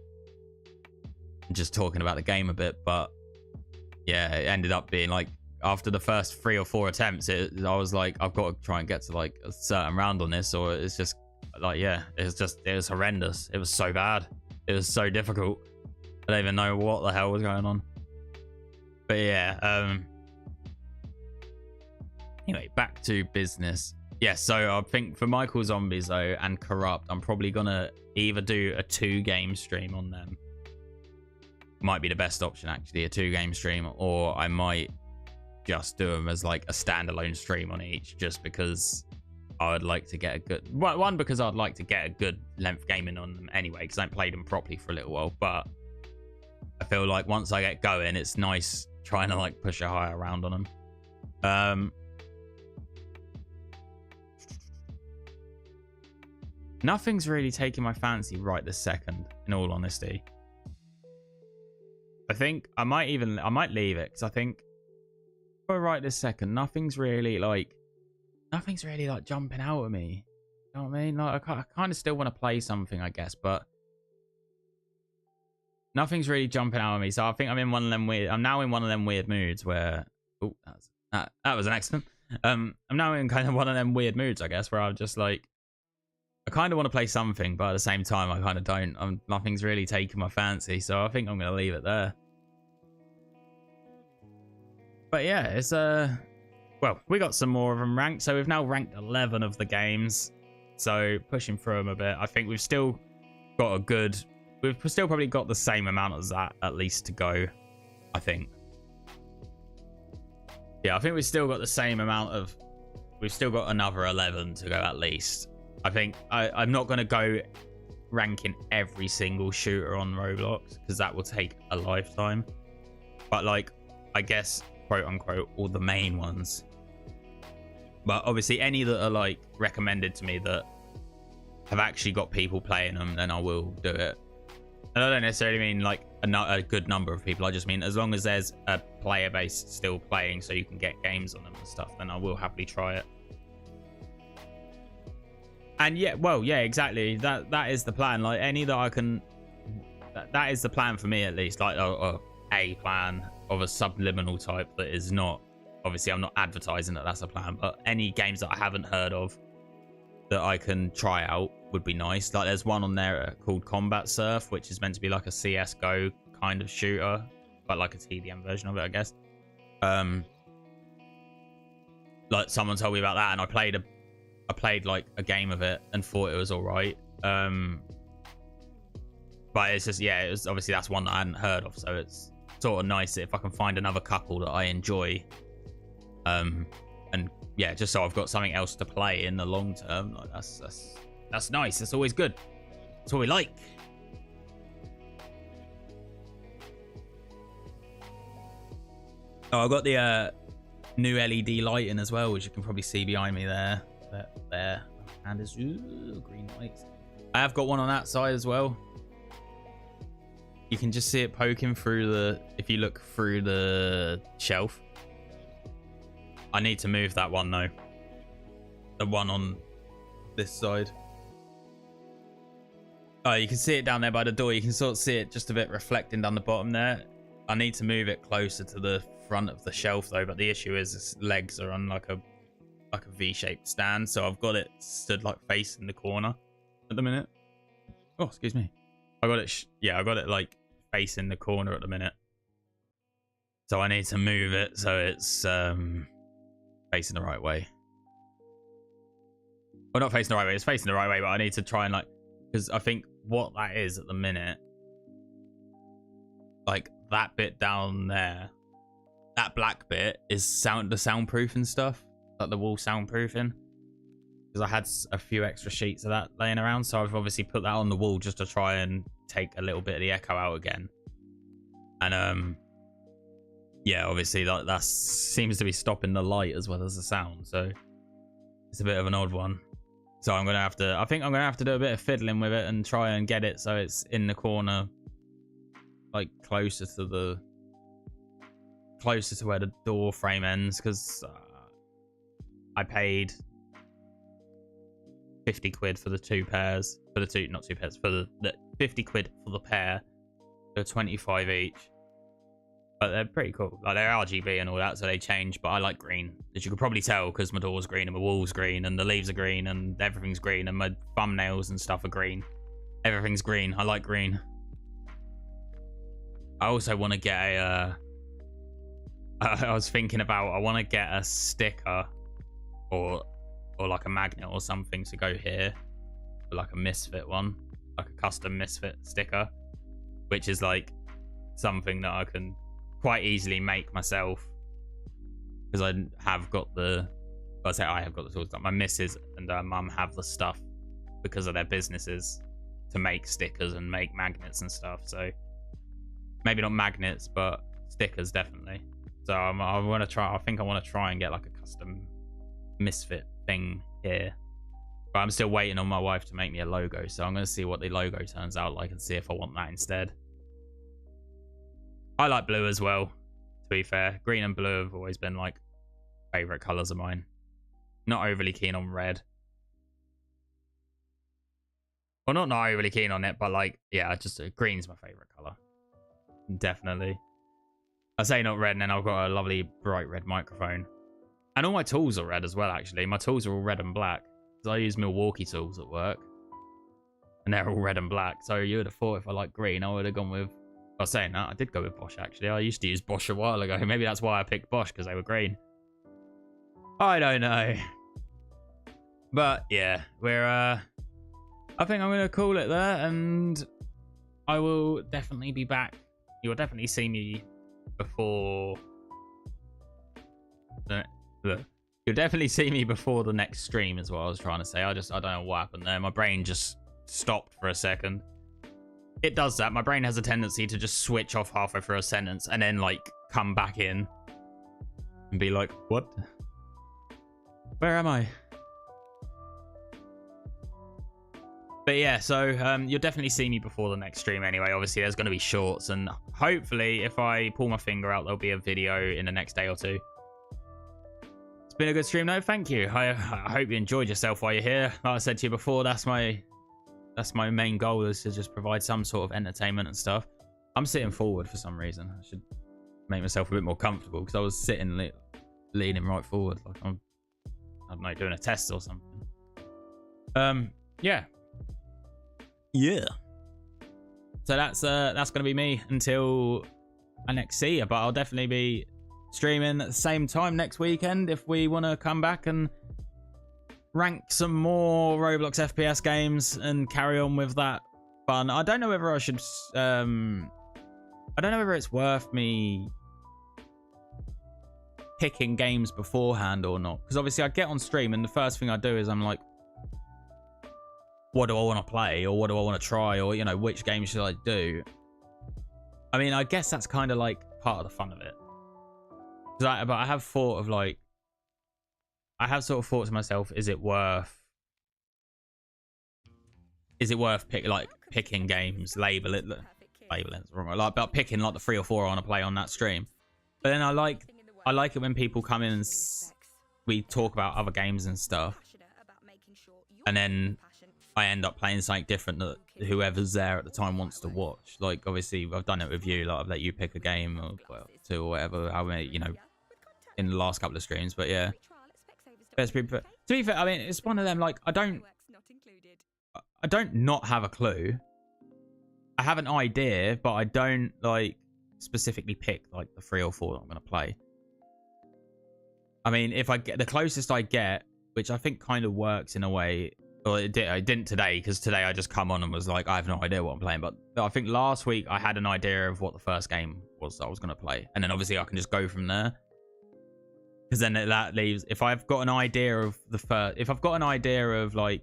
just talking about the game a bit. But yeah, it ended up being like after the first 3 or 4 attempts, I was like, I've got to try and get to like a certain round on this, or it's just like, yeah, it was horrendous. It was so bad. It was so difficult. I don't even know what the hell was going on. But yeah, anyway, back to business. Yeah, so I think for Michael Zombies though and Corrupt, I'm probably gonna either do a 2-game stream on them. Might be the best option actually, a 2-game stream, or I might just do them as like a standalone stream on each, just because I would like to get a good one, because I'd like to get a good length gaming on them anyway, because I haven't played them properly for a little while. But I feel like once I get going, it's nice trying to like push a higher round on them. Nothing's really taking my fancy right this second, in all honesty. I think I might leave it, because I think for right this second, nothing's really like jumping out at me. You know what I mean? Like, I kind of still want to play something, I guess, but nothing's really jumping out at me. So I think I'm now in one of them weird moods where, oh, that was an accident. I'm now in kind of one of them weird moods, I guess, where I'm just like, I kind of want to play something, but at the same time, I kind of don't. Nothing's really taking my fancy, so I think I'm going to leave it there. But yeah, it's well, we got some more of them ranked, so we've now ranked 11 of the games. So pushing through them a bit. I think we've still got we've still probably got the same amount as that at least to go, I think. Yeah, I think we've still got the same amount we've still got another 11 to go at least. I think I'm not going to go ranking every single shooter on Roblox, because that will take a lifetime. But like, I guess, quote unquote, all the main ones. But obviously any that are like recommended to me that have actually got people playing them, then I will do it. And I don't necessarily mean like a good number of people. I just mean as long as there's a player base still playing so you can get games on them and stuff, then I will happily try it. And yeah, well, yeah, exactly. That is the plan. Like any that I can, that is the plan for me at least. Like a plan of a subliminal type that is not, obviously I'm not advertising that that's a plan, but any games that I haven't heard of that I can try out would be nice. Like there's one on there called Combat Surf, which is meant to be like a CSGO kind of shooter, but like a TDM version of it, I guess. Like someone told me about that, and I played like a game of it and thought it was all right. But it's just, yeah, it was obviously that's one that I hadn't heard of, so it's sort of nice if I can find another couple that I enjoy. And yeah, just so I've got something else to play in the long term. Like that's nice. That's always good. That's what we like. Oh, I got the new LED lighting as well, which you can probably see behind me there. There. And there's green lights. I have got one on that side as well. You can just see it poking through if you look through the shelf. I need to move that one though. The one on this side. Oh, you can see it down there by the door. You can sort of see it just a bit reflecting down the bottom there. I need to move it closer to the front of the shelf though, but the issue is its legs are on like a like a V-shaped stand, so I've got it stood like facing the corner at the minute. Oh, excuse me. I got it. Yeah, I got it like facing the corner at the minute. So I need to move it so it's facing the right way. Well, not facing the right way. It's facing the right way, but I need to try and like, because I think what that is at the minute, like that bit down there, that black bit is the soundproofing stuff, like the wall soundproofing. Because I had a few extra sheets of that laying around, so I've obviously put that on the wall just to try and take a little bit of the echo out again. And yeah, obviously that seems to be stopping the light as well as the sound, so it's a bit of an odd one. So I'm gonna have to, I think I'm gonna have to do a bit of fiddling with it and try and get it so it's in the corner, like closer to where the door frame ends, because I paid 50 quid for the two pairs, for the 50 quid for the pair. They're 25 each, but they're pretty cool. Like, they're RGB and all that, so they change, but I like green, as you could probably tell, because my door's green and my wall's green and the leaves are green and everything's green and my thumbnails and stuff are green. Everything's green. I like green. I also want to get a I was thinking about, I want to get a sticker or like a magnet or something to go here, or like a Misfit one, like a custom Misfit sticker, which is like something that I can quite easily make myself, because I have got the, well, I say I have got the tools. My missus and mum have the stuff because of their businesses to make stickers and make magnets and stuff. So maybe not magnets, but stickers definitely. So I want to try. I think I want to try and get like a custom Misfit thing here. But I'm still waiting on my wife to make me a logo. So I'm going to see what the logo turns out like and see if I want that instead. I like blue as well, to be fair. Green and blue have always been like favorite colors of mine. Not overly keen on red. Well, not overly keen on it, but like, yeah, just green's my favorite color. Definitely. I say not red, and then I've got a lovely bright red microphone. And all my tools are red as well, actually. My tools are all red and black, because I use Milwaukee tools at work. And they're all red and black. So you would have thought if I like green, I would have gone with... I was saying that, I did go with Bosch, actually. I used to use Bosch a while ago. Maybe that's why I picked Bosch, because they were green. I don't know. But, yeah, we're... I think I'm going to call it there, and I will definitely be back. You'll definitely see me before... You'll definitely see me before the next stream is what I was trying to say. I don't know what happened there. My brain just stopped for a second. It does that. My brain has a tendency to just switch off halfway through a sentence and then like come back in and be like, what? Where am I? But yeah, so you'll definitely see me before the next stream anyway. Obviously, there's going to be shorts, and hopefully, if I pull my finger out, there'll be a video in the next day or two. It's been a good stream, though. Thank you. I hope you enjoyed yourself while you're here. Like I said to you before, that's my main goal, is to just provide some sort of entertainment and stuff. I'm sitting forward for some reason. I should make myself a bit more comfortable, because I was sitting leaning right forward, like I don't know, doing a test or something. Yeah. Yeah. So that's gonna be me until I next see you, but I'll definitely be streaming at the same time next weekend if we want to come back and rank some more Roblox FPS games and carry on with that fun. I don't know whether I should I don't know whether it's worth me picking games beforehand or not, because obviously I get on stream and the first thing I do is I'm like, what do I want to play, or what do I want to try, or, you know, which game should I do? I mean, I guess that's kind of like part of the fun of it. But I have thought of like, I have sort of thought to myself, is it worth picking games, label it's wrong, like about picking like the 3 or 4 I want to play on that stream. But then I like it when people come in and we talk about other games and stuff, and then I end up playing something different that whoever's there at the time wants to watch. Like, obviously, I've done it with you. Like, I've let you pick a game or 2 or whatever, how many, you know, in the last couple of streams. But yeah, To be fair, I mean, it's one of them, like, I don't not have a clue. I have an idea, but I don't, like, specifically pick, like, the 3 or 4 that I'm going to play. I mean, if I get the closest I get, which I think kind of works in a way. Well, it didn't today, because today I just come on and was like, I have no idea what I'm playing. But I think last week I had an idea of what the first game was that I was going to play. And then obviously I can just go from there. Because then that leaves, if I've got an idea of if I've got an idea of like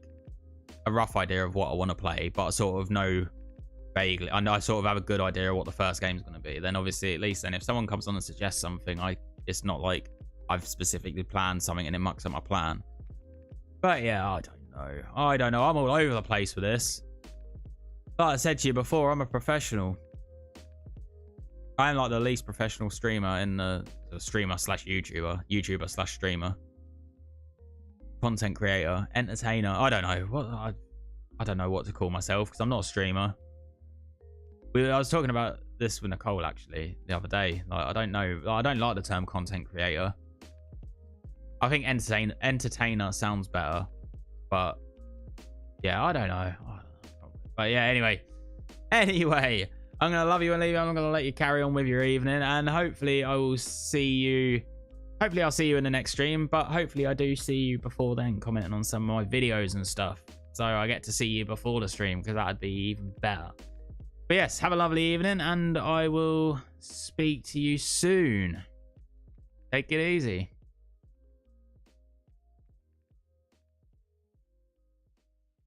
a rough idea of what I want to play, but I sort of know vaguely, and I sort of have a good idea of what the first game's going to be, then obviously at least then if someone comes on and suggests something, it's not like I've specifically planned something and it mucks up my plan. But yeah, I don't know. I'm all over the place with this. Like I said to you before, I'm a professional. I am like the least professional streamer in the streamer slash YouTuber slash streamer, content creator, entertainer. I don't know I don't know what to call myself because I'm not a streamer. I was talking about this with Nicole actually the other day. Like, I don't know. I don't like the term content creator. I think entertainer sounds better, but yeah, I don't know. But yeah, anyway, I'm gonna love you and leave you. I'm gonna let you carry on with your evening, and hopefully I will see you. Hopefully I'll see you in the next stream, but hopefully I do see you before then, commenting on some of my videos and stuff. So I get to see you before the stream because that'd be even better. But yes, have a lovely evening, and I will speak to you soon. Take it easy.